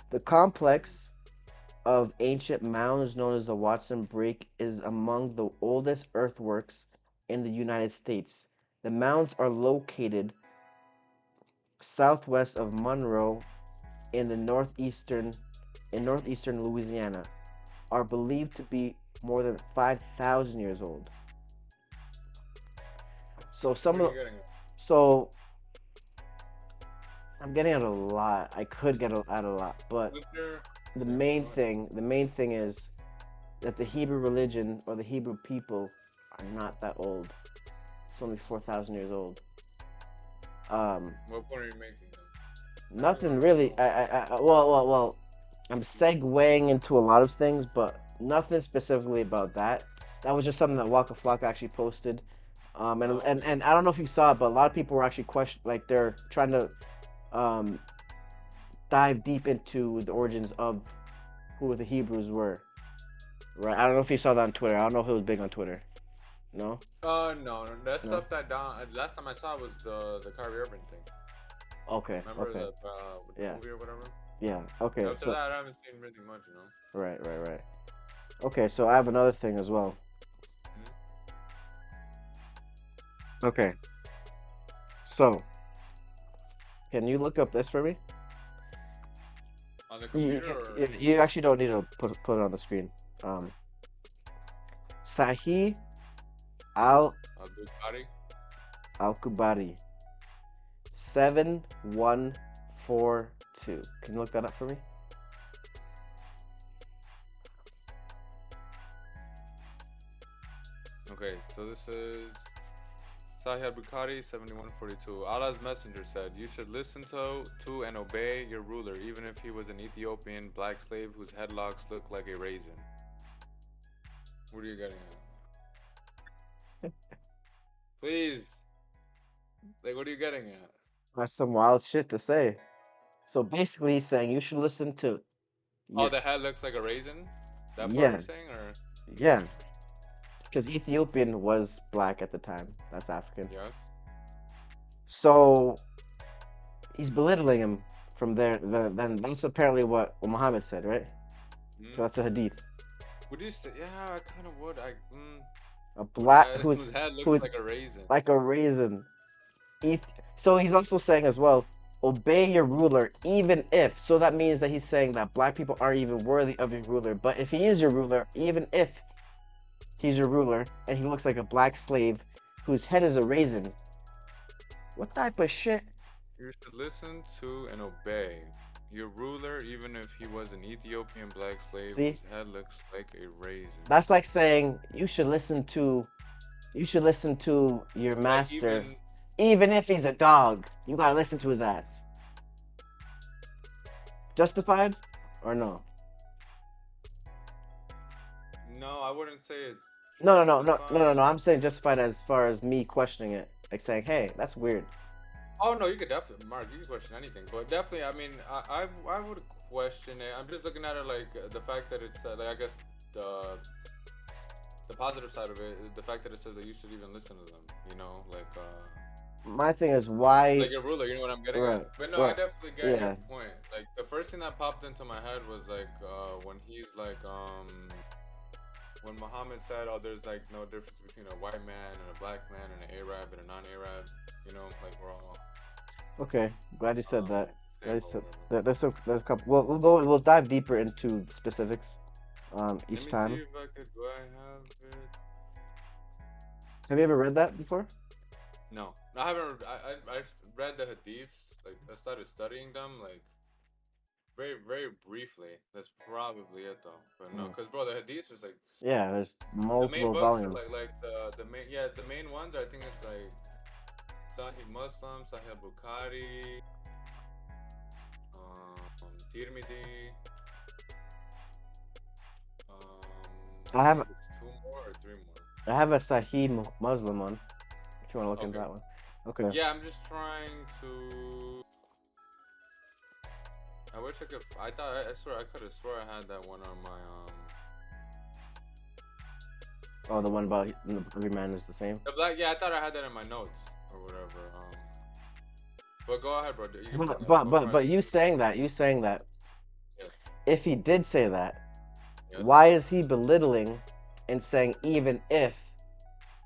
S2: The complex of ancient mounds known as the Watson Break is among the oldest earthworks in the United States. The mounds are located southwest of Monroe in northeastern Louisiana. are believed to be more than 5,000 years old. So some
S1: What are
S2: of
S1: you getting at?
S2: so I'm getting at a lot. I could get at a lot, but
S1: What's your...
S2: the
S1: Yeah,
S2: main
S1: go ahead.
S2: thing, the main thing is that the Hebrew religion or the Hebrew people are not that old. It's only 4,000 years old.
S1: What point are you making then? I really
S2: Nothing
S1: want to know.
S2: really. Well. I'm segueing into a lot of things, but nothing specifically about that. That was just something that Waka Flocka actually posted. And,
S1: Oh,
S2: and
S1: okay.
S2: and I don't know if you saw it, but a lot of people were actually like they're trying to um, dive deep into the origins of who the Hebrews were. Right? I don't know if you saw that on Twitter. I don't know if it was big on Twitter. No,
S1: No, no, that
S2: no.
S1: stuff that down. Last time I saw was the Kyrie Irving thing.
S2: Okay,
S1: Remember
S2: okay,
S1: the with the
S2: yeah,
S1: movie or whatever.
S2: yeah. Okay,
S1: After
S2: so
S1: that, I haven't seen really much, you know.
S2: right. Okay, so I have another thing as well.
S1: Hmm.
S2: Okay, so can you look up this for me?
S1: On the
S2: You,
S1: computer or
S2: you, you actually don't need to put it on the screen. Um, Sahih al
S1: Ducati?
S2: al Kubari 7142. Can you look that up for me?
S1: Okay, so this is Sahih Bukhari 7142. Allah's messenger said, "You should listen to and obey your ruler, even if he was an Ethiopian black slave whose headlocks look like a raisin." What are you getting at? Please, like, what are you getting at?
S2: That's some wild shit to say. So basically, he's saying you should listen to
S1: Oh,
S2: your
S1: the head looks like a raisin. That part
S2: yeah
S1: you're saying, or
S2: yeah because Ethiopian was black at the time. That's African.
S1: yes?
S2: So he's belittling him from there. Then that's apparently what Muhammad said, right?
S1: Hmm?
S2: So that's a hadith.
S1: Would you say? Yeah, I kind of would.
S2: A
S1: Whose
S2: black
S1: head whose head looks
S2: who's
S1: like a raisin.
S2: like a raisin. So he's also saying as well, obey your ruler, even if. So that means that he's saying that black people aren't even worthy of your ruler. But if he is your ruler, even if he's your ruler and he looks like a black slave whose head is a raisin, what type of shit?
S1: You should listen to and obey your ruler, even if he was an Ethiopian black slave
S2: See,
S1: whose head looks like a raisin.
S2: that's like saying you should listen to your
S1: Like
S2: master,
S1: even
S2: even if he's a dog. You gotta listen to his ass. Justified or no?
S1: no, I wouldn't say it's
S2: No.
S1: justified.
S2: I'm saying justified as far as me questioning it, like saying, "Hey, that's weird."
S1: Oh no, you could definitely, Mark. You can question anything, but definitely, I mean, I would question it. I'm just looking at it like the fact that it's like I guess the positive side of it is the fact that it says that you should even listen to them. You know,
S2: My thing is why.
S1: like your ruler. You know what I'm getting
S2: Right,
S1: at. But no, I
S2: right,
S1: definitely get your
S2: yeah.
S1: point. Like the first thing that popped into my head was like when he's like when Muhammad said, "Oh, there's like no difference between a white man and a black man and an Arab and a non-Arab." You know, like we're all
S2: Okay, glad you said that.
S1: same
S2: Glad you
S1: or
S2: said
S1: whatever.
S2: there's a couple. We'll dive deeper into the specifics.
S1: Let
S2: Each
S1: me see
S2: time.
S1: if I could. Do I have it?
S2: Have you ever read that before?
S1: No, I haven't. I've read the hadiths. Like I started studying them like very briefly. That's probably it though. But no,
S2: Mm.
S1: because bro, the hadiths is like
S2: Yeah, there's
S1: the main
S2: multiple
S1: books are
S2: volumes.
S1: like the main the main ones. I think it's like Sahih Muslim, Sahih Bukhari, Tirmidhi.
S2: I
S1: I
S2: have
S1: think it's two more or three more.
S2: I have a Sahih Muslim one. If you want to look into
S1: Okay.
S2: that one. Okay.
S1: Yeah, I'm just trying to. I wish I could. I thought. I swear. I could have swore I had that one on my
S2: Oh, the one about every man is the same.
S1: The black. Yeah, I thought I had that in my notes or whatever. But go ahead, bro. You can bring that up. I'm
S2: But
S1: trying to.
S2: you saying that
S1: Yes.
S2: if he did say that,
S1: Yes.
S2: why is he belittling and saying even if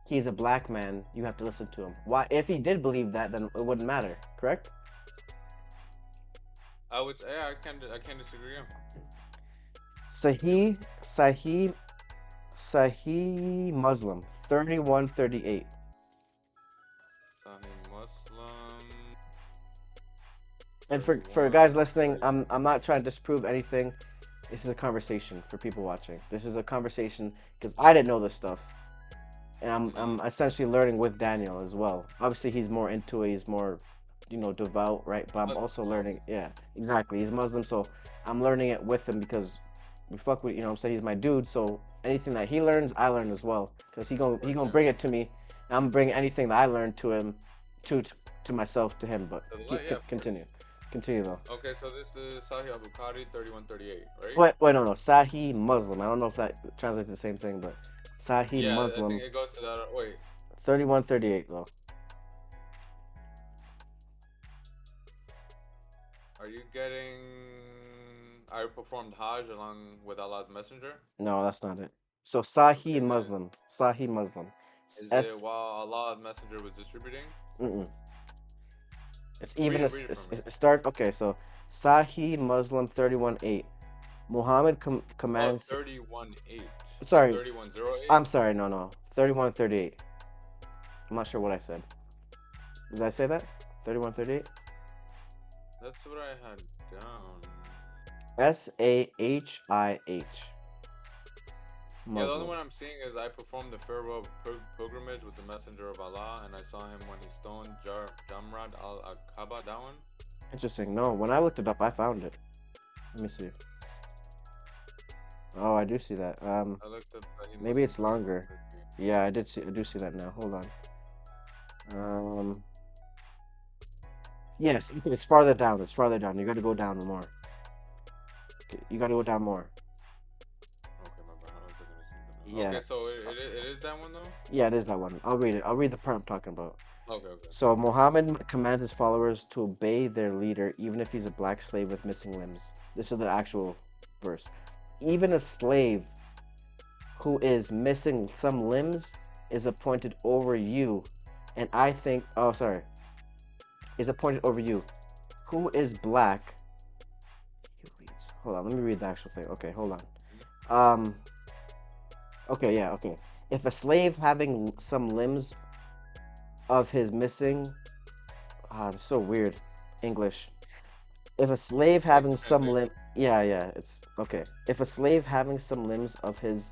S2: he's a black man, you have to listen to him? Why? If he did believe that, then it wouldn't matter, correct?
S1: I would say I can't disagree.
S2: Sahih Sahih Muslim 3138.
S1: Sahih Muslim
S2: And for guys
S1: 31.
S2: listening, I'm not trying to disprove anything. This is a conversation for people watching. This is a conversation because I didn't know this stuff, and I'm essentially learning with Daniel as well. Obviously, he's more into it. He's more, devout, right? But I'm also learning. Yeah, exactly. He's Muslim, so I'm learning it with him because we fuck with. I'm saying he's my dude. So anything that he learns, I learn as well. Because he gonna bring it to me. And I'm bringing anything that I learned to him, to to myself to him. But
S1: To the light, yeah, of course.
S2: Continue though.
S1: Okay, so this is Sahih Al Bukhari 3138, right?
S2: Wait, no, Sahih Muslim. I don't know if that translates to the same thing, but Sahih
S1: Yeah, I
S2: Muslim
S1: think it goes to that. Wait,
S2: 3138 though.
S1: are you getting? I performed Hajj along with Allah's Messenger.
S2: No, that's not it. So
S1: Okay,
S2: Sahih
S1: then
S2: Muslim, Sahih Muslim.
S1: is it
S2: S.
S1: while Allah's Messenger was distributing?
S2: Mm-mm. It's
S1: Read
S2: even
S1: it, read it from me.
S2: start. Okay, so Sahih Muslim 31:8. Muhammad
S1: Oh,
S2: commands.
S1: 31.8.
S2: Sorry,
S1: 31.08.
S2: I'm sorry. No. 31:38. I'm not sure what I said. Did I say that? 31:38.
S1: That's what I had down.
S2: Sahih.
S1: Yeah, the only
S2: Muslim.
S1: one I'm seeing is I performed the farewell pilgrimage with the Messenger of Allah, and I saw him when he stoned Jamrad al-Aqaba. That one?
S2: Interesting. No, when I looked it up, I found it. Let me see. Oh, I do see that.
S1: I looked up
S2: Maybe it's longer. Yeah, I do see that now. Hold on. Yes, it's farther down. It's farther down. You got to go down more. You got to go down more.
S1: Okay, my bad. I don't think I see that.
S2: Yeah.
S1: Okay, so it is that one though?
S2: Yeah, it is that one. I'll read it. I'll read the part I'm talking about.
S1: Okay.
S2: So Muhammad commands his followers to obey their leader, even if he's a black slave with missing limbs. This is the actual verse. Even a slave who is missing some limbs is appointed over you, and I think. Oh, sorry. Is appointed over you. Who is black? Hold on. Let me read the actual thing. Okay, hold on. Okay, yeah, okay. If a slave having some limbs of his missing, it's so weird, English. If a slave having some limb, yeah, it's okay. If a slave having some limbs of his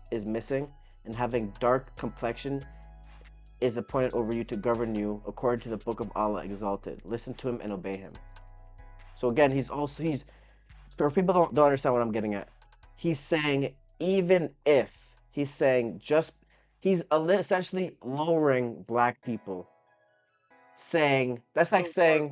S2: is missing and having dark complexion is appointed over you to govern you according to the book of Allah exalted. Listen to him and obey him. So again, he's for people don't understand what I'm getting at. He's saying even if he's saying he's essentially lowering black people. Saying that's like saying.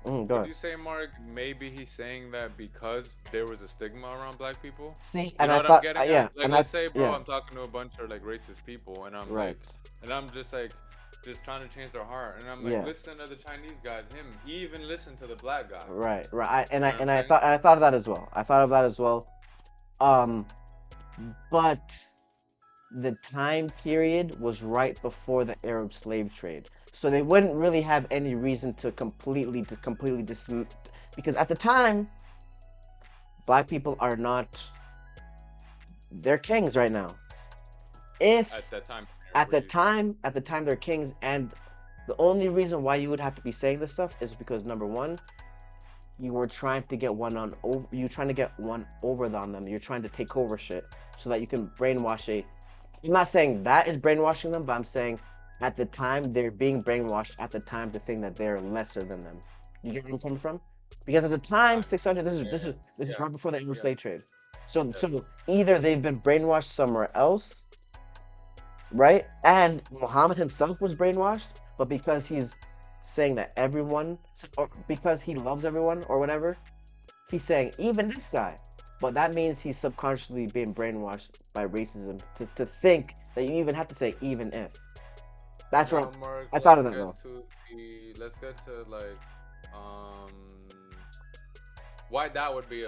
S1: Would you say, Mark, maybe he's saying that because there was a stigma around black people?
S2: See,
S1: You
S2: and
S1: know
S2: I
S1: what
S2: thought,
S1: I'm getting
S2: yeah,
S1: at? Like,
S2: and
S1: let's say, bro,
S2: yeah,
S1: I'm talking to a bunch of like racist people, and I'm
S2: right,
S1: and I'm just trying to change their heart, and I'm like,
S2: yeah,
S1: listen to the Chinese guy, him, even listen to the black guy.
S2: right. I
S1: You know what I'm saying?
S2: thought of that as well. I thought of that as well. But the time period was right before the Arab slave trade, so they wouldn't really have any reason to completely dismiss, because at the time, black people are not. They're kings right now. If
S1: At that time,
S2: at the time they're kings, and the only reason why you would have to be saying this stuff is because number one, you were trying to get one over on them. You're trying to take over shit so that you can brainwash I'm not saying that is brainwashing them, but I'm saying at the time they're being brainwashed at the time to think that they're lesser than them. You get where I'm coming from? Because at the time, 600. This is right before the Arab slave trade. So either they've been brainwashed somewhere else, right? And Muhammad himself was brainwashed, but because he's saying that everyone, or because he loves everyone or whatever, he's saying even this guy. But that means he's subconsciously being brainwashed by racism to think that you even have to say even if. That's what
S1: Mark,
S2: I thought of that though.
S1: Let's get to why that would be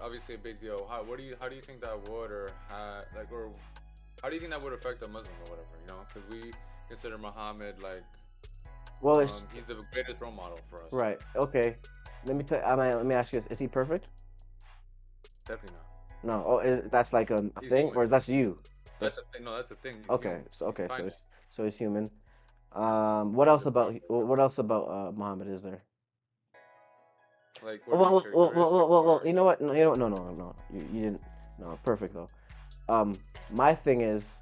S1: obviously a big deal. How do you think that would or how do you think that would affect a Muslim or whatever? You know, because we consider Muhammad
S2: well,
S1: he's the greatest role model for us.
S2: Right. Okay. Let me ask you this: is he perfect?
S1: Definitely
S2: No. Oh, that's like a
S1: He's
S2: thing,
S1: human.
S2: or that's you?
S1: That's
S2: That's
S1: a thing. No, that's a thing. He's
S2: okay.
S1: human.
S2: So
S1: He's
S2: okay. So
S1: finite.
S2: he's human. What
S1: He's
S2: else
S1: a
S2: about
S1: prophet.
S2: what else about Muhammad is there?
S1: Like, what are the characteristics
S2: Well,
S1: or?
S2: you know what? No, you know what? No. You didn't. No, perfect though. My thing is,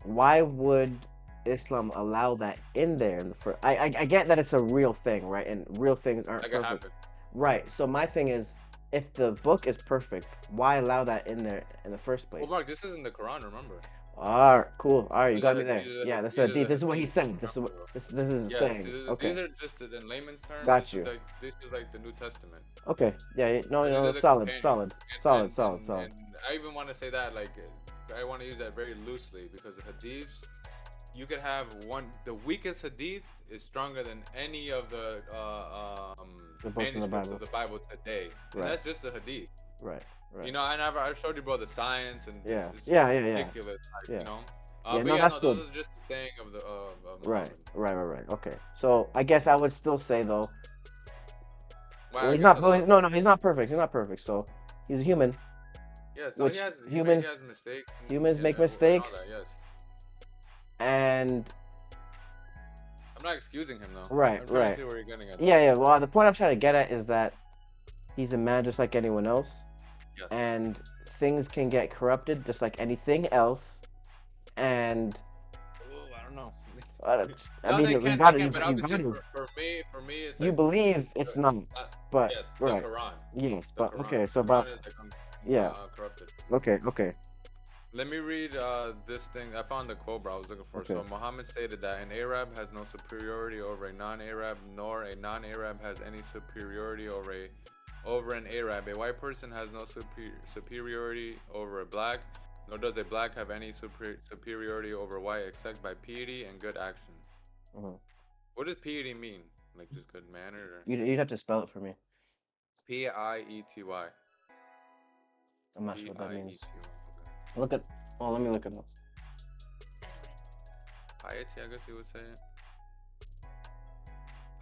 S2: why would Islam allow that in there? For I get that it's a real thing, right? And real things aren't
S1: Like, it
S2: perfect,
S1: happened.
S2: right? So my thing is, if the book is perfect, why allow that in there in the first
S1: Well,
S2: place?
S1: Mark, this isn't the Quran. Remember?
S2: All right, cool. All right, you
S1: These are
S2: got
S1: the
S2: me there.
S1: these are the
S2: Yeah, that's a
S1: these are
S2: deep.
S1: the
S2: This is what he
S1: hadiths.
S2: said. This is
S1: Remember,
S2: what
S1: bro.
S2: this is
S1: Yes,
S2: sayings.
S1: these
S2: Okay,
S1: are just in layman's terms.
S2: got you.
S1: This is like the New Testament.
S2: Okay, yeah, no,
S1: These are the
S2: solid,
S1: companions,
S2: solid, solid, solid,
S1: and
S2: solid.
S1: I even want to say that like I want to use that very loosely because the hadiths you could have one. The weakest hadith is stronger than any of the
S2: The books in the
S1: manuscripts of
S2: Bible.
S1: the Bible today, and
S2: Right,
S1: that's just the hadith.
S2: right, right.
S1: You know, I've showed you, bro, the science, and
S2: Yeah,
S1: it's
S2: yeah,
S1: just
S2: yeah, yeah,
S1: ridiculous. Like,
S2: yeah.
S1: you know,
S2: Yeah,
S1: but
S2: no,
S1: yeah,
S2: that's
S1: no, those
S2: good.
S1: are just the saying of the of
S2: Right,
S1: Muhammad.
S2: right. Okay. So I guess I would still say though,
S1: Well,
S2: well,
S1: I
S2: he's
S1: guess
S2: not.
S1: a
S2: Well,
S1: lot.
S2: no, he's not perfect. He's not perfect. So he's a human,
S1: Yes, no,
S2: which
S1: he has mistakes
S2: humans make
S1: and all that.
S2: mistakes,
S1: Yes,
S2: and
S1: I'm not excusing him though.
S2: right,
S1: I'm trying to
S2: right.
S1: see where you're getting at.
S2: Yeah. Well, the point I'm trying to get at is that he's a man just like anyone else,
S1: Yes.
S2: and things can get corrupted just like anything else. And
S1: Oh, I don't know.
S2: uh, I
S1: No,
S2: mean,
S1: they can, but
S2: you got
S1: obviously
S2: to.
S1: for me, it's
S2: You
S1: like,
S2: believe it's not,
S1: uh,
S2: but
S1: yes, the
S2: right,
S1: Quran,
S2: yes,
S1: the
S2: but
S1: Quran,
S2: okay. So
S1: the Quran
S2: about
S1: is like
S2: yeah,
S1: corrupted.
S2: okay,
S1: Let me read this thing. I found the quote, bro. I was looking for.
S2: okay.
S1: So Muhammad stated that an Arab has no superiority over a non-Arab, nor a non-Arab has any superiority over an Arab. A white person has no superiority over a black, nor does a black have any superiority over white except by piety and good action.
S2: Uh-huh.
S1: What does piety mean? Like just good manner or
S2: You'd have to spell it for me.
S1: Piety?
S2: I'm not sure what that
S1: Piety.
S2: means. Look at. Oh, let me look it up.
S1: Piety, I guess you would say it.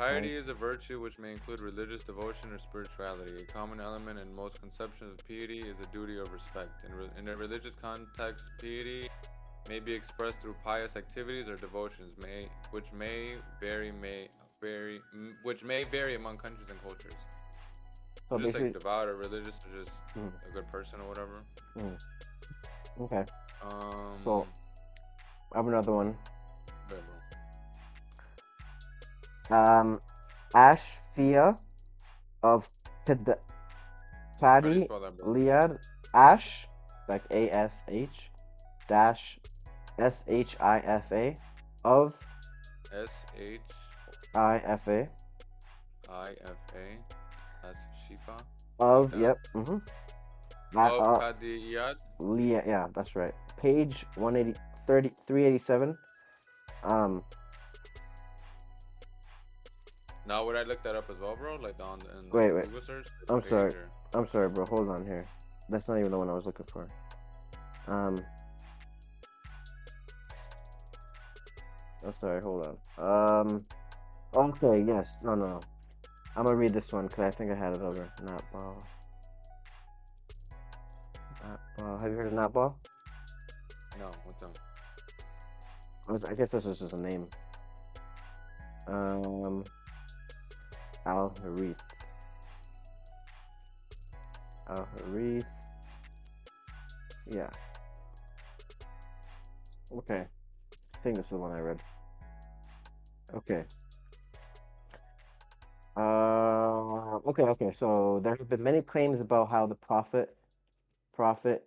S2: Right.
S1: Piety is a virtue which may include religious devotion or spirituality. A common element in most conceptions of piety is a duty of respect. In a religious context, piety may be expressed through pious activities or devotions, which may vary among countries and cultures.
S2: So
S1: Just like
S2: basically,
S1: devout or religious, or just
S2: mm,
S1: a good person or whatever.
S2: mm, okay. So
S1: Um,
S2: I have another one.
S1: good, bro.
S2: Ashfia of
S1: How do you
S2: Kadi
S1: spell that, bro?
S2: Liad Ash, like ASH dash SHIFA of
S1: SHIFA.
S2: IFA
S1: That's Shifa. Like
S2: of
S1: that.
S2: yep.
S1: Of Qadiyat.
S2: Leah, yeah, that's right. Page 180, 387.
S1: Now, would I look that up as well, bro? Like in like
S2: Wait,
S1: the
S2: wait.
S1: Google search
S2: I'm
S1: page
S2: sorry.
S1: or...
S2: I'm sorry, bro. Hold on here. That's not even the one I was looking for. I'm sorry. Hold on. Okay. Yes. No. I'm gonna read this one because I think I had it over. Not ball. Not ball. Have you heard of not ball?
S1: No, what's up?
S2: I guess this is just a name. Al Harith. Al Harith. Yeah. Okay. I think this is the one I read. Okay. Okay. So there have been many claims about how the prophet,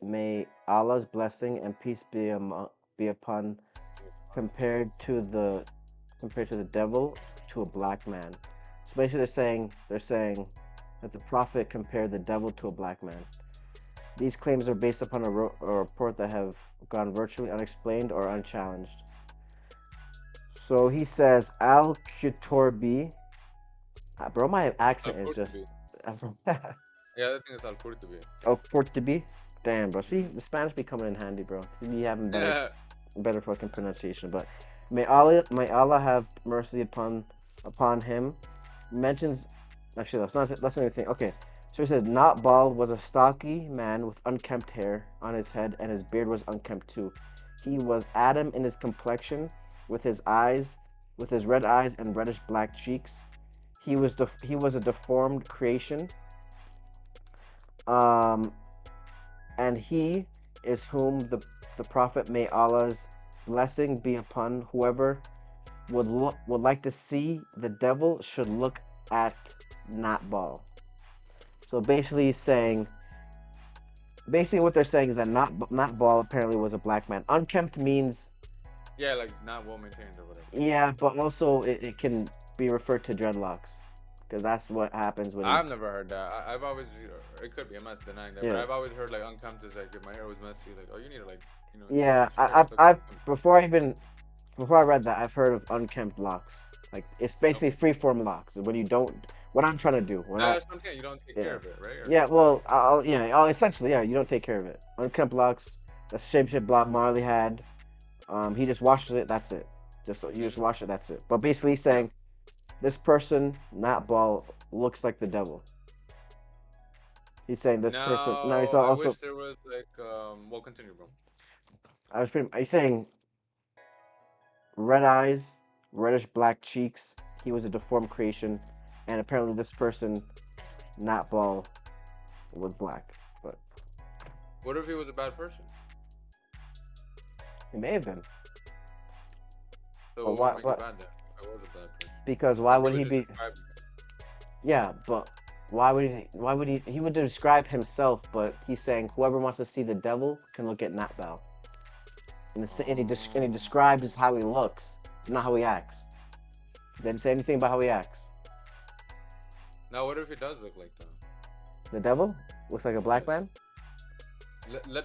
S2: may Allah's blessing and peace be upon, compared to the devil to a black man. So basically, they're saying that the prophet compared the devil to a black man. These claims are based upon a report that have gone virtually unexplained or unchallenged. So he says Al Kutorbi. Bro, my accent is just.
S1: Yeah, I think it's Al Qurtubi.
S2: Al Qurtubi. Damn, bro. See, the Spanish be coming in handy, bro. See, we having better fucking pronunciation. But may Allah have mercy upon him. Mentions, actually, that's not anything. Okay, So he said, not bald was a stocky man with unkempt hair on his head, and his beard was unkempt too. He was Adam in his complexion, with his eyes, with his red eyes and reddish black cheeks. He was a deformed creation. Um, and he is whom the prophet, may Allah's blessing be upon whoever would like to see the devil should look at not bald. So basically what they're saying is that not bald apparently was a black man. Unkempt means,
S1: Yeah, like not well maintained or whatever.
S2: yeah, but also it can be referred to dreadlocks, because that's what happens when
S1: I've never heard that. I've always, it could be. I'm not denying that, but
S2: yeah.
S1: I've always heard like unkempt is like if my hair was messy, like oh you need to like
S2: Yeah,
S1: your hair stuck
S2: I've
S1: unkempt.
S2: before I read that, I've heard of unkempt locks. Like it's basically
S1: Okay.
S2: freeform locks. When you don't, what I'm trying to do when
S1: No,
S2: I
S1: that's what I'm saying. You don't take
S2: yeah
S1: care of it, right? Or,
S2: yeah well I'll essentially yeah, you don't take care of it. Unkempt locks. The same shit Bob Marley had. He just washes it. That's it. You just wash it. That's it. But basically he's
S1: yeah.
S2: saying this person not bald looks like the devil. He's saying this person. No, he's
S1: Now I
S2: also
S1: wish there was like well continue, bro.
S2: he's saying red eyes, reddish black cheeks. He was a deformed creation, and apparently this person, not bald, was black. But
S1: What if he was a bad person?
S2: he may have been.
S1: So
S2: But
S1: what
S2: why?
S1: would make it
S2: But
S1: bad then? If I was a bad person.
S2: because why
S1: Or he
S2: would
S1: was
S2: he
S1: just
S2: be?
S1: describing
S2: Yeah, but why would he? Why would he? He would describe himself, but he's saying whoever wants to see the devil can look at not bald. And he describes how he looks, not how he acts. He didn't say anything about how he acts.
S1: Now what if he does look like that?
S2: The devil looks like a black
S1: Yes.
S2: man.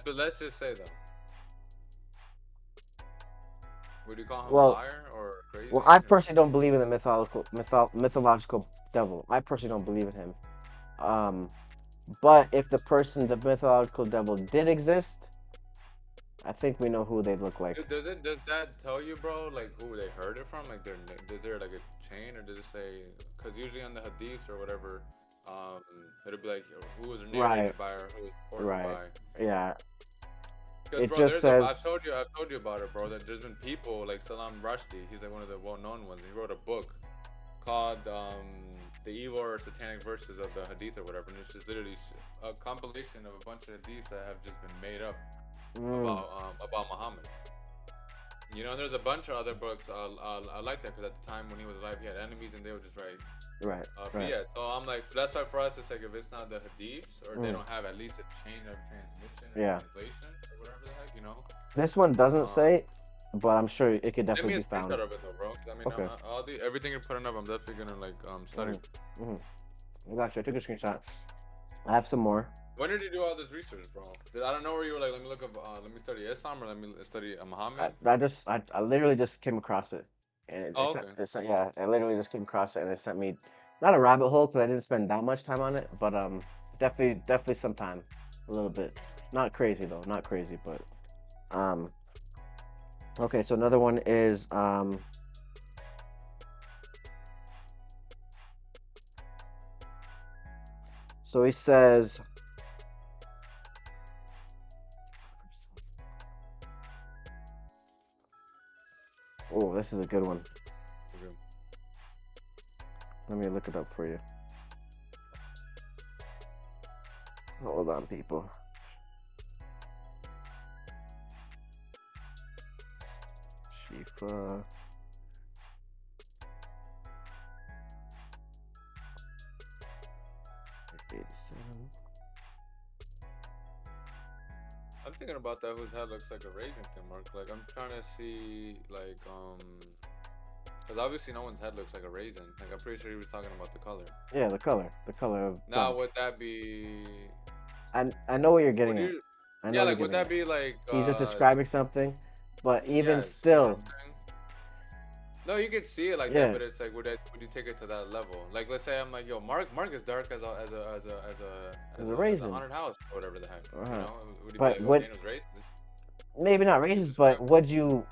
S1: But let's just say though. Would you call him a
S2: Well,
S1: liar or crazy?
S2: Well, I
S1: Or...
S2: personally don't believe in the mythological devil. I personally don't believe in him. Um, but if the mythological devil did exist, I think we know who they'd look like.
S1: Does that tell you, bro? Like who they heard it from? Like is there like a chain, or does it say? Because usually on the hadiths or whatever, it'll be like who was narrated
S2: Right,
S1: by or who was reported
S2: right,
S1: by.
S2: yeah.
S1: Because
S2: It
S1: bro,
S2: just says
S1: I've told you about it, bro. That there's been people like Salam Rushdie. He's like one of the well-known ones. He wrote a book called the evil or satanic verses of the hadith or whatever, and it's just literally a compilation of a bunch of hadiths that have just been made up about Muhammad. You know, there's a bunch of other books I like that because at the time when he was alive, he had enemies and they would just write.
S2: right,
S1: But
S2: right.
S1: yeah, so I'm like, that's why for us it's like if it's not the hadiths or they don't have at least a chain of transmission or
S2: Yeah.
S1: translation or whatever the heck, you know.
S2: This one doesn't
S1: Um,
S2: say, but I'm sure it could
S1: Send
S2: definitely
S1: me a
S2: be found.
S1: screenshot of it though, bro. 'Cause I mean,
S2: Okay.
S1: I'll do everything you're putting up. I'm definitely gonna like study.
S2: I got you. I took a screenshot. I have some more.
S1: When did you do all this research, bro? I don't know where you were like, let me look up, let me study Islam or let me study Muhammad.
S2: I literally just came across it, and
S1: Oh, okay.
S2: yeah, I literally just came across it, and it sent me not a rabbit hole because I didn't spend that much time on it, but definitely some time, a little bit. Not crazy though, not crazy, but okay. So another one is so he says. Oh, this is a good one.
S1: Okay.
S2: Let me look it up for you. Hold on, people. Shifa.
S1: I'm thinking about that whose head looks like a raisin thing, Mark. Like I'm trying to see like because obviously no one's head looks like a raisin. Like I'm pretty sure he was talking about the color.
S2: Yeah, the color of.
S1: Now would that be?
S2: I know what you're
S1: Would
S2: getting at.
S1: you?
S2: I know
S1: Yeah,
S2: what
S1: like
S2: you're
S1: would
S2: getting
S1: that
S2: at.
S1: be like?
S2: He's just describing something, but even
S1: Yes, you know what
S2: still,
S1: I'm saying? No, you could see it like
S2: yeah,
S1: that, but it's like would you take it to that level? Like let's say I'm like, yo, Mark is dark as
S2: as a
S1: as a
S2: raisin.
S1: haunted house or whatever the heck. You
S2: Uh-huh.
S1: know, would he be
S2: But
S1: like, oh,
S2: what?
S1: Daniel's racist?
S2: Maybe not
S1: He's
S2: racist, but
S1: describing.
S2: would you?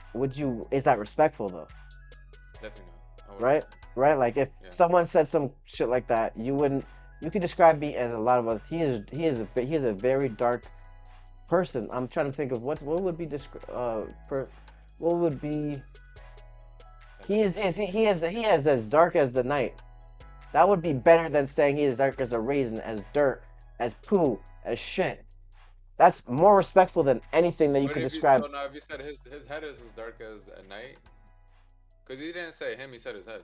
S2: Is that respectful though?
S1: Definitely not. I wouldn't.
S2: Right? Right? Like if
S1: Yeah.
S2: someone said some shit like that, you wouldn't You could describe me as a lot of other. He is a very dark person. I'm trying to think of what would be what would be. He is as dark as the night. That would be better than saying he is dark as a raisin, as dirt, as poo, as shit. That's more respectful than anything that you
S1: But
S2: could
S1: if you
S2: describe.
S1: so now if you said his head is as dark as a night, because he didn't say him, he said his head.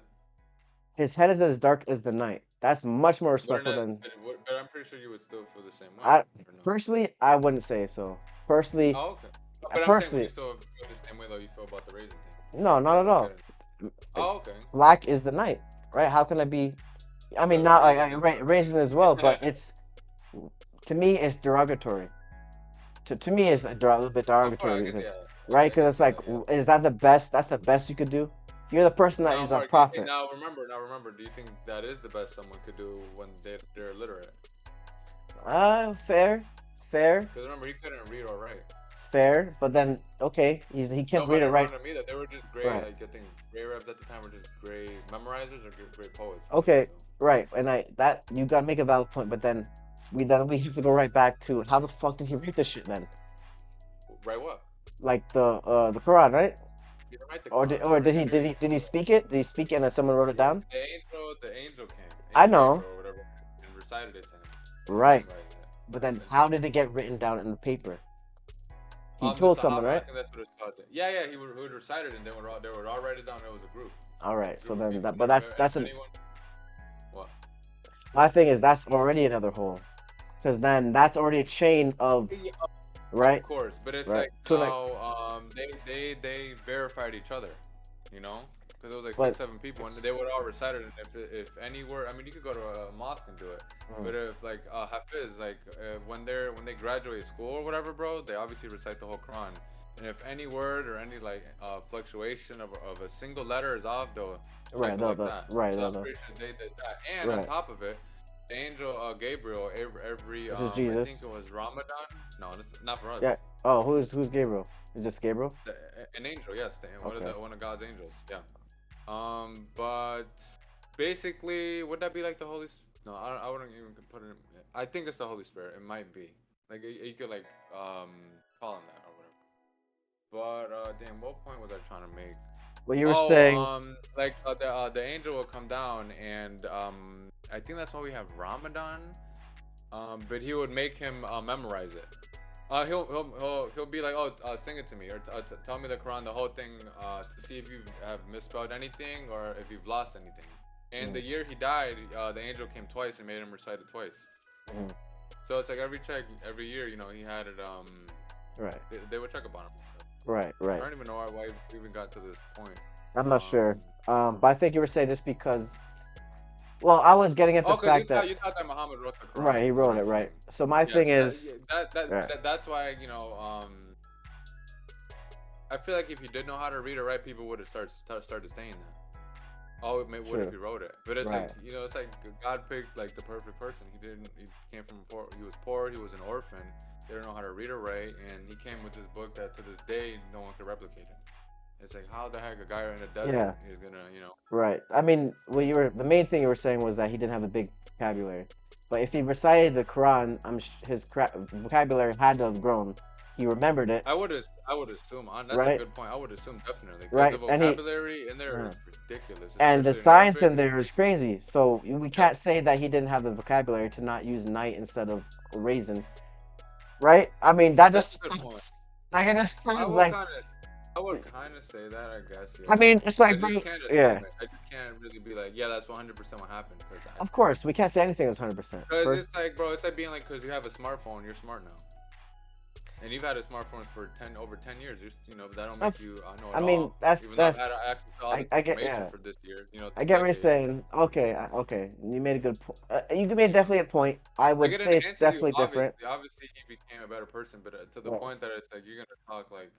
S2: His head is as dark as the night. That's much more
S1: Wouldn't
S2: respectful
S1: that?
S2: than
S1: But I'm pretty sure you would still feel the same way,
S2: I.
S1: or no?
S2: Personally, I wouldn't say so. Personally,
S1: Oh, okay. But I'm saying, would you
S2: personally,
S1: still feel the same way though you feel about the raisin thing?
S2: no, not
S1: Like
S2: at
S1: look
S2: all.
S1: at it. Oh, okay.
S2: Black is the night, right? How can I be? I mean,
S1: But
S2: not
S1: raisin is dark.
S2: raisin as well, but it's to me it's derogatory. To me, it's a little bit
S1: Of course, I
S2: derogatory
S1: get
S2: because,
S1: yeah.
S2: right?
S1: Okay, I
S2: Because
S1: can
S2: it's
S1: see
S2: like,
S1: that. Yeah.
S2: is that the best? That's the best you could do. You're the person that
S1: Now,
S2: is a
S1: Mark,
S2: prophet.
S1: Do you think that is the best someone could do when they're illiterate?
S2: Fair, fair,
S1: Because remember, he couldn't read or write.
S2: fair. But then, okay, he can't read
S1: Nobody
S2: it right.
S1: around him either. They were just great.
S2: Right.
S1: Like I think gray reps at the time were just great memorizers or great poets. Maybe
S2: Okay,
S1: so.
S2: right. And that you gotta make a valid point. But then we have to go right back to how the fuck did he write this shit then?
S1: Right? What?
S2: Like the Quran, right?
S1: He didn't write the
S2: Or
S1: Quran.
S2: did or did he
S1: Henry,
S2: did he did he speak it? Did he speak it and then someone wrote it down?
S1: the angel came,
S2: I
S1: Angel
S2: know,
S1: Gabriel or whatever, and recited it to him, and he
S2: right.
S1: memorized it.
S2: But
S1: That's
S2: then
S1: it.
S2: how did it get written down in the paper? He
S1: The
S2: told someone,
S1: Sahaba, I
S2: right?
S1: think that's what it's called. Yeah, yeah, he would recite it, and they would all write it down. It was
S2: All right. So
S1: group of
S2: then
S1: people.
S2: that, but
S1: And
S2: that's
S1: if
S2: an
S1: anyone, what?
S2: my thing is that's already another hole, because then that's already a chain of
S1: Yeah, of
S2: right,
S1: course, but it's
S2: right.
S1: like
S2: To like,
S1: now, they verified each other, you know, because it was like six,
S2: but
S1: seven people, and they would all recite it. And if any word, I mean, you could go to a mosque and do it,
S2: mm,
S1: but if like Hafiz, like when they graduate school or whatever, bro, they obviously recite the whole Quran. And if any word or any like fluctuation of a single letter is off, they'll check
S2: right,
S1: it like that.
S2: right,
S1: So I'm pretty sure they did that. And on
S2: right.
S1: top of it, the angel Gabriel every
S2: This is
S1: I think
S2: Jesus.
S1: it was Ramadan. No, not for us.
S2: Yeah. Oh, who's Gabriel? Is this Gabriel?
S1: An angel, yes,
S2: Okay.
S1: one of God's angels, yeah. But basically, would that be like the No, I wouldn't even put it. I think it's the Holy Spirit. It might be. Like you could like call him that or whatever. But damn, what point was I trying to make?
S2: What you were
S1: Oh,
S2: saying?
S1: like the angel will come down, and I think that's why we have Ramadan. But he would make him memorize it. He'll be like, oh, sing it to me, or tell me the Quran, the whole thing, to see if you have misspelled anything or if you've lost anything. And the year he died, the angel came twice and made him recite it twice.
S2: Mm,
S1: So it's like every year, you know, he had it.
S2: right,
S1: They would check up on him.
S2: right,
S1: I
S2: right.
S1: don't even know why we even got to this point.
S2: I'm not sure.
S1: Um,
S2: But I think you were saying just because. Well, I was getting at the
S1: oh, because
S2: fact that
S1: you thought that Muhammad wrote the Quran.
S2: right, he
S1: Is what
S2: wrote it
S1: you're
S2: right.
S1: saying.
S2: So my
S1: Yeah,
S2: thing is, right,
S1: that's why I feel like if you did know how to read or write, people would have started saying that. Oh, what if
S2: true,
S1: he wrote it? But it's like
S2: right.
S1: it's like God picked like the perfect person. He came from poor. He was poor. He was an orphan. He didn't know how to read or write, and he came with this book that to this day no one could replicate it. It's like how the heck a guy in a
S2: Yeah,
S1: desert is gonna
S2: right. I mean, the main thing you were saying was that he didn't have a big vocabulary. But if he recited the Quran, his vocabulary had to have grown. He remembered it,
S1: I would assume. That's a
S2: right?
S1: good point. I would assume definitely because the
S2: Right, and
S1: vocabulary in there
S2: uh,
S1: is ridiculous,
S2: and the
S1: especially in
S2: science
S1: Arabic.
S2: in there is crazy. So we
S1: Yeah,
S2: can't say that he didn't have the vocabulary to not use night instead of raisin, right? I mean, that
S1: that's a
S2: just
S1: good point.
S2: like it just
S1: I
S2: sounds
S1: would
S2: like.
S1: kind of, I would kind of say that. I guess,
S2: I
S1: yeah.
S2: mean, it's like,
S1: I
S2: bro,
S1: just can't assume
S2: yeah.
S1: it. I just can't really be like, yeah, that's 100% what happened
S2: Of course, we can't say anything is 100%.
S1: because
S2: First,
S1: it's like, bro, it's like being like, because you have a smartphone, you're smart now, and you've had a smartphone for over 10 years. That don't make
S2: of,
S1: you know
S2: I
S1: it
S2: mean,
S1: all.
S2: that's
S1: Even though I've had
S2: that's
S1: access to all this
S2: I get,
S1: information
S2: yeah.
S1: for this year,
S2: I
S1: this
S2: get what you're
S1: decade.
S2: saying. Okay, okay. You made a good point. You made definitely a point. I would
S1: Like it
S2: say it's
S1: enhances you,
S2: definitely different.
S1: obviously. Obviously, he became a better person, but to the
S2: Yeah,
S1: point that it's like you're gonna talk like,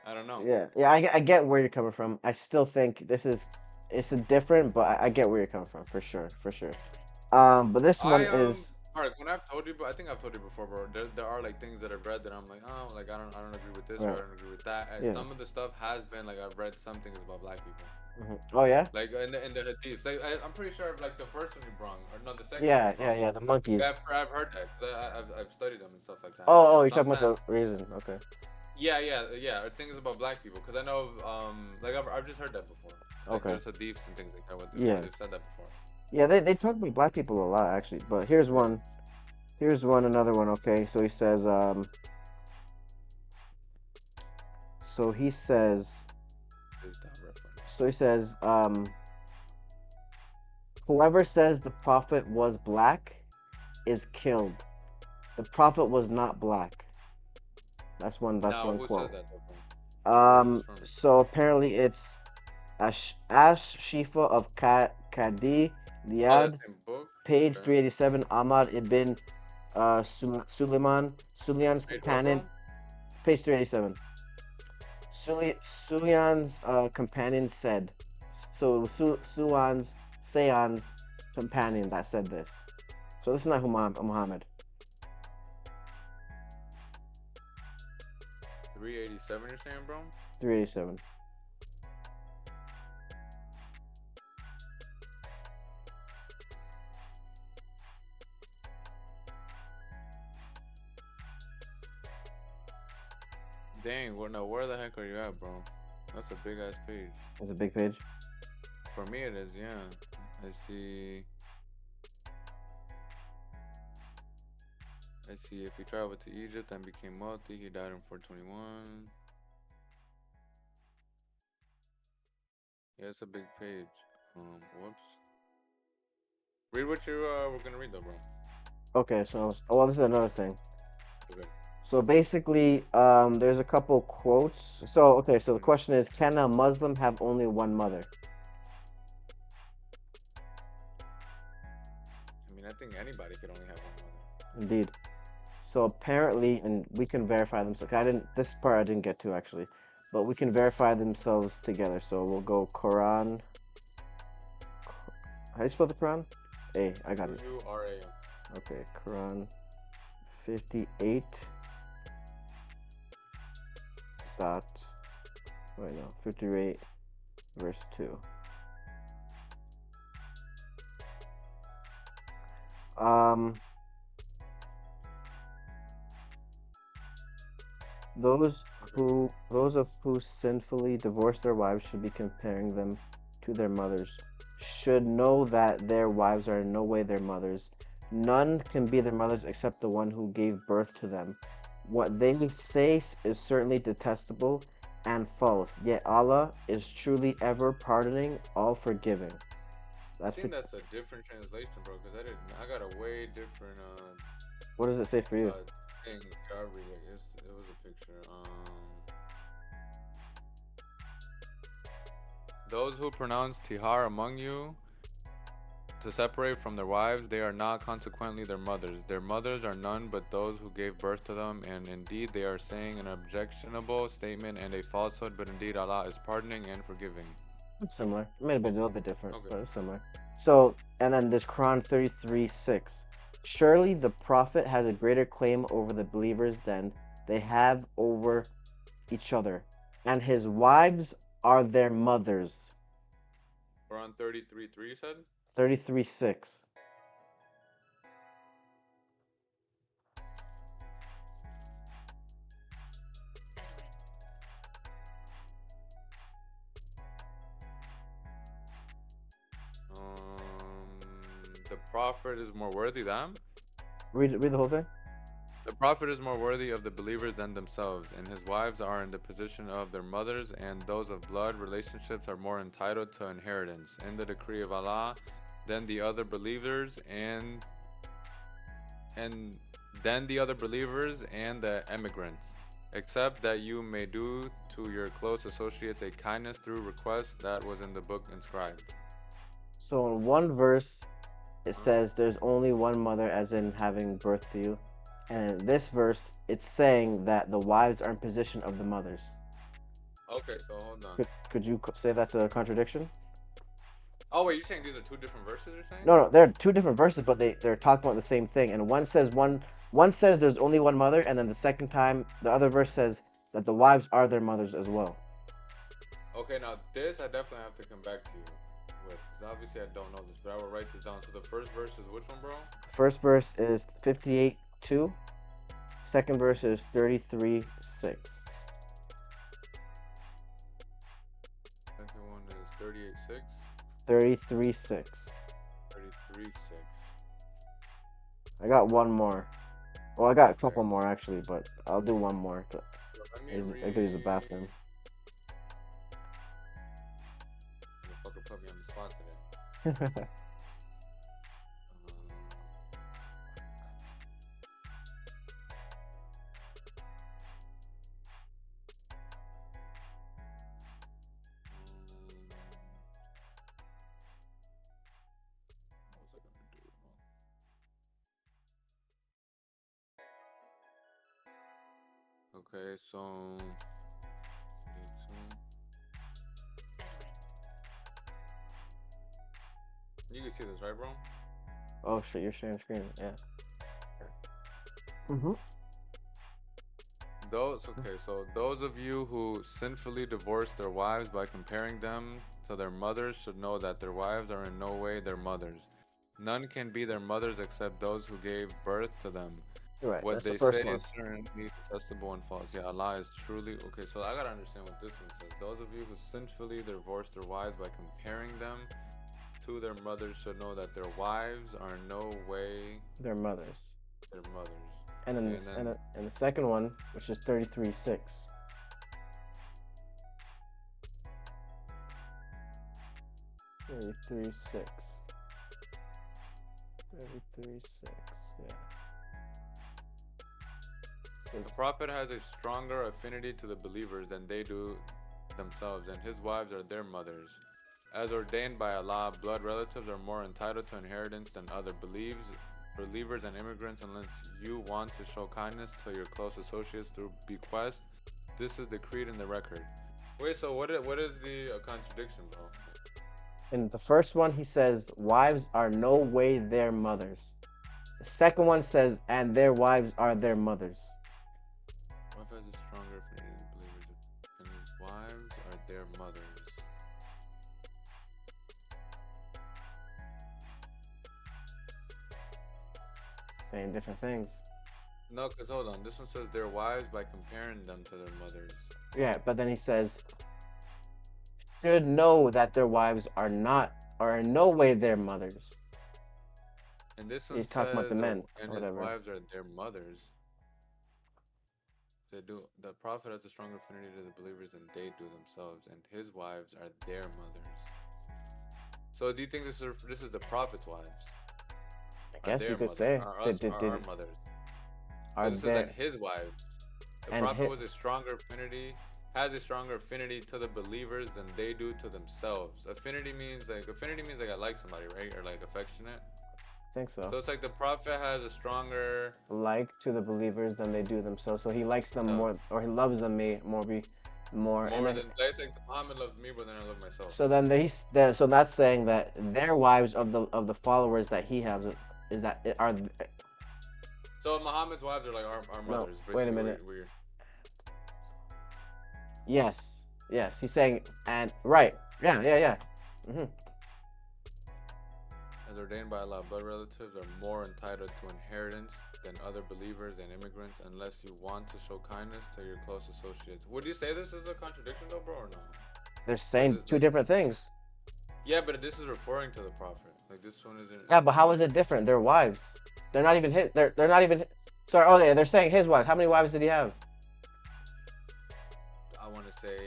S1: I don't know.
S2: yeah. I get where you're coming from. I still think it's a different, but I get where you're coming from for sure, for sure. But this one
S1: I
S2: is.
S1: Mark, when I've told you, but I think I've told you before, bro. There are like things that I've read that I'm like, oh, like I don't agree with this or I
S2: Right.
S1: don't agree with that. And
S2: Yeah.
S1: some of the stuff has been like I've read some things about black people,
S2: Oh yeah.
S1: like in the hadiths. Like I'm pretty sure like the first one you brung, or no, the second one you
S2: Yeah. Yeah.
S1: brung.
S2: Yeah. The
S1: Like
S2: monkeys.
S1: I've heard that because I've studied them and stuff like that.
S2: Oh. Oh.
S1: And
S2: You're talking about
S1: sometimes,
S2: the reason. Okay.
S1: yeah, or things about black people because I know like I've just heard that before. Like
S2: Okay.
S1: there's hadiths and things like that where
S2: Yeah.
S1: they've said that before.
S2: Yeah. They talk about black people a lot actually. But here's
S1: Really?
S2: one. Here's one. Another one. Okay. So he says. So he says.
S1: Is that reference?
S2: So he says. Whoever says the prophet was black is killed. The prophet was not black. That's one. That's
S1: Now
S2: one
S1: who said
S2: quote.
S1: that though, bro? Where's this from?
S2: So apparently it's Ash Shifa of Kadi
S1: Oh, the
S2: Liad,
S1: same book.
S2: page
S1: Okay.
S2: 387. Ahmad ibn Suleiman, Sulian's
S1: Wait, what, bro?
S2: companion, page 387. Sulian's companion said, so it was Suan's Sean's companion that said this. So this is not Muhammad.
S1: 387. You're saying, bro?
S2: 387.
S1: Dang. Well, no. Where the heck are you at, bro? That's a big ass page.
S2: It's a big page.
S1: For me, it is. Yeah. I see. I see. If he traveled to Egypt and became wealthy, he died in 421. Yeah, it's a big page. Whoops. Read what you were gonna read though, bro.
S2: Okay, so well, this is another thing.
S1: Okay.
S2: So basically, there's a couple quotes. So okay, so the question is, can a Muslim have only one mother?
S1: I mean, I think anybody could only have one mother.
S2: Indeed. So apparently, and we can verify them. So I didn't. This part I didn't get to actually, but we can verify themselves together. So we'll go Quran. How do you spell the Quran? I got it.
S1: Quran.
S2: Okay, Quran 58 dot. Wait, no, 58 verse 2. Those of who sinfully divorce their wives should be comparing them to their mothers. Should know that their wives are in no way their mothers. None can be their mothers except the one who gave birth to them. What they say is certainly detestable and false. Yet Allah is truly ever pardoning, all forgiving.
S1: I think that's a different translation, bro. Because I got a way different
S2: What does it say for you?
S1: thing. I read it. It was a picture. Those who pronounce tihar among you to separate from their wives, they are not consequently their mothers. Their mothers are none but those who gave birth to them, and indeed they are saying an objectionable statement and a falsehood, but indeed Allah is pardoning and forgiving.
S2: It's similar. It may have been a little bit different,
S1: Okay.
S2: but it's similar. So, and then this Quran 33:6. Surely the Prophet has a greater claim over the believers than they have over each other, and his wives are their mothers.
S1: Quran 33:3 you said?
S2: 33:6.
S1: The Prophet is more worthy than?
S2: Read the whole thing.
S1: The Prophet is more worthy of the believers than themselves, and his wives are in the position of their mothers, and those of blood relationships are more entitled to inheritance in the decree of Allah than the other believers and then the other believers and the emigrants, except that you may do to your close associates a kindness through request that was in the book inscribed.
S2: So in one verse, it says there's only one mother, as in having birth to you. And in this verse, it's saying that the wives are in position of the mothers.
S1: Okay, so hold on.
S2: Could you say that's a contradiction?
S1: Oh wait, you're saying these are two different verses? You're saying?
S2: No, they're two different verses, but they're talking about the same thing. And one says there's only one mother, and then the second time the other verse says that the wives are their mothers as well.
S1: Okay, now this I definitely have to come back to you with, because obviously I don't know this, but I will write this down. So the first verse is which one, bro?
S2: First verse is 58:2. Second verse is 33:6.
S1: Second one is 38:6.
S2: 33:6.
S1: 33:6.
S2: I got one more. Well, I got a
S1: Okay.
S2: couple more actually, but I'll do one more.
S1: So let me
S2: I could use the bathroom.
S1: Motherfucker put me on the spot today. Um, what was I gonna do? Okay, so you can see this, right, bro?
S2: Oh shit, you're sharing screen. Yeah. Mhm.
S1: Those of you who sinfully divorce their wives by comparing them to their mothers should know that their wives are in no way their mothers. None can be their mothers except those who gave birth to them.
S2: Right.
S1: What
S2: That's the
S1: they
S2: first
S1: say
S2: one.
S1: is certainly detestable and false. Yeah, Allah is truly okay. So I gotta understand what this one says. Those of you who sinfully divorce their wives by comparing them to their mothers should know that their wives are in no way
S2: Their mothers.
S1: their mothers.
S2: And then,
S1: Okay, and then
S2: and the second one, which is 33:6. 33:6. 33:6. Yeah.
S1: the prophet has a stronger affinity to the believers than they do themselves, and his wives are their mothers. As ordained by Allah, blood relatives are more entitled to inheritance than other believers and immigrants unless you want to show kindness to your close associates through bequest. This is decreed in the record. Wait, so what is the contradiction, bro?
S2: In the first one, he says, wives are no way their mothers. The second one says, and their wives are their mothers.
S1: Prophet has a stronger affinity to believers, and his wives are their mothers.
S2: Saying different things.
S1: No, because hold on. This one says their wives by comparing them to their mothers.
S2: Yeah, but then he says, should know that their wives are in no way their mothers.
S1: And this one
S2: He's talking about the men,
S1: and
S2: or
S1: his
S2: whatever.
S1: wives are their mothers. They do. The prophet has a stronger affinity to the believers than they do themselves, and his wives are their mothers. So, do you think this is the prophet's wives?
S2: I guess you could say.
S1: Are our mothers?
S2: Are
S1: this says that his wives. The prophet has a stronger affinity to the believers than they do to themselves. Affinity means like I like somebody, right? Or like affectionate.
S2: I think so.
S1: So it's like the prophet has a stronger
S2: like to the believers than they do themselves. So he likes them more, or he loves them more. And then,
S1: than it's like Muhammad loves me more than I love myself.
S2: So then so that's saying that their wives of the followers that he has are.
S1: So Muhammad's wives are like our mothers.
S2: No, wait a minute.
S1: We're...
S2: Yes. He's saying, and right. Yeah. Mm-hmm.
S1: As ordained by Allah, blood relatives are more entitled to inheritance than other believers and immigrants unless you want to show kindness to your close associates. Would you say this is a contradiction though, bro, or no?
S2: They're saying two different things.
S1: Yeah, but this is referring to the prophet. Like this one isn't.
S2: Yeah, but how is it different? They're wives. They're not even his. They're not even. Sorry. Oh, yeah. They're saying his wife. How many wives did he have?
S1: I want to say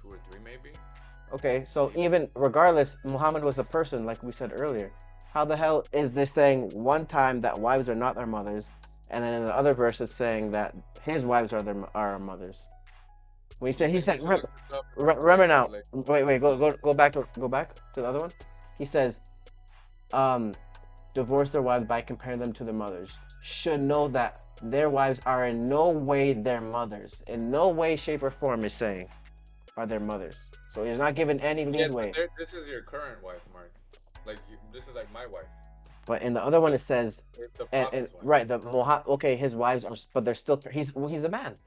S1: 2 or 3, maybe.
S2: Okay, so even regardless, Muhammad was a person, like we said earlier. How the hell is this saying one time that wives are not their mothers, and then in the other verse it's saying that his wives are our mothers? When he said, remember now. Wait, go back to the other one. He says, divorce their wives by comparing them to their mothers. Should know that their wives are in no way their mothers. In no way, shape, or form is saying are their mothers. So he's not given any
S1: Yes, but
S2: leadway.
S1: this is your current wife, Mark. Like this is like my wife.
S2: But in the other one, it
S1: This
S2: says,
S1: is the
S2: and
S1: prophet's wife.
S2: right, the okay, his wives are, but they're still, he's a man,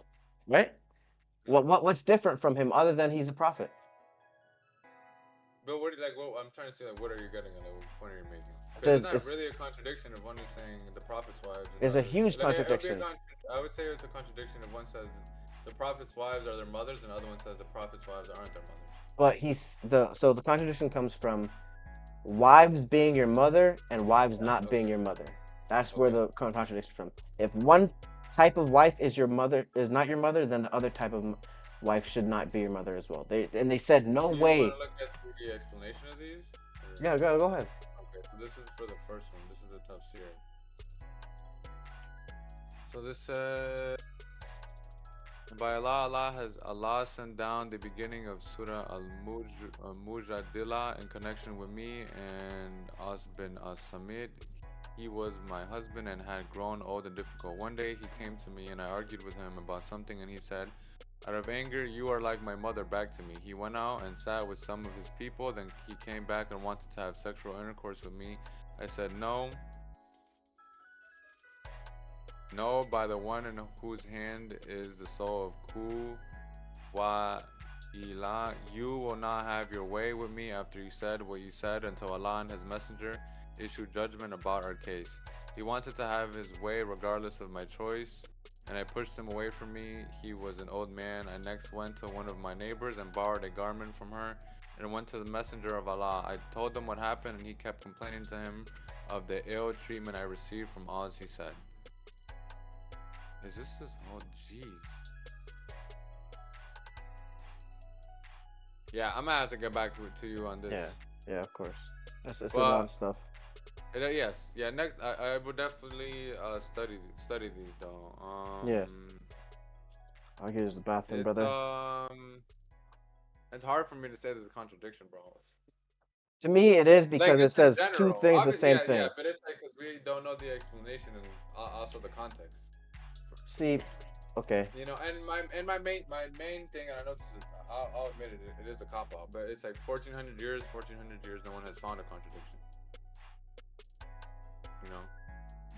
S2: right? What's different from him other than he's a prophet?
S1: But what I'm trying to say, like, what are you getting at? Like, what point are you making? Because it's
S2: There's,
S1: not really a contradiction if one is saying the prophet's wives and the
S2: it's a
S1: other is
S2: huge
S1: like it would be
S2: contradiction.
S1: I would say it's a contradiction if one says the prophet's wives are their mothers and the other one says the prophet's wives aren't their mothers.
S2: But so the contradiction comes from wives being your mother and wives not being your mother. That's where the contradiction from. If one type of wife is your mother, is not your mother, then the other type of wife should not be your mother as well. They said no
S1: Do you
S2: way.
S1: want to look at the explanation of these? Or...
S2: Yeah, go ahead.
S1: Okay, so this is for the first one. This is the tafsir. So this says, by Allah sent down the beginning of Surah Al-Mujadila in connection with me and As bin As-Samit. He was my husband and had grown old and difficult. One day he came to me and I argued with him about something and he said, out of anger, you are like my mother back to me. He went out and sat with some of his people. Then he came back and wanted to have sexual intercourse with me. I said, no. No, by the one in whose hand is the soul of Ku wa Ila, you will not have your way with me after you said what you said until Allah and His Messenger issue judgment about our case. He wanted to have his way regardless of my choice, and I pushed him away from me. He was an old man. I next went to one of my neighbors and borrowed a garment from her and went to the Messenger of Allah. I told him what happened and he kept complaining to him of the ill treatment I received from Oz, he said. Is this? Oh, jeez. Yeah, I'm gonna have to get back to you on this.
S2: Yeah, of course. It's a lot of stuff.
S1: Yes, yeah. Next, I would definitely study these though.
S2: Yeah. I'll get to the bathroom, brother.
S1: It's hard for me to say there's a contradiction, bro.
S2: To me, it is because
S1: like,
S2: it says
S1: general,
S2: two things the same thing.
S1: Yeah, but it's like because we don't know the explanation and also the context.
S2: See, okay.
S1: You know, and my main thing, and I know this is, I'll admit it is a cop out, but it's like 1400 years, no one has found a contradiction. You know,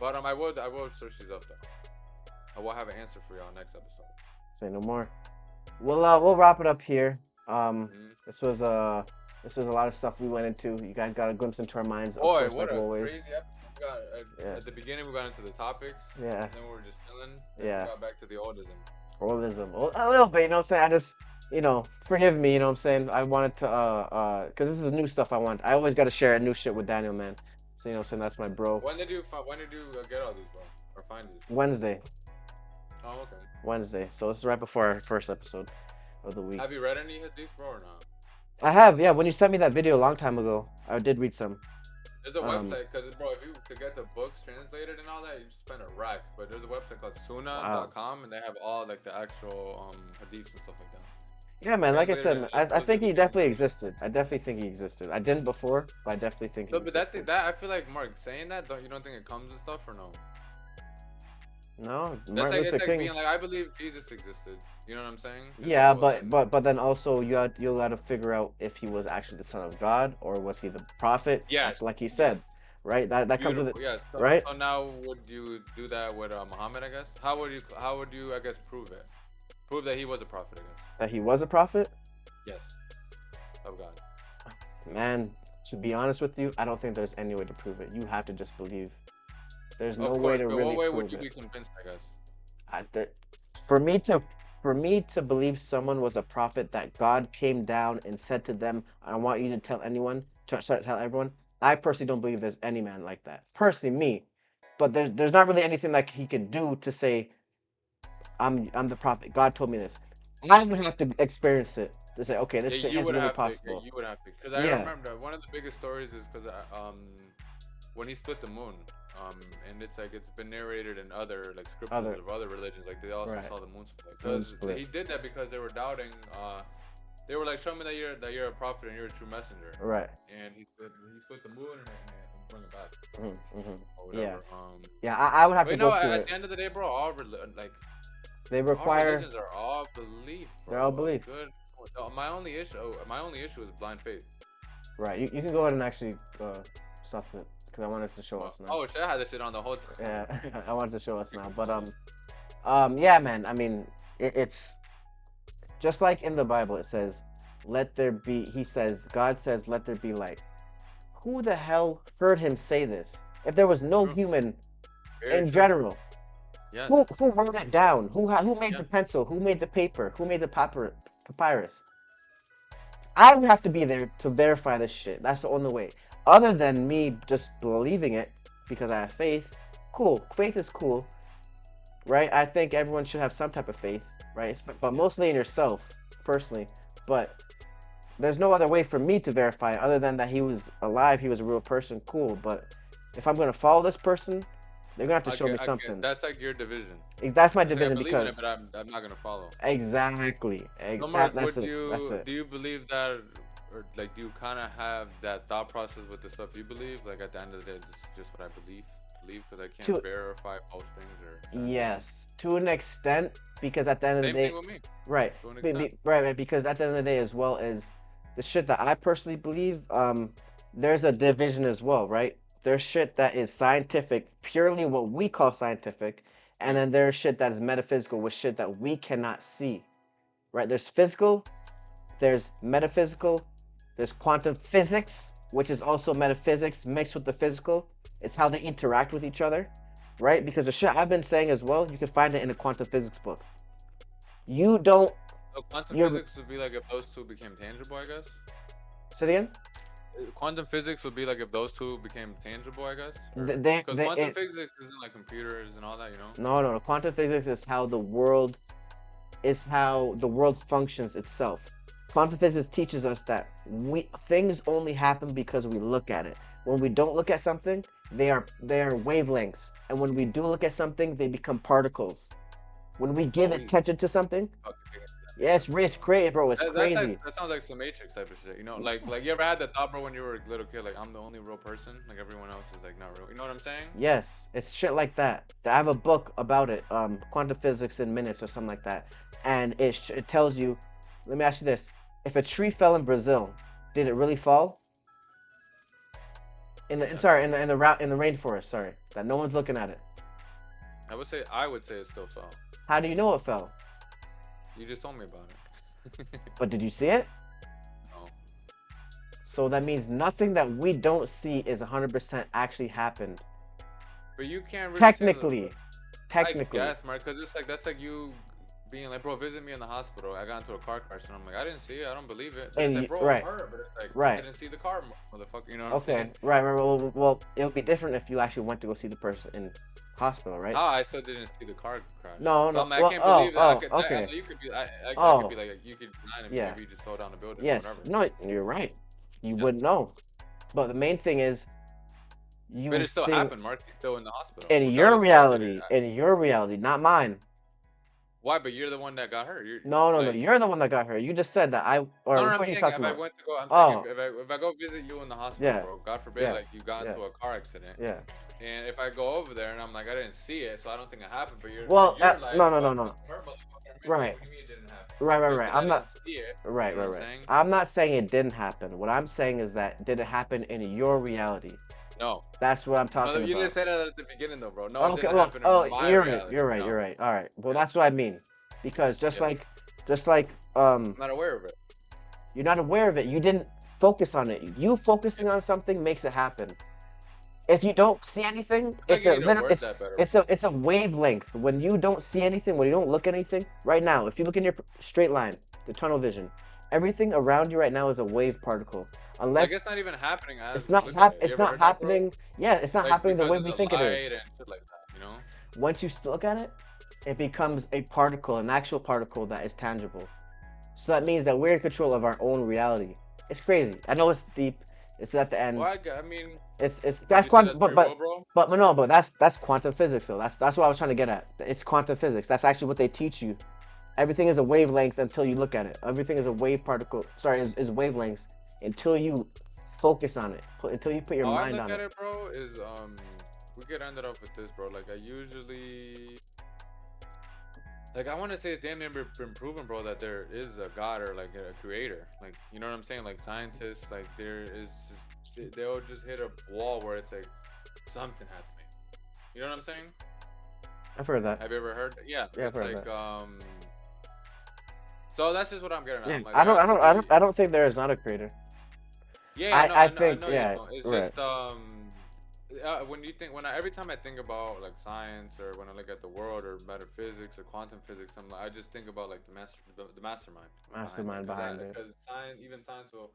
S1: but I will search these up though. I will have an answer for y'all next episode.
S2: Say no more. We'll wrap it up here. This was a lot of stuff we went into. You guys got a glimpse into our minds.
S1: Boy,
S2: of course,
S1: what
S2: like
S1: a
S2: always.
S1: crazy episode. At the beginning, we got into the topics.
S2: Yeah.
S1: And then we were just chilling.
S2: Yeah.
S1: We got back to the oldism.
S2: A little bit, you know what I'm saying? I just, forgive me, you know what I'm saying? I wanted to, because this is new stuff I want. I always got to share new shit with Daniel, man. So, you know what I'm saying? That's my bro.
S1: When did you get all these, bro? Or find these?
S2: Wednesday.
S1: Oh, okay.
S2: Wednesday. So, this is right before our first episode of the week.
S1: Have you read any of these, bro, or not?
S2: I have, yeah. When you sent me that video a long time ago, I did read some.
S1: There's a website, because, bro, if you could get the books translated and all that, you spend a rack. But there's a website called Sunnah.com, and they have all, like, the actual hadiths and stuff like that.
S2: Yeah, man, like I said, I think he definitely existed. I definitely think he existed. I didn't before, but I definitely think he existed.
S1: But I feel like, Mark, saying that, you don't think it comes with stuff, or no?
S2: No,
S1: that's like, it's like being like, I believe Jesus existed. You know what I'm saying?
S2: Yeah, but then also you got to figure out if he was actually the son of God or was he the prophet?
S1: Yes,
S2: like he said, right? That comes with it.
S1: Yes. So,
S2: right.
S1: So now, would you do that with Muhammad? I guess. How would you I guess prove it? Prove that he was a prophet. I guess.
S2: That he was a prophet?
S1: Yes. Of God.
S2: Man, to be honest with you, I don't think there's any way to prove it. You have to just believe. There's no way to really prove it. What way would you be convinced, I guess? For me to believe someone was a prophet, that God came down and said to them, I want you to tell everyone. I personally don't believe there's any man like that. Personally, me. But there's not really anything that he could do to say, I'm the prophet. God told me this. I would have to experience it to say, okay, this shit is really possible.
S1: You would have to. Because I remember one of the biggest stories is because when he split the moon, and it's like it's been narrated in other like scriptures of other religions, like they also saw the moon split. Because he did that because they were doubting. They were like, show me that you're a prophet and you're a true messenger. Right. And he split the moon and bring it back. Or whatever.
S2: Yeah. I would have to go through
S1: at the end of the day, bro,
S2: they require.
S1: All religions are all belief. Bro.
S2: They're all belief.
S1: Good no, my only issue is blind faith.
S2: Right. You can go ahead and actually stop it because I wanted to show us now.
S1: Oh shit! I had this shit on the whole time.
S2: Yeah, I wanted to show us now. But yeah, man. I mean, it's just like in the Bible. It says, "Let there be." He says, God says, "Let there be light." Who the hell heard him say this? If there was no
S1: True.
S2: human
S1: Very
S2: in
S1: true.
S2: general,
S1: Yes.
S2: who wrote it down? Who made
S1: Yeah.
S2: the pencil? Who made the paper? Who made the papyrus? I would have to be there to verify this shit. That's the only way. Other than me just believing it because I have faith. Cool. Faith is cool, right? I think everyone should have some type of faith, right? But mostly in yourself, personally. But there's no other way for me to verify it other than that he was alive, he was a real person. Cool. But if I'm gonna follow this person, they're gonna have to show me something.
S1: That's like your division.
S2: That's my
S1: It's like, I
S2: division
S1: believe
S2: because
S1: in it, but I'm not gonna follow.
S2: exactly.
S1: No, Mark,
S2: That's
S1: would
S2: it. That's
S1: you
S2: it.
S1: do you believe that, or like do you kind of have that thought process with the stuff you believe? Like at the end of the day, this is just what I believe because I can't verify most things or.
S2: Yes, to an extent, because at the end of the
S1: Same
S2: day,
S1: thing with me.
S2: right,
S1: To an extent.
S2: right, because at the end of the day, as well as the shit that I personally believe, there's a division as well, right? There's shit that is scientific, purely what we call scientific, and then there's shit that is metaphysical, with shit that we cannot see, right? There's physical, there's metaphysical, there's quantum physics, which is also metaphysics mixed with the physical. It's how they interact with each other, right? Because the shit I've been saying as well, you can find it in a quantum physics book. You don't.
S1: So quantum physics would be like if those two became tangible, I guess.
S2: Say it again.
S1: Quantum physics would be like if those two became tangible, I guess.
S2: Because
S1: quantum physics isn't like computers and all that, you know.
S2: No. Quantum physics is how the world functions itself. Quantum physics teaches us that things only happen because we look at it. When we don't look at something, they are wavelengths, and when we do look at something, they become particles. When we give attention to something, it's crazy, bro. It's crazy.
S1: That sounds like some Matrix type of shit. You know, like you ever had that thought, bro, when you were a little kid, like I'm the only real person, like everyone else is like not real. You know what I'm saying?
S2: Yes, it's shit like that. I have a book about it, Quantum Physics in Minutes or something like that, and it tells you. Let me ask you this: if a tree fell in Brazil, did it really fall? In the rainforest, sorry, that no one's looking at it.
S1: I would say it still fell.
S2: How do you know it fell?
S1: You just told me about it.
S2: But did you see it?
S1: No.
S2: So that means nothing that we don't see is 100% actually happened.
S1: But you can't really
S2: technically.
S1: I guess, Mark, because it's like that's like you being like, bro, visit me in the hospital. I got into a car crash and I'm like, I didn't see it. I don't believe it. But it's like, bro,
S2: right.
S1: I'm hurt, but it's like,
S2: right.
S1: I didn't see the car, motherfucker. You know what I'm saying?
S2: Right. Well, it would be different if you actually went to go see the person in hospital, right?
S1: I still didn't see the car crash.
S2: No.
S1: So I can't believe that.
S2: Okay.
S1: You could be, I could be like, you could deny him.
S2: Yeah.
S1: Maybe you just fell down the building.
S2: Yes.
S1: Or whatever.
S2: No, you're right. You wouldn't know. But the main thing is,
S1: but it still happened, Mark. He's still in the hospital.
S2: In your reality, not mine.
S1: Why? But you're the one that got hurt.
S2: No. You're the one that got hurt. You just said that
S1: I'm saying if I went to go, if I go visit you in the hospital, bro, God forbid, like you got into a car accident.
S2: Yeah.
S1: And if I go over there and I'm like, I didn't see it, so I don't think it happened. But you're
S2: like,
S1: no.
S2: Right. Right. I'm not. Right. I'm not saying it didn't happen. What I'm saying is that did it happen in your reality?
S1: No.
S2: That's what I'm talking about.
S1: You didn't say that at the beginning, though, bro. No,
S2: okay,
S1: it didn't happen in my reality.
S2: You're right. All right. Well, that's what I mean. Because just like
S1: I'm not aware of it.
S2: You're not aware of it. You didn't focus on it. You focusing on something makes it happen. If you don't see anything, it's a wavelength. When you don't see anything, when you don't look at anything, right now, if you look in your straight line, the tunnel vision, everything around you right now is a wave particle. Unless
S1: it's not even happening.
S2: It's not happening. Yeah, it's not happening the way we think it is.
S1: And shit like that, you know?
S2: Once you look at it, it becomes a particle, an actual particle that is tangible. So that means that we're in control of our own reality. It's crazy. I know it's deep. It's at the end.
S1: Well, I mean,
S2: that's quantum, but that's quantum physics though. That's what I was trying to get at. It's quantum physics. That's actually what they teach you. Everything is a wavelength until you look at it. Everything is a wave particle. Sorry, is wavelengths until you focus on it. Until you put your mind on it.
S1: I look at it, bro, is we could end it off with this, bro. Like I usually, like I want to say it's damn near been proven, bro, that there is a god or like a creator. Like, you know what I'm saying? Like scientists, like there is just, they'll just hit a wall where it's like something has to be. You know what I'm saying?
S2: I've heard that.
S1: Have you ever heard that? Yeah,
S2: Yeah, I've
S1: it's
S2: heard
S1: like
S2: that.
S1: So that's just what I'm getting at.
S2: Yeah,
S1: I'm like,
S2: I
S1: there
S2: don't,
S1: has
S2: I
S1: to
S2: don't, I don't,
S1: be.
S2: I don't think there is not a creator.
S1: Yeah,
S2: I
S1: I
S2: think,
S1: know you
S2: yeah,
S1: know. It's
S2: right.
S1: just when you think every time I think about like science or when I look at the world or metaphysics or quantum physics, I just think about like the mastermind
S2: Mastermind behind it.
S1: because science will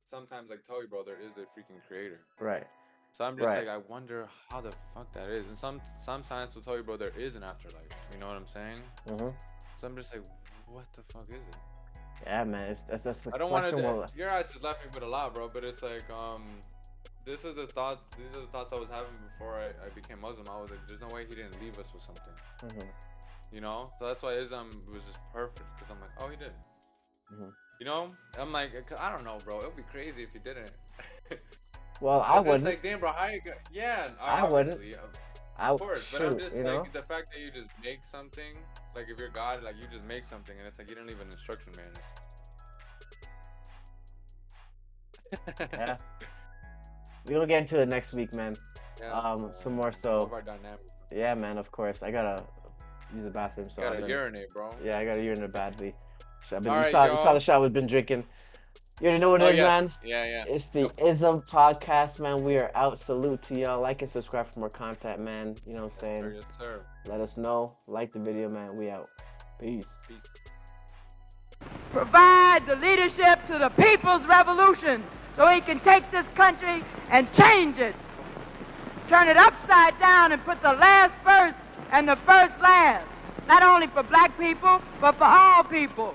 S1: sometimes like tell you, bro, there is a freaking creator.
S2: Right.
S1: So I'm just
S2: Right.
S1: like, I wonder how the fuck that is. And some science will tell you, bro, there is an afterlife. You know what I'm saying?
S2: Mhm.
S1: So I'm just like, what the fuck is it?
S2: Yeah, man. That's the
S1: I don't want
S2: question.
S1: to. Your eyes just left me with a lot, bro. But it's like, this is the thoughts. These are the thoughts I was having before I became Muslim. I was like, there's no way he didn't leave us with something.
S2: Mhm.
S1: You know. So that's why Islam was just perfect because I'm like, oh, he did.
S2: Mhm.
S1: You know. I'm like, I don't know, bro. It would be crazy if he didn't.
S2: Well, I
S1: I'm just
S2: wouldn't.
S1: like, damn, bro. How you got? Yeah,
S2: I wouldn't.
S1: obviously,
S2: I
S1: of course. But I'm
S2: shoot.
S1: just
S2: You
S1: like
S2: know.
S1: the fact that you just make something. Like if you're God, like you just make something, and it's like you don't leave an instruction manual.
S2: Yeah. We'll get into it next week, man.
S1: Yeah,
S2: Some more. So.
S1: of our dynamics.
S2: Yeah, man. Of course. I gotta use the bathroom. So
S1: Gotta urinate, bro.
S2: Yeah, I gotta urinate badly.
S1: All
S2: You
S1: right,
S2: saw the
S1: y'all.
S2: shot we've been drinking. You already know what
S1: Oh
S2: it is,
S1: yes,
S2: man.
S1: yeah.
S2: It's the
S1: Yep.
S2: IZM podcast, man. We are out. Salute to y'all. Like and subscribe for more content, man. You know what I'm saying?
S1: Yes, sir.
S2: Let us know. Like the video, man. We out. Peace.
S1: Peace.
S3: Provide the leadership to the people's revolution so he can take this country and change it. Turn it upside down and put the last first and the first last. Not only for black people, but for all people.